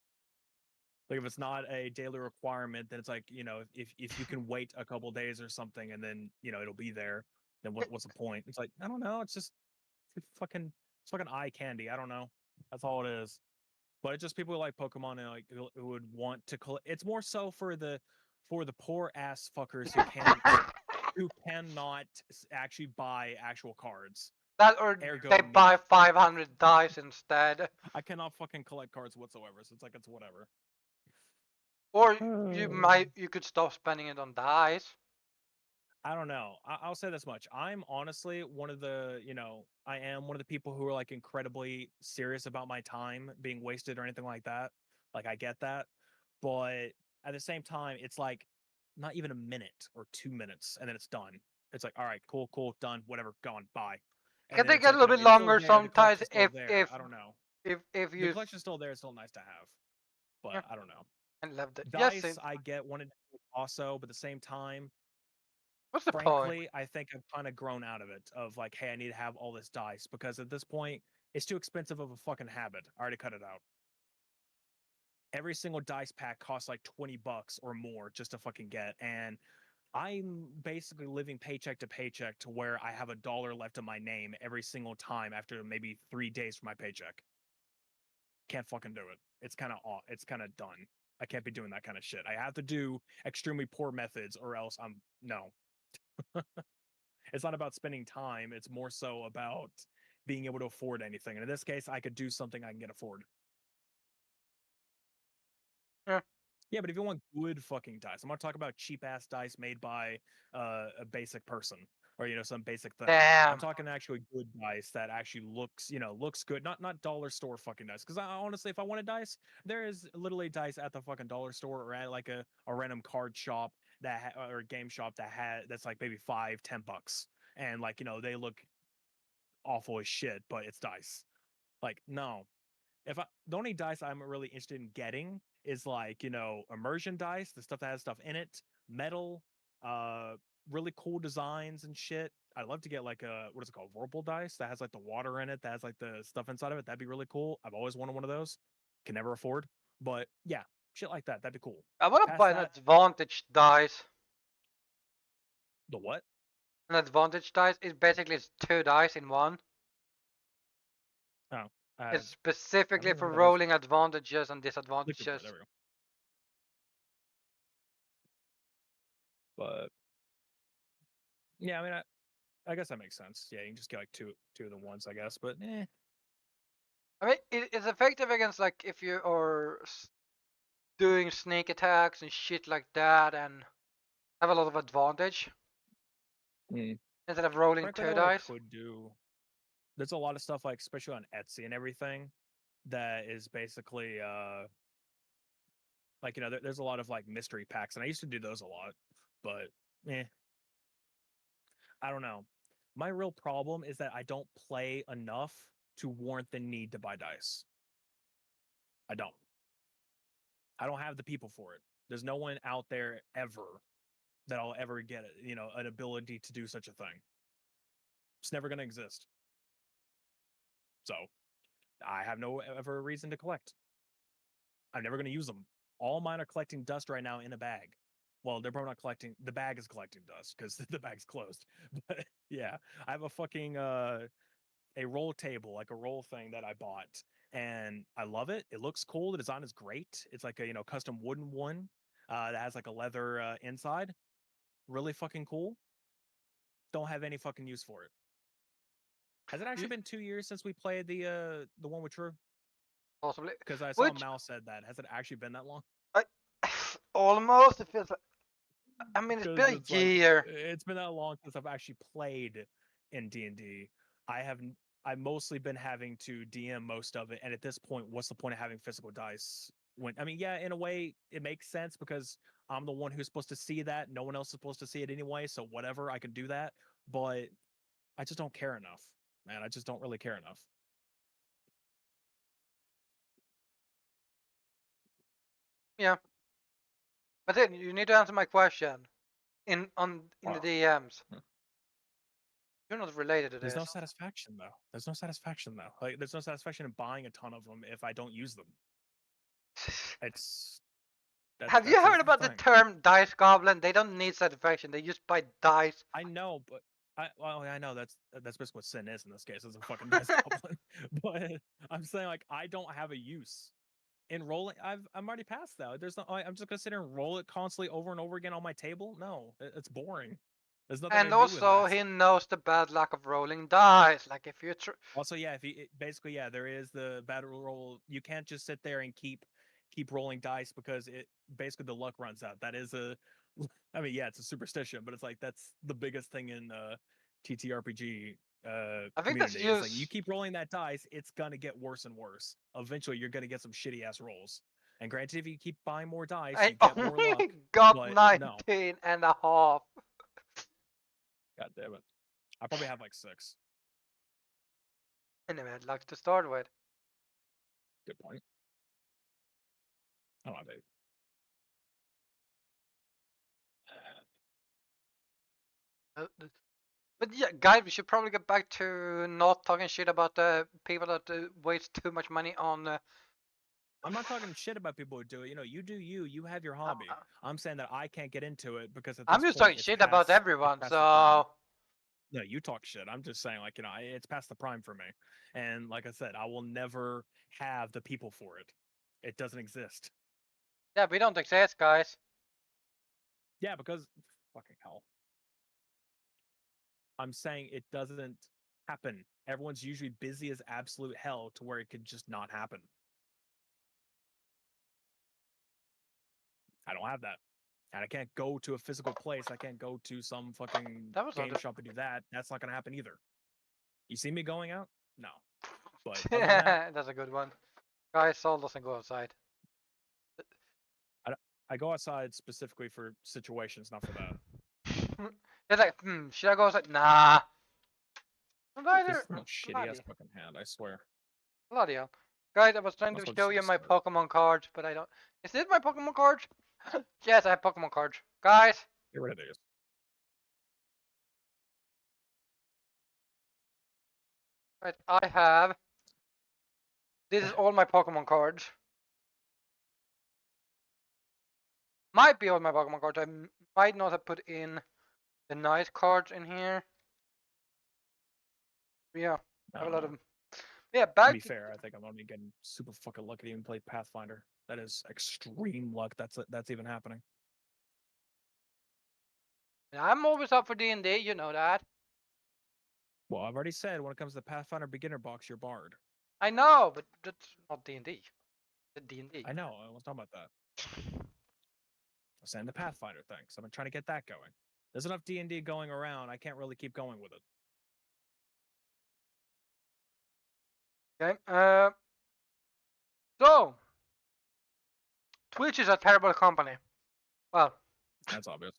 Like if it's not a daily requirement, then it's like if you can wait a couple days or something and then it'll be there, then what's the point? It's like I don't know. It's fucking eye candy. I don't know. That's all it is. But it's just people who like Pokemon and like who would want to collect. It's more so for the poor ass fuckers who cannot actually buy actual cards. That or Ergo they me. buy 500 dice instead. I cannot fucking collect cards whatsoever. So it's like it's whatever. Or you could stop spending it on dice. I don't know. I'll say this much. I'm honestly one of the, I am one of the people who are like incredibly serious about my time being wasted or anything like that. Like I get that. But at the same time, it's like not even a minute or 2 minutes and then it's done. It's like, all right, cool, done, whatever, gone, bye. It And can then take it's a like, little bit it's still longer there. The sometimes collection's still there. if I don't know. if The you. collection's still there. It's still nice to have. Yeah, But I don't know. I loved it. Yes, Dice, I get wanted also, but at the same time, what's the point? frankly, I think I've kind of grown out of it. Of like, hey, I need to have all this dice because at this point, it's too expensive of a fucking habit. I already cut it out. Every single dice pack costs like $20 or more just to fucking get, and I'm basically living paycheck to paycheck to where I have $1 left in my name every single time after maybe 3 days for my paycheck. Can't fucking do it. It's kind of off. It's kind of done. I can't be doing that kind of shit. I have to do extremely poor methods, or else I'm no. It's not about spending time. It's more so about being able to afford anything. And in this case, I could do something I can afford. Yeah. Yeah, but if you want good fucking dice, I'm not talking about cheap ass dice made by a basic person or some basic thing. I'm Damn. talking actually good dice that actually looks good. Not dollar store fucking dice. Because honestly, if I wanted dice, there is literally dice at the fucking dollar store or at like a random card shop or a game shop that's like maybe $5-10, and like they look awful as shit, but it's dice. Like no, if the only dice I'm really interested in getting is like immersion dice, the stuff that has stuff in it, metal, uh, really cool designs and shit. I'd love to get like a what is it called, Whirlpool dice that has like the water in it, that has like the stuff inside of it. That'd be really cool. I've always wanted one of those. Can never afford, but yeah, shit like that. That'd be cool. I want to Past buy an that, advantage dice. the what? An advantage dice is basically it's 2 dice in one. Oh, It's I don't specifically even know for what that is. rolling advantages and Liquid bar, disadvantages. there we go. But yeah, I mean, I guess that makes sense. Yeah, you can just get like two of the ones, I guess. But I mean, it's effective against like if you are doing sneak attacks and shit like that and have a lot of advantage mm. instead of rolling Frankly, two though, what it dice. could do. there's a lot of stuff like especially on Etsy and everything that is basically like there's a lot of like mystery packs, and I used to do those a lot, but I don't know. My real problem is that I don't play enough to warrant the need to buy dice. I don't. I don't have the people for it. There's no one out there ever that I'll ever get, an ability to do such a thing. It's never going to exist. So I have no ever reason to collect. I'm never going to use them. All mine are collecting dust right now in a bag. Well, they're probably not collecting. The bag is collecting dust because the bag's closed. But yeah, I have a fucking a roll table, like a roll thing that I bought, and I love it. It looks cool. The design is great. It's like a custom wooden one that has like a leather inside. Really fucking cool. Don't have any fucking use for it. Has it actually been 2 years since we played the one with True? Possibly. Because I saw Which Mal said that. Has it actually been that long? I almost it feels like. I mean, it's Because been it's a like year. it's been that long since I've actually played in D&D. I have I've mostly been having to DM most of it, and at this point, what's the point of having physical dice? When I mean, yeah, in a way, it makes sense because I'm the one who's supposed to see that. No one else is supposed to see it anyway, so whatever, I can do that. But I just don't care enough, man. I just don't really care enough. Yeah, but then you need to answer my question in the Wow. DMs. You're not related to There's no this. satisfaction though. There's no satisfaction though. Like there's no satisfaction in buying a ton of them if I don't use them. It's Have you that's heard just the about the thing. term dice goblin? They don't need satisfaction. They just buy dice. I know, but I know that's basically what sin is in this case. It's a fucking dice goblin. But I'm saying like I don't have a use in rolling. I'm already past that. There's no. I'm just gonna sit here and roll it constantly over and over again on my table. No, it's boring. There's nothing And to do with also, that. he knows the bad luck of rolling dice. Like if you Also, yeah, if you basically, yeah, there is the battle roll. You can't just sit there and keep rolling dice because it basically the luck runs out. That is a, I mean, yeah, it's a superstition, but it's like that's the biggest thing in TTRPG I think that's community. It's like you used. keep rolling that dice, it's gonna get worse and worse. Eventually, you're gonna get some shitty ass rolls. And granted, if you keep buying more dice, I you get more luck. only got But no, 19 and a half. god damn it, I probably have like 6. I never had luck to start with. Good point. I don't have 8. But yeah, guys, we should probably get back to not talking shit about the people that waste too much money on. I'm not talking shit about people who do it. You do you. You have your hobby. Uh, I'm saying that I can't get into it because at I'm this just point talking shit about it's everyone. past the prime. So No, you talk shit. I'm just saying like it's past the prime for me. And like I said, I will never have the people for it. It doesn't exist. yeah, we don't exist, guys. Yeah, because fucking hell. I'm saying it doesn't happen. Everyone's usually busy as absolute hell to where it could just not happen. I don't have that. And I can't go to a physical place. I can't go to some fucking That was not. game shop and do that. That's not going to happen either. You see me going out? No. But other than that, That's a good one. Guys, Saul doesn't go outside. I go outside specifically for situations, not for that. It's like, should I go outside? Nah. This Neither. is a shitty ass Bloody, fucking hand, I swear. bloody hell. Guys, I was trying I'm to supposed show to you my start. Pokemon cards, but I don't. Is this my Pokemon cards? Yes, I have Pokemon cards. Guys, Get rid of these. right, I have. This is all my Pokemon cards. Might be all my Pokemon cards. I might not have put in the nice cards in here. But yeah, I have a lot of. Yeah, To back be to. fair, I think I'm only getting super fucking lucky to even play Pathfinder. That is extreme luck. That's even happening. I'm always up for D&D, you know that. Well, I've already said when it comes to the Pathfinder beginner box, you're barred. I know, but that's not D&D. The D&D. I know. I was talking about that. I was saying the Pathfinder thing. So I've been trying to get that going. There's enough D&D going around. I can't really keep going with it. Okay. So Twitch is a terrible company. Well, That's obvious.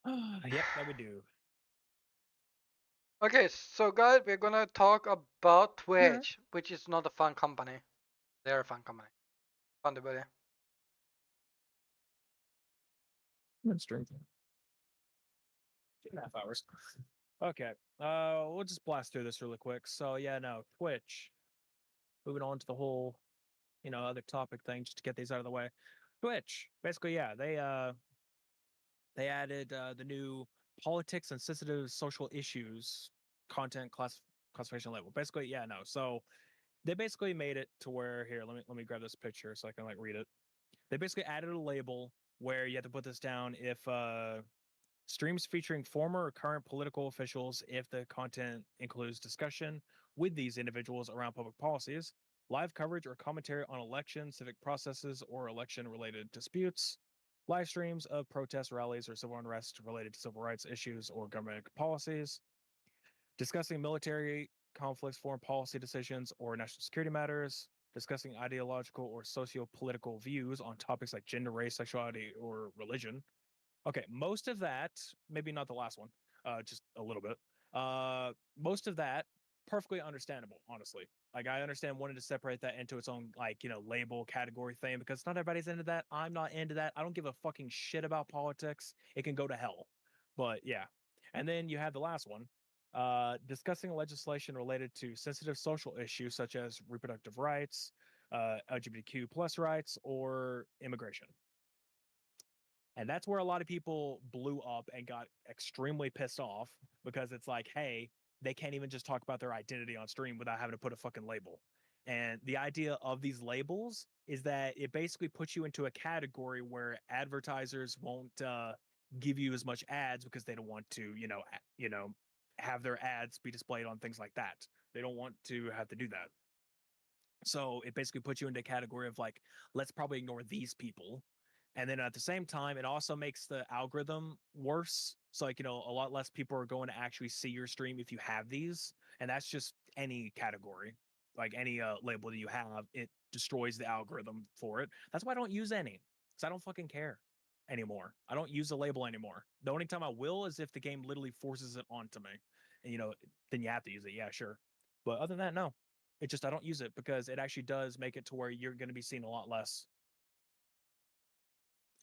Yep, that we do. okay. So guys, we're gonna talk about Alright. Twitch, which is not a fun company. They're a fun company. Fun to buddy. That's true. 2.5 hours. Okay. We'll just blast through this really quick. So yeah, no, Twitch. Moving on to the whole, other topic thing, just to get these out of the way. Twitch, basically, yeah, they added the new politics and sensitive social issues content classification label. Basically, yeah, no. So they basically made it to where here, let me grab this picture so I can like read it. They basically added a label where you have to put this down if streams featuring former or current political officials if the content includes discussion with these individuals around public policies, live coverage or commentary on election, civic processes, or election related disputes, live streams of protest rallies or civil unrest related to civil rights issues or government policies, discussing military conflicts, foreign policy decisions, or national security matters, discussing ideological or socio-political views on topics like gender, race, sexuality, or religion. Okay, most of that, maybe not the last one, just a little bit. Most of that, perfectly understandable, honestly. Like I understand wanting to separate that into its own like, label category thing because not everybody's into that. I'm not into that. I don't give a fucking shit about politics. It can go to hell. But yeah. And then you have the last one, discussing legislation related to sensitive social issues such as reproductive rights, LGBTQ plus rights, or immigration. And that's where a lot of people blew up and got extremely pissed off because it's like, hey, they can't even just talk about their identity on stream without having to put a fucking label. And the idea of these labels is that it basically puts you into a category where advertisers won't give you as much ads because they don't want to, have their ads be displayed on things like that. They don't want to have to do that. So it basically puts you into a category of like, let's probably ignore these people. And then at the same time, it also makes the algorithm worse. So like, a lot less people are going to actually see your stream if you have these. And that's just any category, like any label that you have, it destroys the algorithm for it. That's why I don't use any, because I don't fucking care anymore. I don't use the label anymore. The only time I will is if the game literally forces it onto me. And then you have to use it. Yeah, sure. But other than that, no. It just I don't use it because it actually does make it to where you're going to be seen a lot less.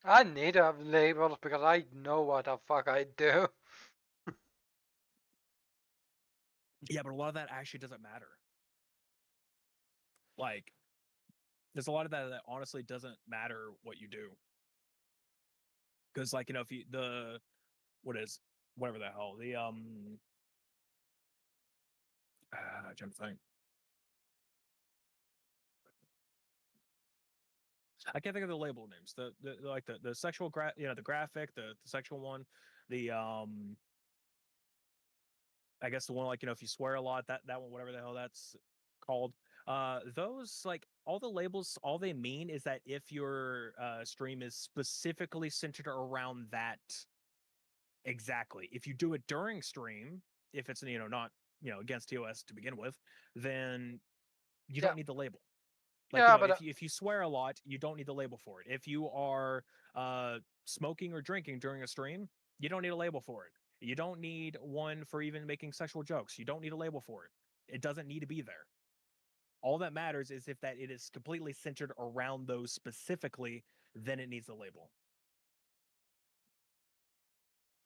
I need to have labels because I know what the fuck I do. Yeah, but a lot of that actually doesn't matter. Like, there's a lot of that honestly doesn't matter what you do. Because, like, if you, what is, whatever the hell, I'm trying to think. I can't think of the label names. The like the sexual the graphic, the sexual one, the I guess the one like if you swear a lot, that one, whatever the hell that's called. Those like all the labels, all they mean is that if your stream is specifically centered around that exactly. If you do it during stream, if it's not against TOS to begin with, then you Yeah, don't need the label. Like yeah, but if you swear a lot, you don't need the label for it. If you are smoking or drinking during a stream, you don't need a label for it. You don't need one for even making sexual jokes. You don't need a label for it. It doesn't need to be there. All that matters is if that it is completely centered around those specifically, then it needs a label.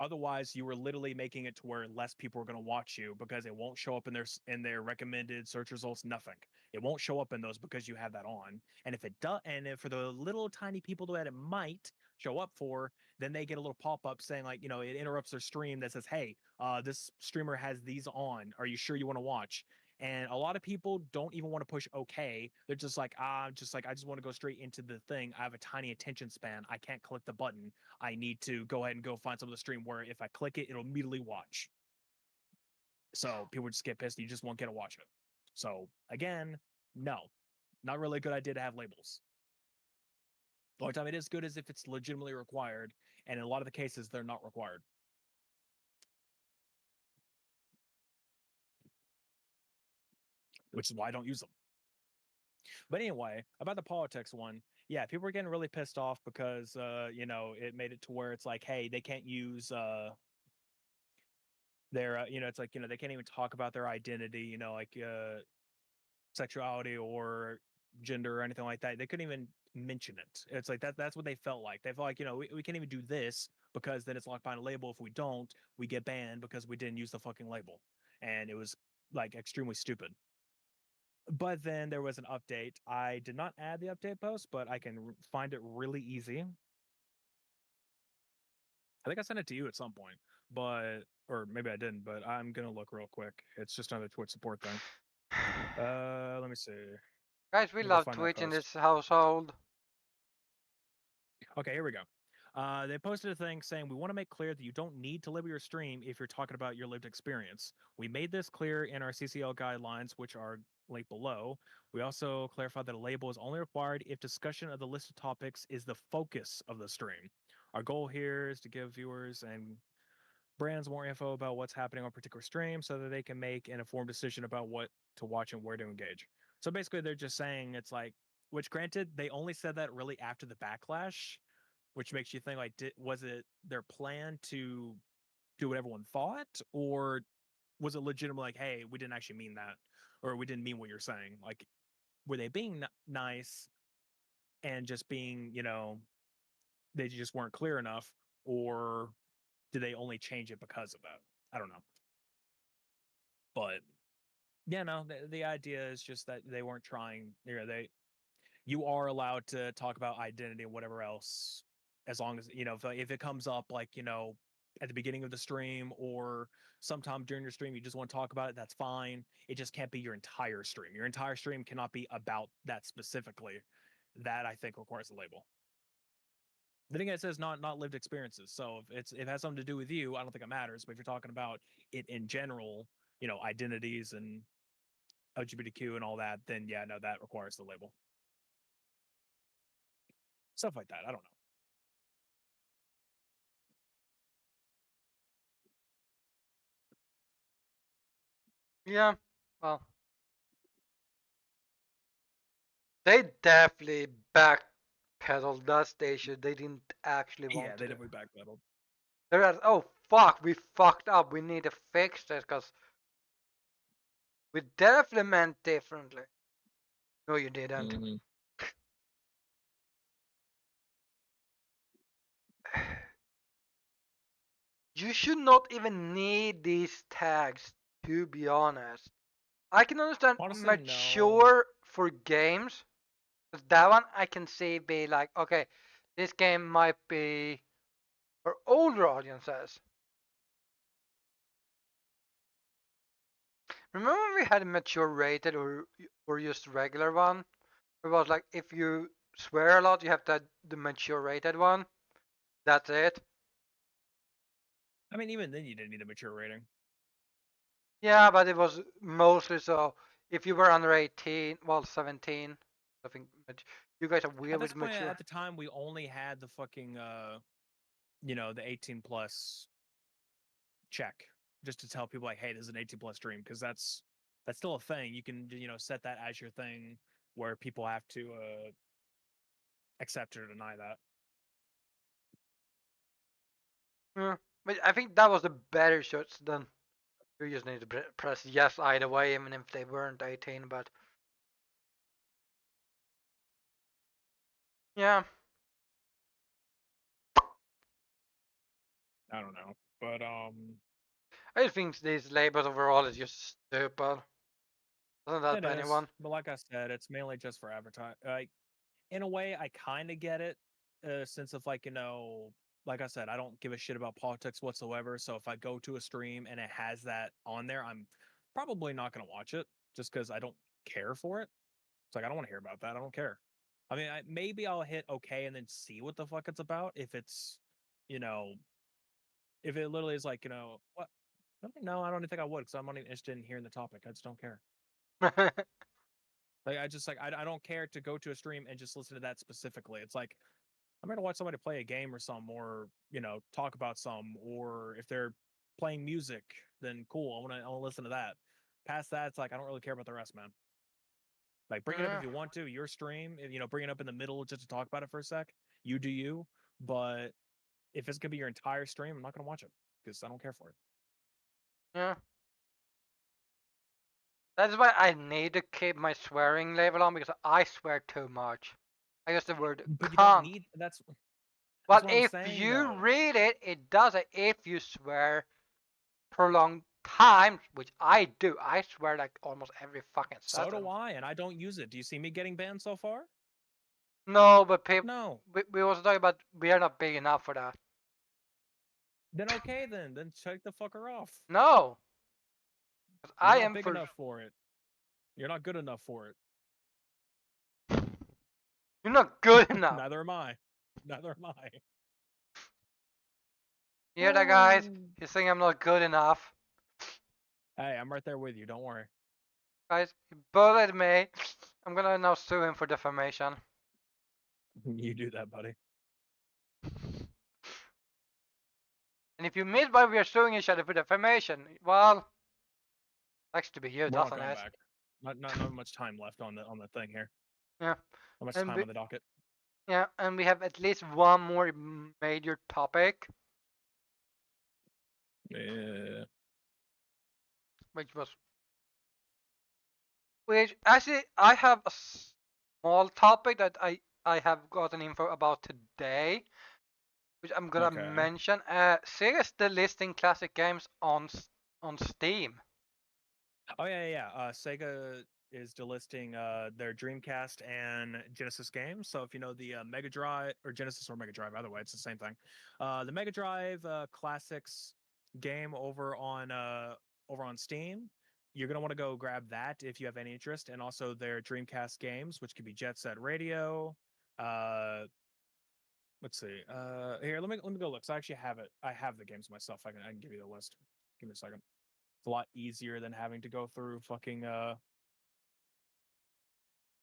Otherwise, you were literally making it to where less people are going to watch you because it won't show up in their recommended search results. Nothing. It won't show up in those because you have that on. And if it does, and if for the little tiny people that it might show up for, then they get a little pop up saying like, it interrupts their stream that says, "Hey, this streamer has these on. Are you sure you want to watch?" And a lot of people don't even want to push okay. They're just like, I just want to go straight into the thing. I have a tiny attention span. I can't click the button. I need to go ahead and go find some of the stream where if I click it, it'll immediately watch. So people just get pissed. You just won't get to watch it. So again, no, not really a good idea to have labels. The only time it is good is if it's legitimately required, and in a lot of the cases, they're not required. which is why I don't use them. But anyway, about the politics one, yeah, people were getting really pissed off because it made it to where it's like, hey, they can't use their it's like, they can't even talk about their identity, like sexuality or gender or anything like that. They couldn't even mention it. It's like that's what they felt like. They felt like, we can't even do this because then it's locked behind a label. If we don't, we get banned because we didn't use the fucking label. And it was like extremely stupid. But then there was an update. I did not add the update post, but I can find it really easy. I think I sent it to you at some point, but or maybe I didn't. But I'm gonna look real quick. It's just another Twitch support thing. Let me see. Guys, we Let me go love find that Twitch in post. this household. Okay, here we go. They posted a thing saying, we want to make clear that you don't need to label your stream if you're talking about your lived experience. We made this clear in our CCL guidelines, which are linked below. We also clarified that a label is only required if discussion of the listed topics is the focus of the stream. Our goal here is to give viewers and brands more info about what's happening on a particular stream so that they can make an informed decision about what to watch and where to engage. So basically, they're just saying it's like, which granted, they only said that really after the backlash, which makes you think like, was it their plan to do what everyone thought, or was it legitimate? Like, hey, we didn't actually mean that, or we didn't mean what you're saying. Like, were they being nice and just being, they just weren't clear enough, or did they only change it because of that? I don't know, but yeah, no, the idea is just that they weren't trying. You are allowed to talk about identity and whatever else, as long as if it comes up like at the beginning of the stream or sometime during your stream, you just want to talk about it. That's fine. It just can't be your entire stream. Your entire stream cannot be about that specifically. That I think requires a label. Then again, it says not lived experiences. So if it has something to do with you, I don't think it matters. But if you're talking about it in general, identities and LGBTQ and all that, then yeah, no, that requires the label. Stuff like that. I don't know. Yeah, well, they definitely backpedaled that station. They didn't actually Yeah, want to they do. definitely backpedaled. They're like, oh fuck, we fucked up. We need to fix this because we definitely meant differently. No, you didn't. Mm-hmm. You should not even need these tags, to be honest. I can understand Honestly, no. mature for games. 'Cause that one I can see be like, okay, this game might be for older audiences. Remember when we had a mature rated or just regular one? It was like if you swear a lot, you have the mature rated one. That's it. I mean, even then, you didn't need a mature rating. Yeah, but it was mostly so if you were under 18, well, 17. I think you guys are At weird this with point, mature. at the time, we only had the fucking, the 18 plus check, just to tell people like, hey, this is an 18 plus stream, because that's still a thing. You can set that as your thing where people have to accept or deny that. Yeah, but I think that was the better shots than you just need to press yes either way, even if they weren't 18. But yeah, I don't know, but I just think these labels overall is just stupid. Doesn't it help is. anyone. But like I said, it's mainly just for advertising. Like, in a way, I kind of get it. Sense of like, like I said, I don't give a shit about politics whatsoever. So if I go to a stream and it has that on there, I'm probably not going to watch it just because I don't care for it. It's like, I don't want to hear about that. I don't care. I mean, maybe I'll hit okay and then see what the fuck it's about. If it's, you know, if it literally is like, what? No, I don't think I would because I'm not even interested in hearing the topic. I just don't care. Like, I just like, I don't care to go to a stream and just listen to that specifically. It's like, I'm gonna watch somebody play a game or some, or talk about some, or if they're playing music, then cool. I want to listen to that. past that, it's like I don't really care about the rest, man. Like, bring it up if you want to. Your stream, bring it up in the middle just to talk about it for a sec. You do you. But if it's gonna be your entire stream, I'm not gonna watch it because I don't care for it. Yeah. That's why I need to keep my swearing level on because I swear too much. I use the word But you don't cunt. need that's But what I'm if saying you though. read it, it does it if you swear prolonged times, which I do. I swear like almost every fucking So sentence. do I, and I don't use it. Do you see me getting banned so far? No, but people, No. we also talking about we are not big enough for that. Then okay then. Then check the fucker off. No, 'cause You're I not am big for. enough for it. You're not good enough for it. You're not good enough. Neither am I. Neither am I. You hear that, guys? He's saying I'm not good enough. Hey, I'm right there with you. Don't worry. Guys, he bullied me. I'm gonna now sue him for defamation. You do that, buddy. And if you missed why we are suing each other for defamation, well, likes to be you, We're not doesn't going it? back. Not much time left on the thing here. Yeah. Not much And time we, on the docket. yeah, and we have at least one more major topic, Yeah. which was which actually I have a small topic that I have gotten info about today, which I'm gonna Okay. mention. Sega is still listing classic games on Steam. Oh yeah. Sega is delisting their Dreamcast and Genesis games. So if you know the Mega Drive or Genesis or Mega Drive, either way, it's the same thing. The Mega Drive Classics game over on Steam. You're gonna want to go grab that if you have any interest, and also their Dreamcast games, which could be Jet Set Radio. Let's see. Here, let me go look. So I actually have it. I have the games myself. I can give you the list. Give me a second. It's a lot easier than having to go through fucking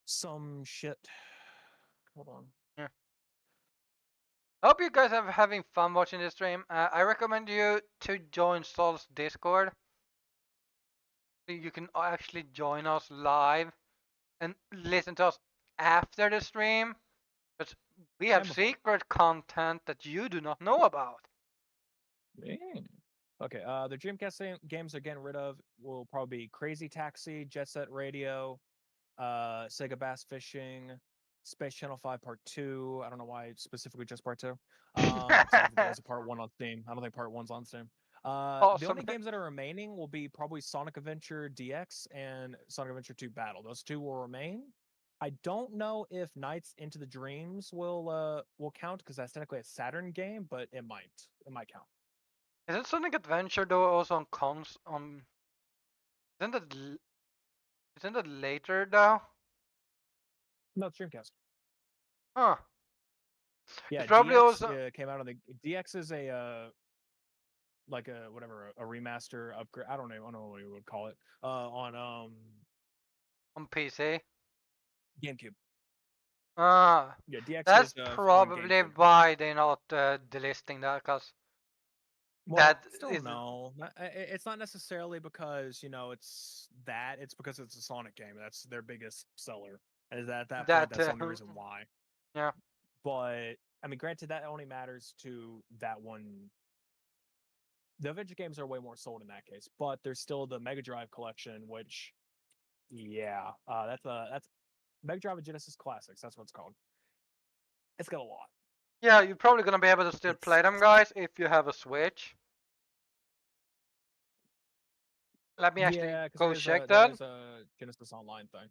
some shit. Hold on. Yeah. I hope you guys are having fun watching this stream. I recommend you to join Sol's Discord. You can actually join us live and listen to us after the stream. But we have And before. secret content that you do not know about. Okay, the Dreamcast games they're getting rid of will probably be Crazy Taxi, Jet Set Radio, Sega Bass Fishing, Space Channel 5 Part 2. I don't know why specifically just Part 2. Because I think there was a Part 1 on Steam. I don't think Part 1's on Steam. The Awesome. only games that are remaining will be probably Sonic Adventure DX and Sonic Adventure 2 Battle. Those two will remain. I don't know if Nights into the Dreams will count because that's technically a Saturn game, but it might. It might count. Isn't Sonic Adventure though also on cons on? Isn't that isn't that later though? No, it's Dreamcast. Huh. Yeah, It's probably DX also. came out on the DX is a like a whatever a remaster upgrade. I don't know what you would call it. On PC. GameCube. Ah, Yeah, DX that's is on probably GameCube. why they're not delisting that, cause Well, that still is. no. It's not necessarily because it's that. It's because it's a Sonic game. That's their biggest seller. And at that point, That that's the only reason why. yeah. But I mean, granted, that only matters to that one. The Adventure games are way more sold in that case, but there's still the Mega Drive collection, which, yeah, that's Mega Drive and Genesis Classics. That's what it's called. It's got a lot. Yeah, you're probably gonna be able to still play them, guys, if you have a Switch. Let me actually Yeah, because go check there that. is a Genesis Online thing,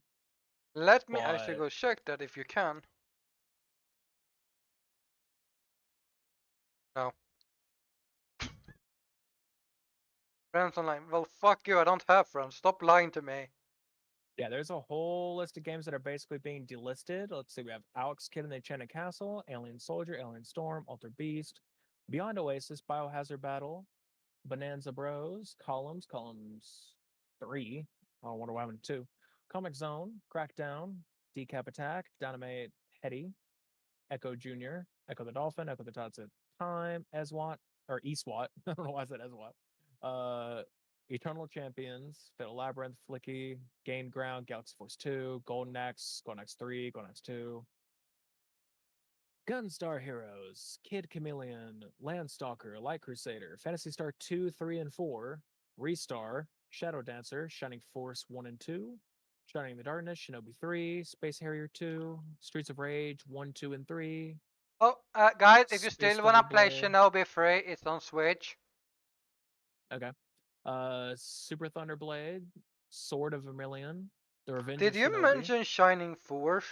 Let me actually but go check that if you can. No. Friends online. Well, fuck you. I don't have friends. Stop lying to me. yeah, there's a whole list of games that are basically being delisted. Let's see, we have Alex Kidd in the Enchanted Castle, Alien Soldier, Alien Storm, Alter Beast, Beyond Oasis, Biohazard Battle, Bonanza Bros, Columns 3. I wonder what happened to 2. Comic Zone, Crackdown, Decap Attack, Dynamite Hetty, Echo Jr., Echo the Dolphin, Echo the Tots at Time, Eswat, or Eswat. I don't know why I said Eswat. Eternal Champions, Fatal Labyrinth, Flicky, Gain Ground, Galaxy Force 2, Golden Axe, Golden Axe 3, Golden Axe 2, Gunstar Heroes, Kid Chameleon, Landstalker, Light Crusader, Phantasy Star 2, 3, and 4, Restar, Shadow Dancer, Shining Force 1 and 2, Shining in the Darkness, Shinobi 3, Space Harrier 2, Streets of Rage 1, 2, and 3, Oh, guys, if you Space still wanna Thunder play Blade. Shinobi Free, it's on Switch. Okay. Super Thunder Blade, Sword of Vermilion, The Revenge of Did you Shinobi. mention Shining Force?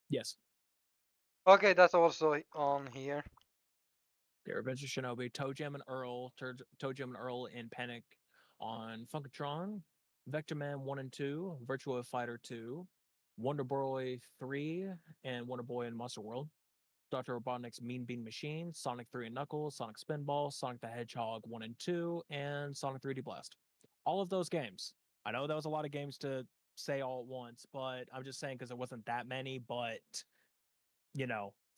Yes. Okay, that's also on here. The Revenge of Shinobi, Toe Jam and Earl, Toe Jam and Earl in Panic on Funkatron, Vector Man 1 and 2, Virtua Fighter 2, Wonder Boy 3, and Wonder Boy in Monster World, Dr. Robotnik's Mean Bean Machine, Sonic 3 and Knuckles, Sonic Spinball, Sonic the Hedgehog 1 and 2, and Sonic 3D Blast. All of those games. I know that was a lot of games to say all at once, but I'm just saying because it wasn't that many. But,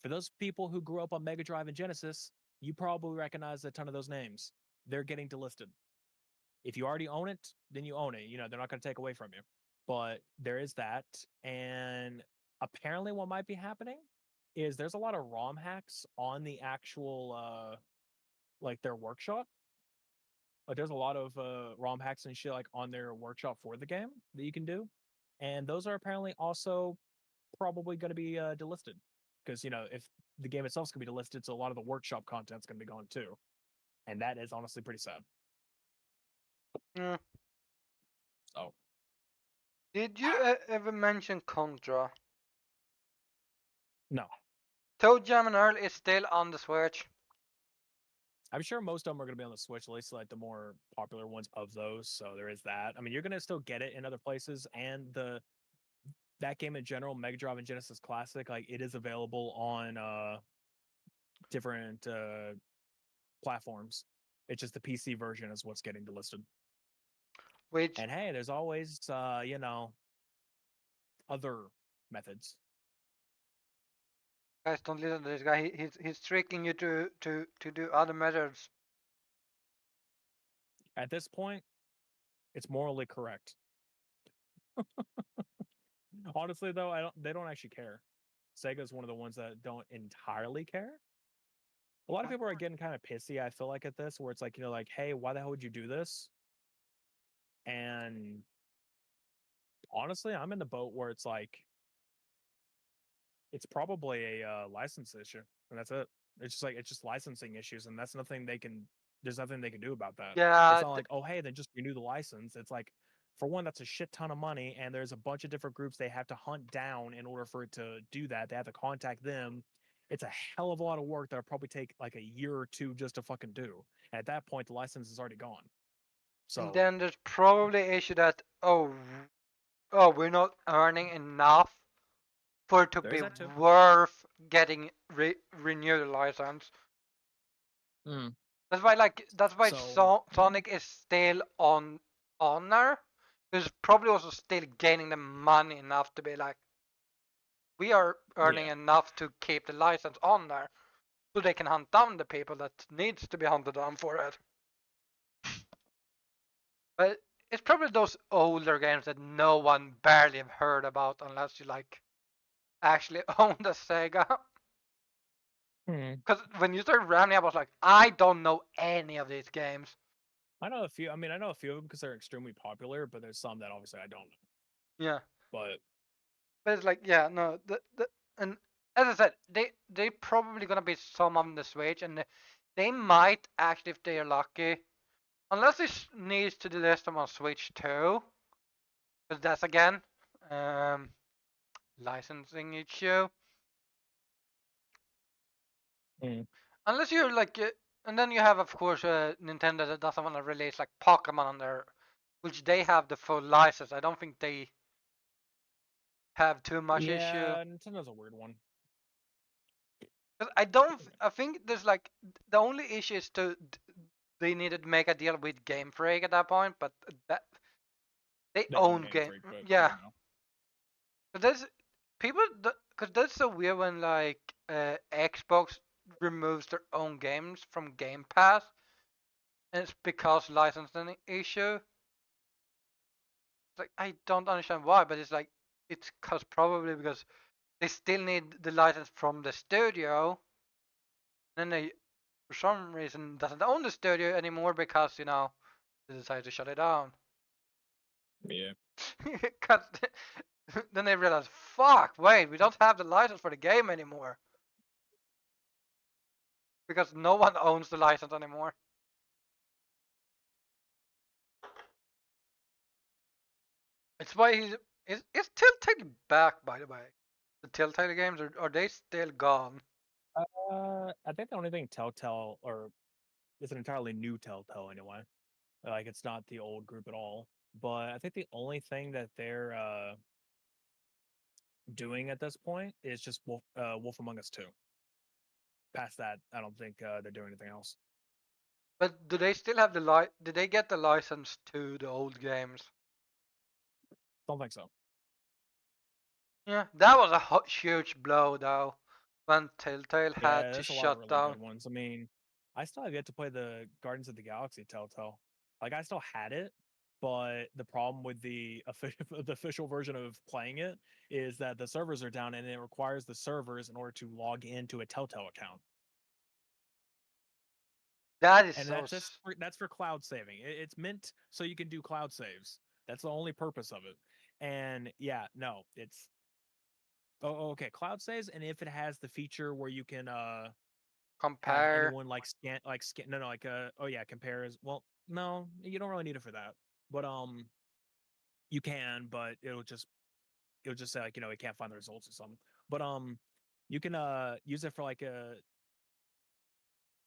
for those people who grew up on Mega Drive and Genesis, you probably recognize a ton of those names. They're getting delisted. If you already own it, then you own it. They're not going to take away from you. But there is that. And apparently, what might be happening is there's a lot of ROM hacks on the actual, like their workshop. Like there's a lot of ROM hacks and shit like on their workshop for the game that you can do. And those are apparently also probably going to be delisted. Because, if the game itself is going to be delisted, so a lot of the workshop content's going to be gone too. And that is honestly pretty sad. Mm. So, Did you ever mention Contra? no. Toe Jam and Earl is still on the Switch. I'm sure most of them are going to be on the Switch, at least like the more popular ones of those. So there is that. I mean, you're going to still get it in other places, and that game in general, Mega Drive and Genesis Classic, like it is available on different platforms. It's just the PC version is what's getting delisted. Which, And hey, there's always other methods. guys, don't listen to this guy. He's tricking you to do other methods. At this point, it's morally correct. Honestly, though, they don't actually care. Sega's one of the ones that don't entirely care. A lot of people are getting kind of pissy, I feel like, at this, where it's like, like, hey, why the hell would you do this? And honestly, I'm in the boat where it's like, it's probably a license issue, and that's it. It's just licensing issues, and that's nothing they can. There's nothing they can do about that. It's Yeah, not like, oh hey, then just renew the license. It's like, for one, that's a shit ton of money, and there's a bunch of different groups they have to hunt down in order for it to do that. They have to contact them. It's a hell of a lot of work that'll probably take like a year or two just to fucking do. And at that point, the license is already gone. and So then there's probably issue that we're not earning enough for it to there's be that too. worth getting renewed license. Mm. That's why So yeah, Sonic is still on there. He's probably also still gaining the money enough to be like, we are earning yeah. enough to keep the license on there, so they can hunt down the people that needs to be hunted down for it. But it's probably those older games that no one barely have heard about unless you like actually own the Sega. Mm. Because when you started ramming, I was like, I don't know any of these games. I know a few. I mean, I know a few of them because they're extremely popular, but there's some that obviously I don't know. Yeah, But but it's like, yeah, no, and as I said, they probably gonna be some on the Switch, and they might actually, if they are lucky, unless this needs to list them on Switch too, because that's again, um, licensing issue. mm. Unless you're like, and then you have of course Nintendo that doesn't want to release like Pokemon on there, which they have the full license. I don't think they have too much issue. Yeah, Nintendo's a weird one. 'Cause I don't. I think there's like the only issue is they needed to make a deal with Game Freak at that point, but that they They own own Game Game. Freak, but Yeah, no. but there's people because that's so weird when like Xbox removes their own games from Game Pass. and it's because licensing issue. It's like I don't understand why, but it's like it's cause probably because they still need the license from the studio. Then they, for some reason, doesn't own the studio anymore because they decided to shut it down. Yeah. Cause then they realize, fuck, wait, we don't have the license for the game anymore because no one owns the license anymore. It's why is Telltale back, by the way? The Telltale games are they still gone? I think the only thing Telltale, or it's an entirely new Telltale anyway. Like it's not the old group at all. But I think the only thing that they're doing at this point is just Wolf Among Us 2. Past that, I don't think they're doing anything else. But do they still have Did they get the license to the old games? Don't think so. Yeah, that was a huge blow though, when Telltale Yeah, had to there's a lot of shut really down. good ones. I mean, I still have yet to play the Guardians of the Galaxy Telltale. Like I still had it, but the problem with the official version of playing it is that the servers are down and it requires the servers in order to log into a Telltale account. That is And that's for cloud saving. It's meant so you can do cloud saves. That's the only purpose of it. And yeah, no, it's okay, cloud saves, and if it has the feature where you can have compare. anyone like scan no no like oh yeah compares, well no, you don't really need it for that, but you can, but it'll just say like it can't find the results or something, but you can use it for like a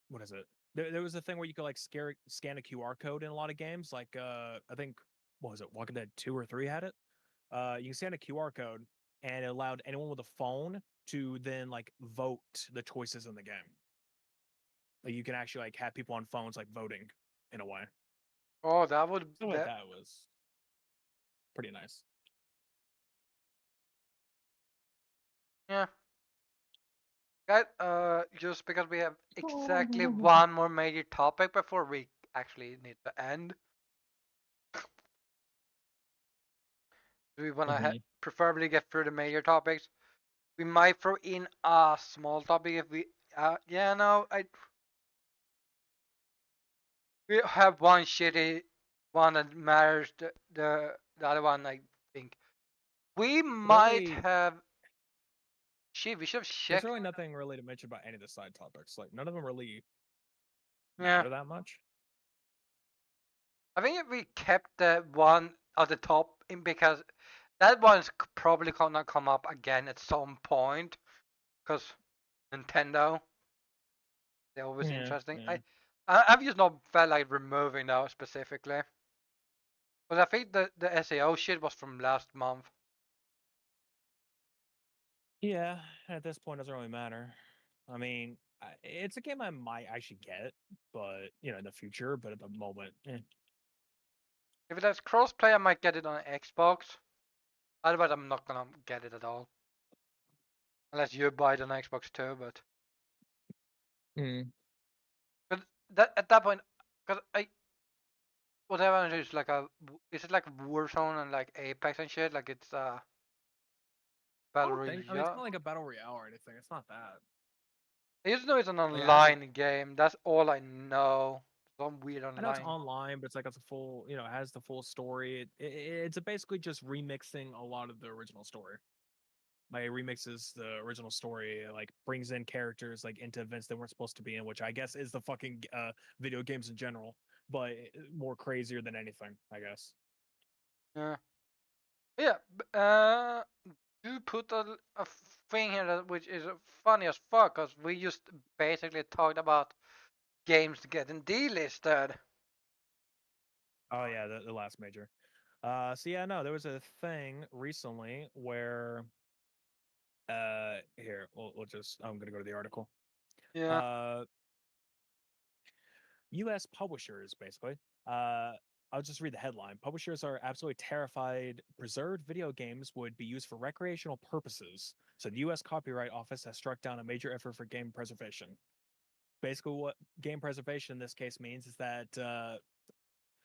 what is it, there was a thing where you could like scan a QR code in a lot of games, like I think what was it, Walking Dead 2 or 3 had it. You can scan a QR code and it allowed anyone with a phone to then like vote the choices in the game. Like you can actually like have people on phones like voting in a way. Oh, that would Something like that that was pretty nice. yeah. That just because we have exactly one more major topic before we actually need to end. We want to Hmm. preferably get through the major topics. We might throw in a small topic if we. Yeah, no, we have one shitty one that matters. The other one, I think we might Really, have. Shit, we should have there's checked. really nothing really to mention about any of the side topics. Like none of them really Yeah, matter that much. I think if we kept the one at the top in because that one's probably gonna come up again at some point because Nintendo, they're always Yeah, interesting. yeah. I've just not felt like removing those specifically. But I think the SAO shit was from last month. Yeah, at this point, it doesn't really matter. I mean, it's a game I might actually get, but in the future. But at the moment, If it has crossplay, I might get it on Xbox. Otherwise, I'm not gonna get it at all. Unless you buy it on Xbox too, mm. but that at that point, because whatever it is like is it like Warzone and like Apex and shit? Like it's I battle don't think. I mean, it's royale. not like a battle royale or anything. It's not that. I just know it's an Like it has like online game. That's all I know. Some weird I know it's online. online, but it's like it's a full, it has the full story. It's basically just remixing a lot of the original story. Like it remixes the original story, like brings in characters like into events that weren't supposed to be in, which I guess is the fucking video games in general, but more crazier than anything, I guess. Yeah, yeah. You put a thing here which is funny as fuck, cause we just basically talked about games getting delisted. Oh yeah, the last major. So yeah, no, there was a thing recently where here we'll just I'm gonna go to the article. Yeah. Uh, U.S. publishers, basically. Uh, I'll just read the headline. Publishers are absolutely terrified preserved video games would be used for recreational purposes. So the U.S. Copyright Office has struck down a major effort for game preservation. basically what game preservation in this case means is that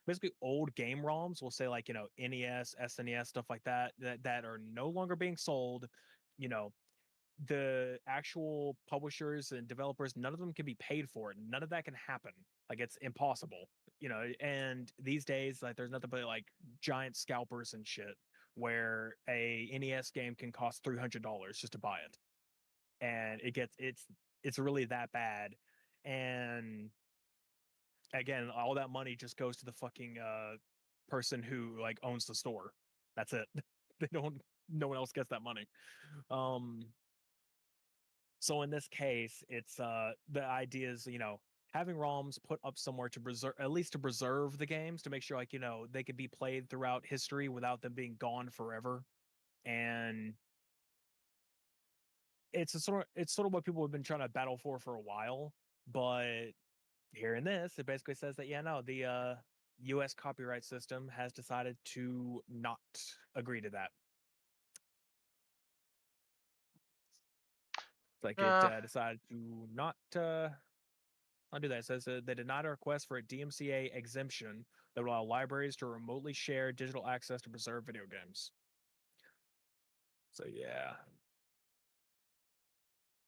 basically old game ROMs will say like NES, SNES, stuff like that are no longer being sold. You know, the actual publishers and developers, none of them can be paid for it. None of that can happen. Like it's impossible. And these days, like there's nothing but like giant scalpers and shit where a NES game can cost $300 just to buy it. And it's really that bad. And again, all that money just goes to the fucking person who like owns the store. That's it. They don't no one else gets that money. Um so in this case, it's the idea is, having ROMs put up somewhere to preserve, at least to preserve the games, to make sure like, they could be played throughout history without them being gone forever. And it's sort of what people have been trying to battle for a while, but here in this, it basically says that yeah, no, the US copyright system has decided to not agree to that. It's like it Yeah, decided to not undo that. It says they denied a request for a DMCA exemption that would allow libraries to remotely share digital access to preserve video games. So yeah,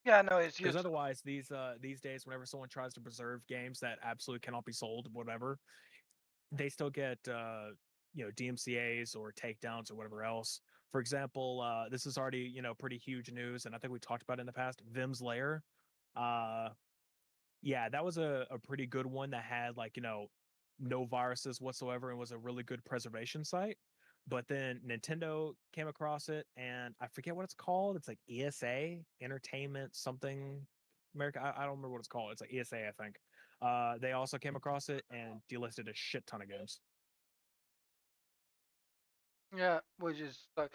yeah, no, it's because just otherwise these days, whenever someone tries to preserve games that absolutely cannot be sold, whatever, they still get DMCA's or takedowns or whatever else. For example, this is already pretty huge news, and I think we talked about it in the past. Vim's Lair, uh, yeah, that was a pretty good one that had like no viruses whatsoever and was a really good preservation site. But then Nintendo came across it, and I forget what it's called. It's like ESA Entertainment something America. I don't remember what it's called. It's like ESA, I think. They also came across it and delisted a shit ton of games. yeah, which is like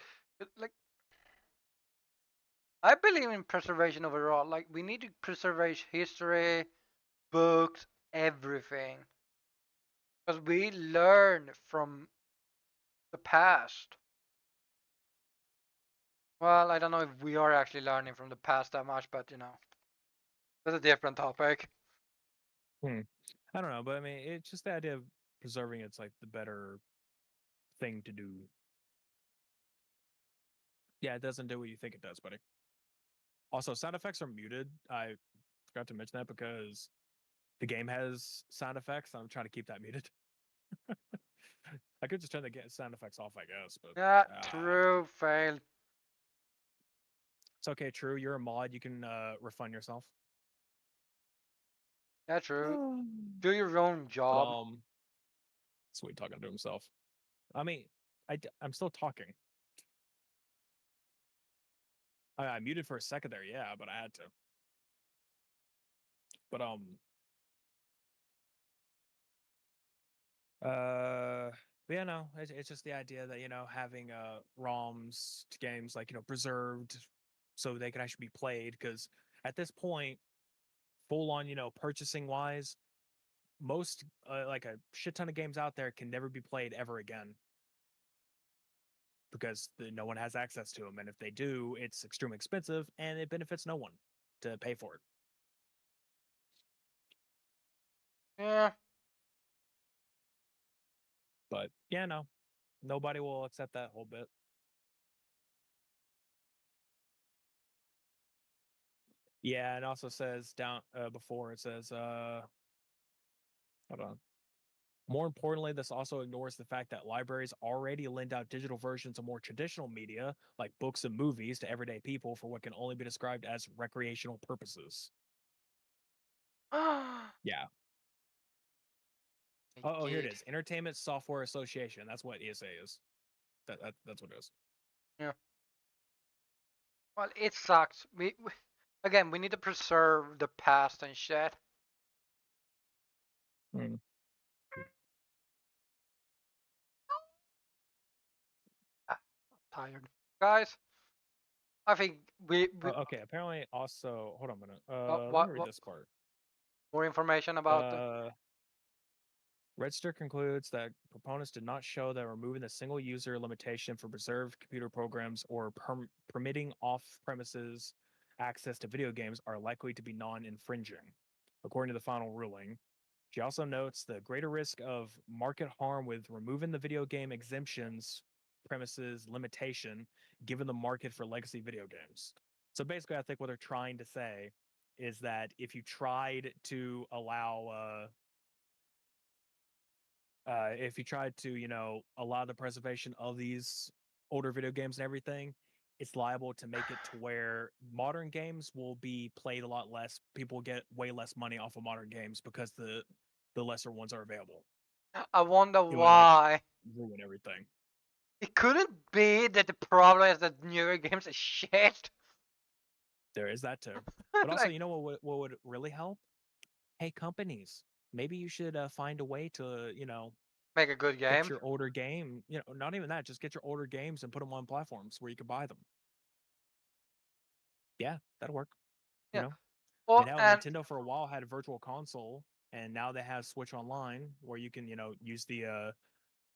I believe in preservation overall. Like we need to preserve history, books, everything, because we learn from the past. Well, I don't know if we are actually learning from the past that much, but that's a different topic. Hmm. I don't know, but I mean, it's just the idea of preserving it's like the better thing to do. Yeah, it doesn't do what you think it does, buddy. Also, sound effects are muted. I forgot to mention that because the game has sound effects. I'm trying to keep that muted. I could just turn the sound effects off, I guess, but Yeah, true, fail. it's okay. True, you're a mod. You can refund yourself. Yeah, true. Um, Do your own but job. sweet talking to himself. I mean, I'm still talking. I muted for a second there, yeah, but I had to. But Uh, but yeah, no, it's just the idea that having ROMs to games like preserved so they can actually be played. Because at this point, full on purchasing wise, most like a shit ton of games out there can never be played ever again because no one has access to them, and if they do, it's extremely expensive and it benefits no one to pay for it. Yeah. But yeah, no, nobody will accept that whole bit. Yeah, it also says down before it says hold on. More importantly, this also ignores the fact that libraries already lend out digital versions of more traditional media, like books and movies, to everyday people for what can only be described as recreational purposes. Yeah. A Oh, here it geek. is. Entertainment Software Association. That's what ESA is. That's what it is. Yeah. Well, it sucks. Again, we need to preserve the past and shit. Mm. Ah, tired, guys. I think we Okay. Apparently, also, hold on a minute. Let me read what this part. more information about the. Uh, Register concludes that proponents did not show that removing the single user limitation for preserved computer programs or permitting off premises access to video games are likely to be non infringing. according to the final ruling. She also notes the greater risk of market harm with removing the video game exemptions premises limitation given the market for legacy video games. So basically, I think what they're trying to say is that if you tried to allow if you tried to, allow the preservation of these older video games and everything, it's liable to make it to where modern games will be played a lot less. People get way less money off of modern games because the lesser ones are available. I wonder It would like why. ruin everything. It couldn't be that the problem is that newer games are shit. There is that too. But also, Like, you know what would really help? Hey, companies, maybe you should find a way to, make a good get game. your older game, not even that, just get your older games and put them on platforms where you can buy them. Yeah, that'll work. You Yeah. know, I Well, mean, hell, and Nintendo for a while had a virtual console, and now they have Switch Online where you can, use the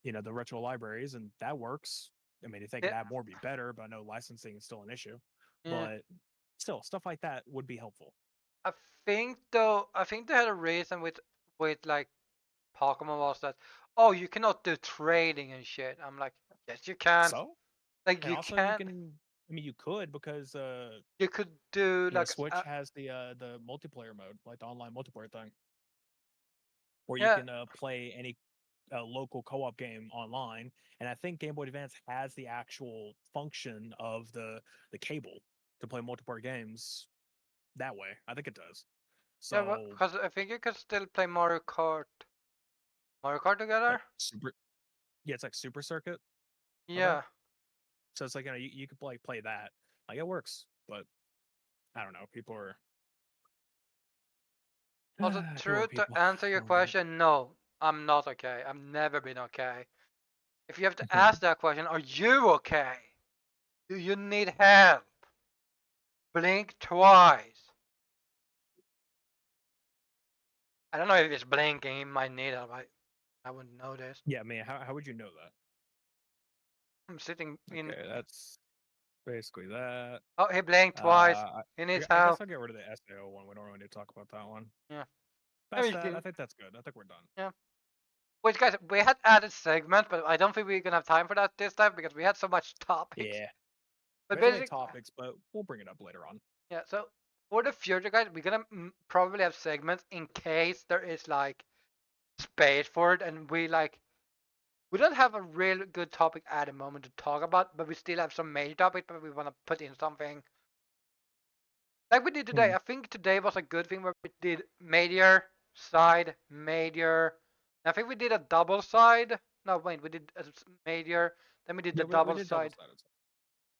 retro libraries, and that works. I mean, if they could yeah, add more, it'd be better. But I know licensing is still an issue. yeah. But still, stuff like that would be helpful. I think they had a reason with like Pokemon was that, oh, you cannot do trading and shit. I'm like, yes, you can. So, Like, and you also you can. can. I mean, you could because You could do like, Switch has the multiplayer mode, like the online multiplayer thing, where you yeah, can play any local co-op game online. And I think Game Boy Advance has the actual function of the cable to play multiplayer games that way. I think it does. yeah, So because I think you could still play Mario Kart like together. super, yeah, it's like Super Circuit, I think. Yeah. So it's like you could play that. Like it works, but I don't know. People are Also, people are true to people. answer I your don't get it. question, no, I'm not okay. I've never been okay. If you have to Mhm. ask that question, are you okay? Do you need help? Blink twice. I don't know if it's blinking. It might need help. I wouldn't know this. Yeah, man. How would you know that? I'm sitting in. Okay, that's basically that. Oh, he blinked twice. Uh, He I, needs I guess help. I'll get rid of the SAO one. We don't really need to talk about that one. Yeah. Past Maybe you that, I can. think that's good. I think we're done. Yeah. Wait, guys, we had added segments, but I don't think we're gonna have time for that this time because we had so much topics. Yeah, But we have so many basically, topics, but we'll bring it up later on. yeah. So for the future, guys, we're gonna probably have segments in case there is like space for it, and we don't have a real good topic at the moment to talk about, but we still have some major topics, but we want to put in something like we did today. Hmm. I think today was a good thing where we did major, side, major. I think we did a double side. No, wait, we did a major, then we did Yeah, the we double did double side. sided.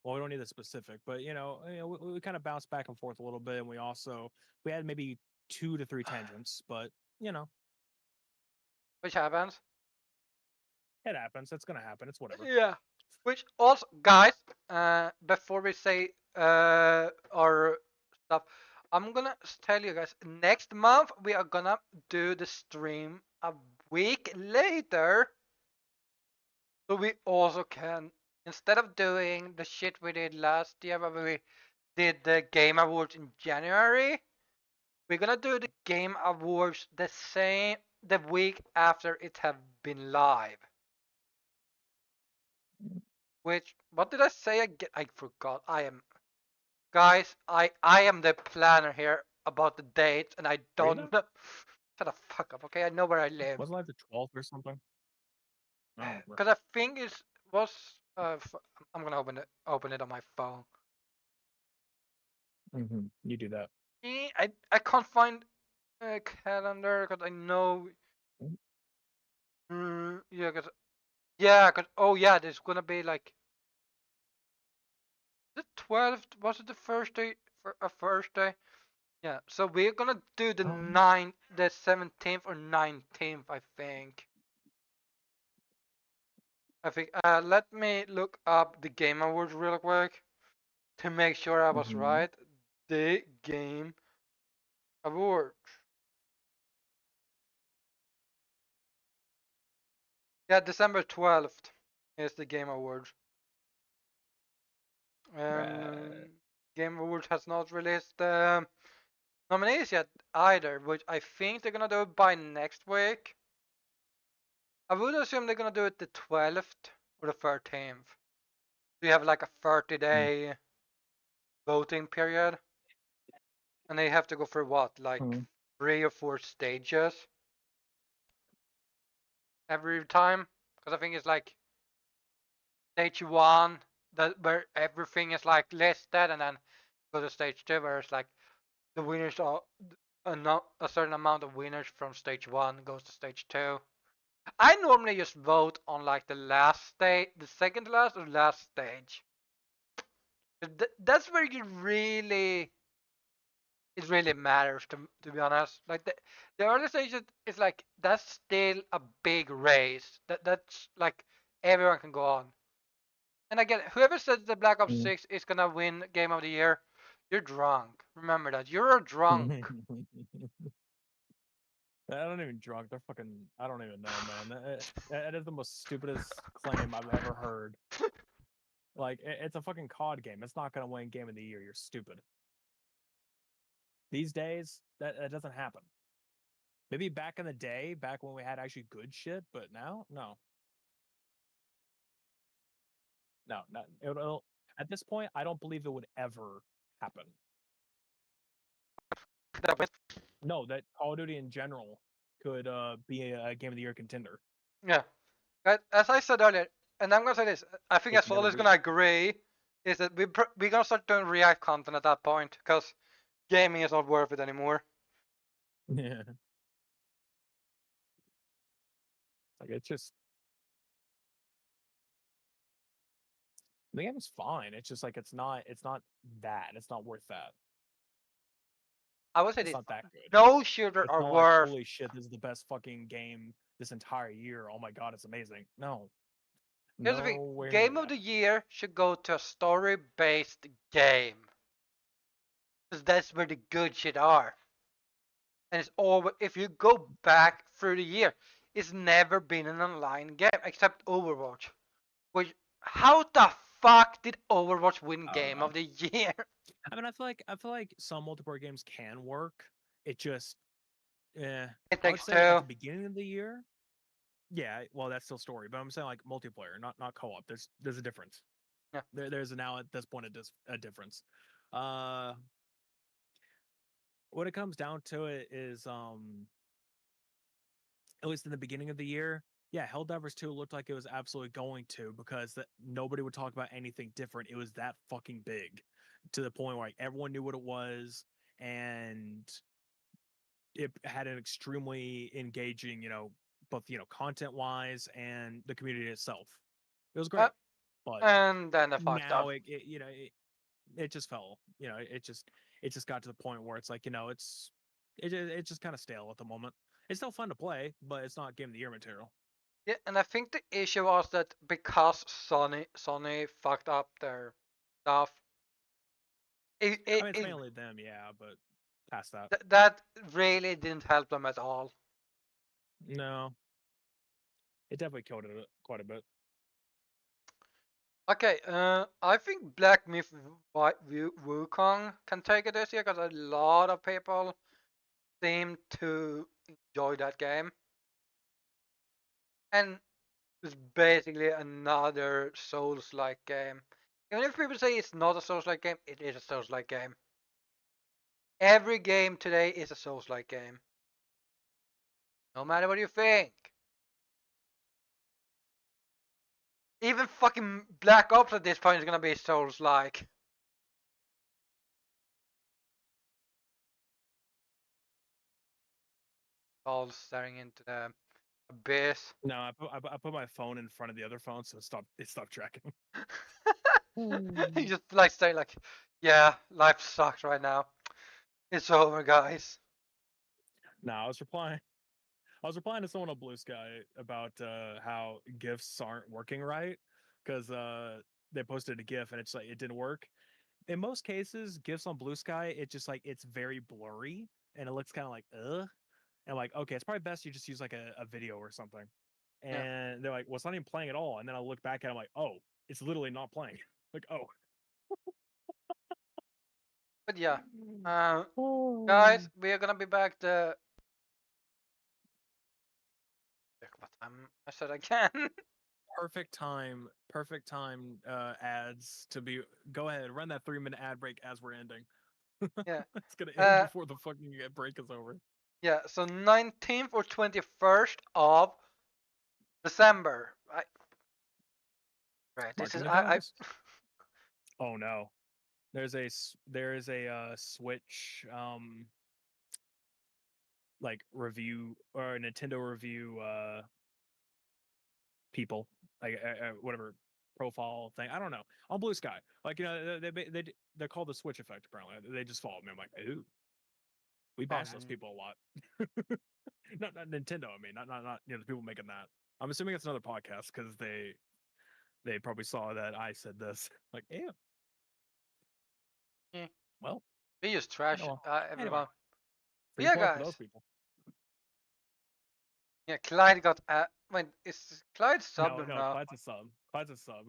Well, we don't need the specific, but we kind of bounced back and forth a little bit, and we had maybe 2 to 3 tangents, but you know, Which happens. it happens. It's gonna happen. It's whatever. Yeah. Which also, guys, before we say our stuff, I'm gonna tell you guys, next month we are gonna do the stream a week later. So we also can, instead of doing the shit we did last year where we did the Game Awards in January, we're gonna do the Game Awards the week after it have been live. Which, what did I say again? I forgot. Guys, I am the planner here about the dates, and I Are you don't though? know. Shut the fuck up, okay? I know where I live. Was it like the 12th or something? I don't remember. Because I think it was. I'm gonna open it on my phone. You do that. I can't find a calendar because I know. Yeah, cause oh yeah, there's gonna be like the 12th. Was it the first day for a first day? Yeah, so we're gonna do Um, the 17th or 19th, I think. Let me look up the Game Awards real quick to make sure I was mhm. right. The Game Awards. Yeah, December 12th is the Game Awards. Right. Game Awards has not released nominees yet either, which I think they're gonna do it by next week. I would assume they're gonna do it the 12th or the 13th. So you have like a 30-day voting period, and they have to go through what, like 3 or 4 stages every time? Because I think it's like stage one that where everything is like listed, and then go to stage two where it's like the winners are a certain amount of winners from stage one goes to stage two. I normally just vote on like the last stage, the second to last or last stage. That's where you really it really matters to be honest. Like the early stages is like that's still a big race. That's like everyone can go on. And again, whoever says the Black Ops 6 is gonna win Game of the Year, you're drunk. Remember that. You're a drunk. I don't even drunk. They're fucking. I don't even know, man. That is the most stupidest claim I've ever heard. Like, it's a fucking COD game. It's not gonna win Game of the Year. You're stupid. These days, that doesn't happen. Maybe back in the day, back when we had actually good shit, but now, no, no, not. At this point, I don't believe it would ever happen. No, that Call of Duty in general could be a Game of the Year contender. Yeah. As I said earlier, and I'm gonna say this, I think It as can never is be. gonna agree, is that we're gonna start doing React content at that point because gaming is not worth it anymore. Yeah, like it's just the game is fine. It's just like it's not that. It's not worth that. I would say It's this: not that good. no shooter It's are not like worth. holy shit, this is the best fucking game this entire year. Oh my god, it's amazing. No, Here's the thing: nowhere near Game of that. the Year should go to a story-based game because that's where the good shit are. And it's all if you go back through the year, it's never been an online game except Overwatch. Which how the fuck did Overwatch win I don't Game know. of the Year? I mean, I feel like some multiplayer games can work. It just, eh. It I would takes say at two. the beginning of the year, yeah. Well, that's still story, but I'm saying like multiplayer, not co-op. There's a difference. Yeah. There's now at this point a difference. Uh, what it comes down to it is at least in the beginning of the year, yeah, Helldivers 2 looked like it was absolutely going to because nobody would talk about anything different. It was that fucking big to the point where like, everyone knew what it was and it had an extremely engaging, both, content wise and the community itself. It was Uh, great. But and then the fucked up. now it just fell, it just got to the point where it's like, it's just kind of stale at the moment. It's still fun to play, but it's not Game of the Year material. Yeah, and I think the issue was that because Sony fucked up their stuff, I mean, it's mainly them, yeah, but past that, that really didn't help them at all. no, it definitely killed it quite a bit. Okay, I think Black Myth Wukong can take it this year because a lot of people seem to enjoy that game. And it's basically another Souls-like game. Even if people say it's not a Souls-like game, it is a Souls-like game. Every game today is a Souls-like game. No matter what you think. Even fucking Black Ops at this point is gonna be Souls-like. All staring into the abyss. No, I put my phone in front of the other phone, so it stopped tracking. You just like say like, yeah, life sucks right now. It's over, guys. No, I was replying to someone on Blue Sky about how GIFs aren't working right because they posted a GIF and it's like it didn't work. In most cases, GIFs on Blue Sky, it's just like it's very blurry and it looks kind of like ugh. And like, okay, it's probably best you just use like a video or something. Yeah. And they're like, well, it's not even playing at all. And then I look back at it, I'm like, oh, it's literally not playing. Like, oh, But yeah, guys, Oh. we are gonna be back the. Check what time I said I can. Perfect time ads to be. Go ahead, run that 3 minute ad break as we're ending. Yeah. It's gonna end Uh, before the fucking break is over. yeah. So 19th or 21st of December. Right. This Mark is on the I. calendars. Oh no, there is a Switch like review or a Nintendo review people like whatever profile thing. I don't know on Blue Sky. Like they're called the Switch effect. Apparently, they just followed me. I'm like, ooh, we bash those people a lot. Not Nintendo. I mean, not the people making that. I'm assuming it's another podcast because they probably saw that I said this. Like, ew. Yeah, Well, we use trash well. Anyway, everyone. But free yeah, plug for those guys. people. Yeah, Clyde got. Wait, is Clyde subbed No, now? Clyde's a sub. Clyde's a sub.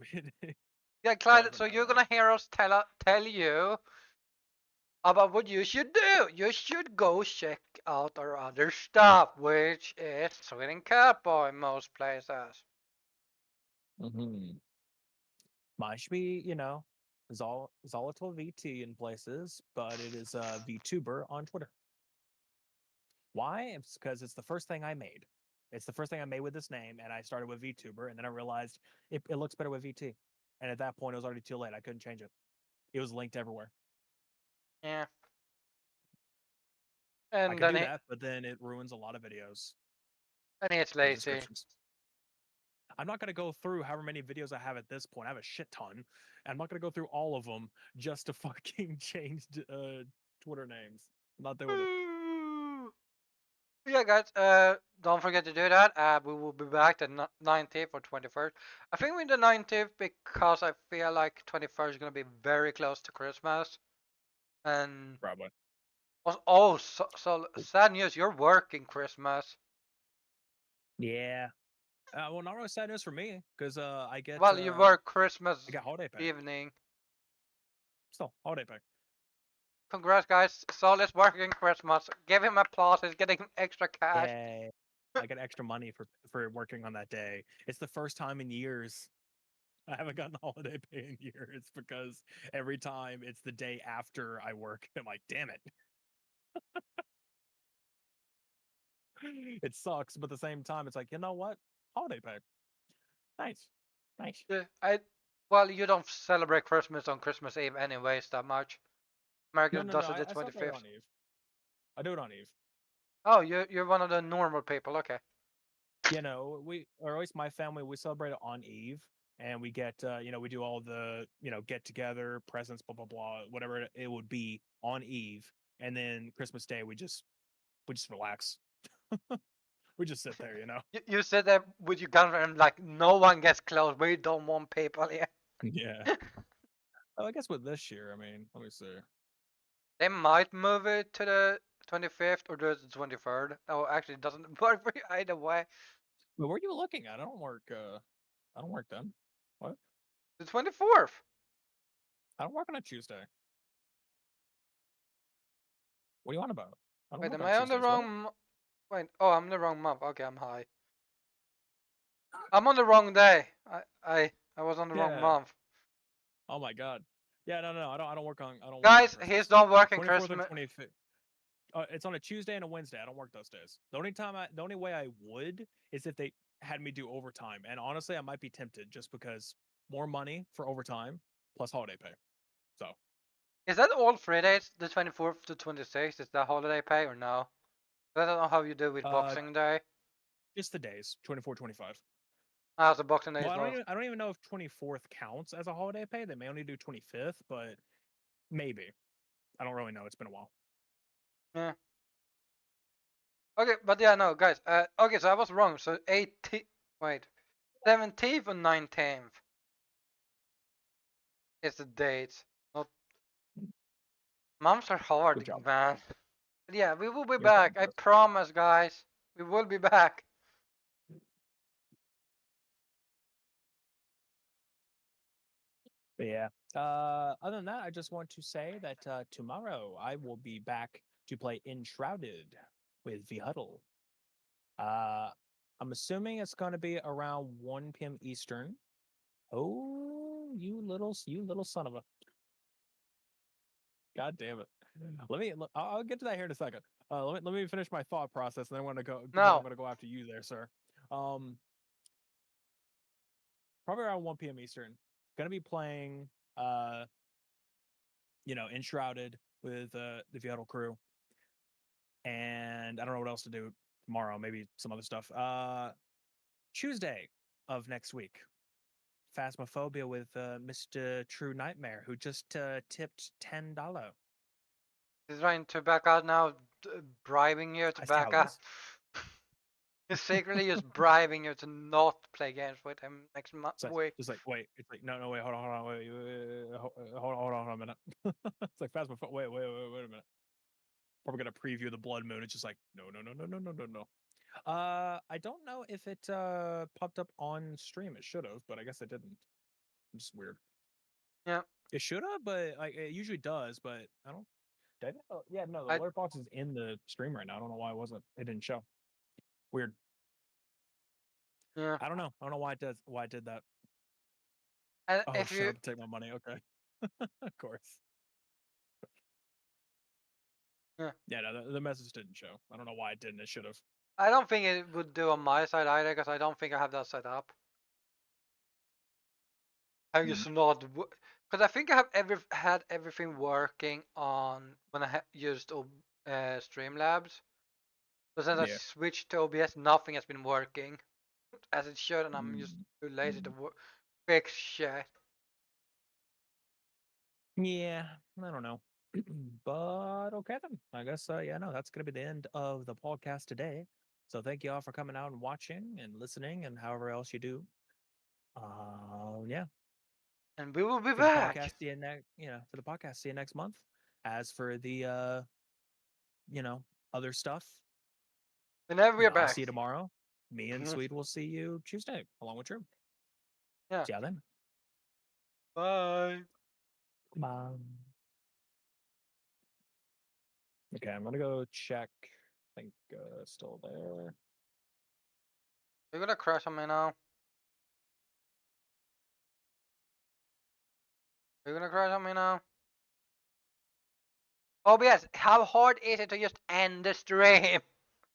Yeah, He Clyde. hasn't So met you're us. gonna hear us tell you about what you should do. You should go check out our other stuff, which is Sweden Cowboy in most places. Mm-hmm. Mine should be, Zolatil VT in places, but it is VTuber on Twitter. Why? It's because it's the first thing I made. It's the first thing I made with this name, and I started with VTuber, and then I realized it looks better with VT. And at that point, it was already too late. I couldn't change it. It was linked everywhere. Yeah, I and could then do he that, but then it ruins a lot of videos and it's with the lazy. descriptions. I'm not going to go through however many videos I have at this point. I have a shit ton. And I'm not going to go through all of them just to fucking change Twitter names. I'm not doing it. Yeah, guys. Don't forget to do that. We will be back the 19th or 21st. I think we're the 19th because I feel like 21st is gonna be very close to Christmas. And Probably. so sad news. You're working Christmas. Yeah. Well, not really sad news for me because Well, you work I Christmas get holiday pay. evening. Still holiday pay. Congrats, guys. Sol is working Christmas. Give him applause. He's getting extra cash. Yay! I get extra money for working on that day. It's the first time in years I haven't gotten holiday pay in years because every time it's the day after I work. I'm like, damn it. It sucks, but at the same time, it's like, you know what? Holiday pay. Nice. Nice. Yeah, well, you don't celebrate Christmas on Christmas Eve anyways that much. America No. does it the I celebrate 25th. on Eve. I do it on Eve. Oh, you're one of the normal people. Okay. Or at least my family, we celebrate it on Eve, and we get, we do all the, get together, presents, blah blah blah, whatever it would be on Eve, and then Christmas Day we just relax. We just sit there. You said that with your girlfriend, like no one gets close. We don't want people here. Yeah. Oh, I guess with this year, I mean, let me see. They might move it to the 25th or the 23rd. Oh, actually, it doesn't work for you either way. But where are you looking at? I don't work. I don't work then. What? The 24th. I don't work on a Tuesday. What do you want about? I don't Wait, work am on I on the Tuesdays. What? wrong? Wait, oh, I'm the wrong month. Okay, I'm high. I'm on the wrong day. I was on the wrong Yeah. month. Oh my god. Yeah. No. I don't work on. I don't work on Guys, he's Christmas. not working 24th and Christmas. 25th. It's on a Tuesday and a Wednesday. I don't work those days. The only way I would is if they had me do overtime. And honestly, I might be tempted just because more money for overtime plus holiday pay. So Is that all 3 days? The 24th to 26th? Is that holiday pay or no? I don't know how you do with uh Boxing Day. just the days, 24, 25. Ah, so Boxing Day Well, as well. I don't even know if 24th counts as a holiday pay. They may only do 25th, but maybe. I don't really know. It's been a while. Yeah. Okay, but yeah, no, guys. Okay, so I was wrong. So 18th, wait, 17th and 19th is the dates. Not months are hard, Good job. man. But yeah, we will be You're fine, back. I Chris. promise, guys. We will be back. But yeah. Other than that, I just want to say that tomorrow I will be back to play Enshrouded with V Huddle. Uh, I'm assuming it's going to be around 1 p.m. Eastern. Oh, you little son of a! God damn it! I'll get to that here in a second. Let me finish my thought process, and then I'm gonna go. Then I'm No. gonna go after you there, sir. Um, Probably around 1 p.m. Eastern. Gonna be playing, uh, Enshrouded with the Seattle crew, and I don't know what else to do tomorrow. Maybe some other stuff. Tuesday of next week, Phasmophobia with Mr. True Nightmare, who just tipped $10. He's trying to back out now, bribing you to I see back how it out. is. He's secretly just bribing you to not play games with him next So week. just like wait, it's like no, wait, hold on, hold on a minute. It's like Phasmophobia. Wait a minute. Probably gonna preview the Blood Moon. It's just like no. I don't know if it popped up on stream. It should have, but I guess it didn't. It's weird. Yeah. It should have, but like it usually does. But I don't. Did it? Oh, yeah, no. The I alert box is in the stream right now. I don't know why it wasn't. It didn't show. Weird. yeah. I don't know. I don't know why it does. Why it did that. And Oh, if shut you, up and take my money. Okay. Of course. yeah, Yeah, no, the message didn't show. I don't know why it didn't. It should have. I don't think it would do on my side either, because I don't think I have that set up. I Hmm. just not, because I think I have had everything working on when I used Streamlabs. But since I Yeah. switched to OBS, nothing has been working as it should, and I'm just Mm. too lazy to Mm. fix shit. Yeah, I don't know. But okay then. I guess yeah, no, that's gonna be the end of the podcast today. So thank you all for coming out and watching and listening and however else you do. Yeah. And we will be For the podcast, back see you next for the podcast, see you next month. As for the you know, other stuff, whenever we're I'll back. see you tomorrow. Me and Sweet will see you Tuesday, along with Drew. Yeah. See ya then. Bye. Bye. Okay, I'm gonna go check. I think still there. You're gonna crush on me now. You're gonna crush on me now. OBS, how hard is it to just end the stream?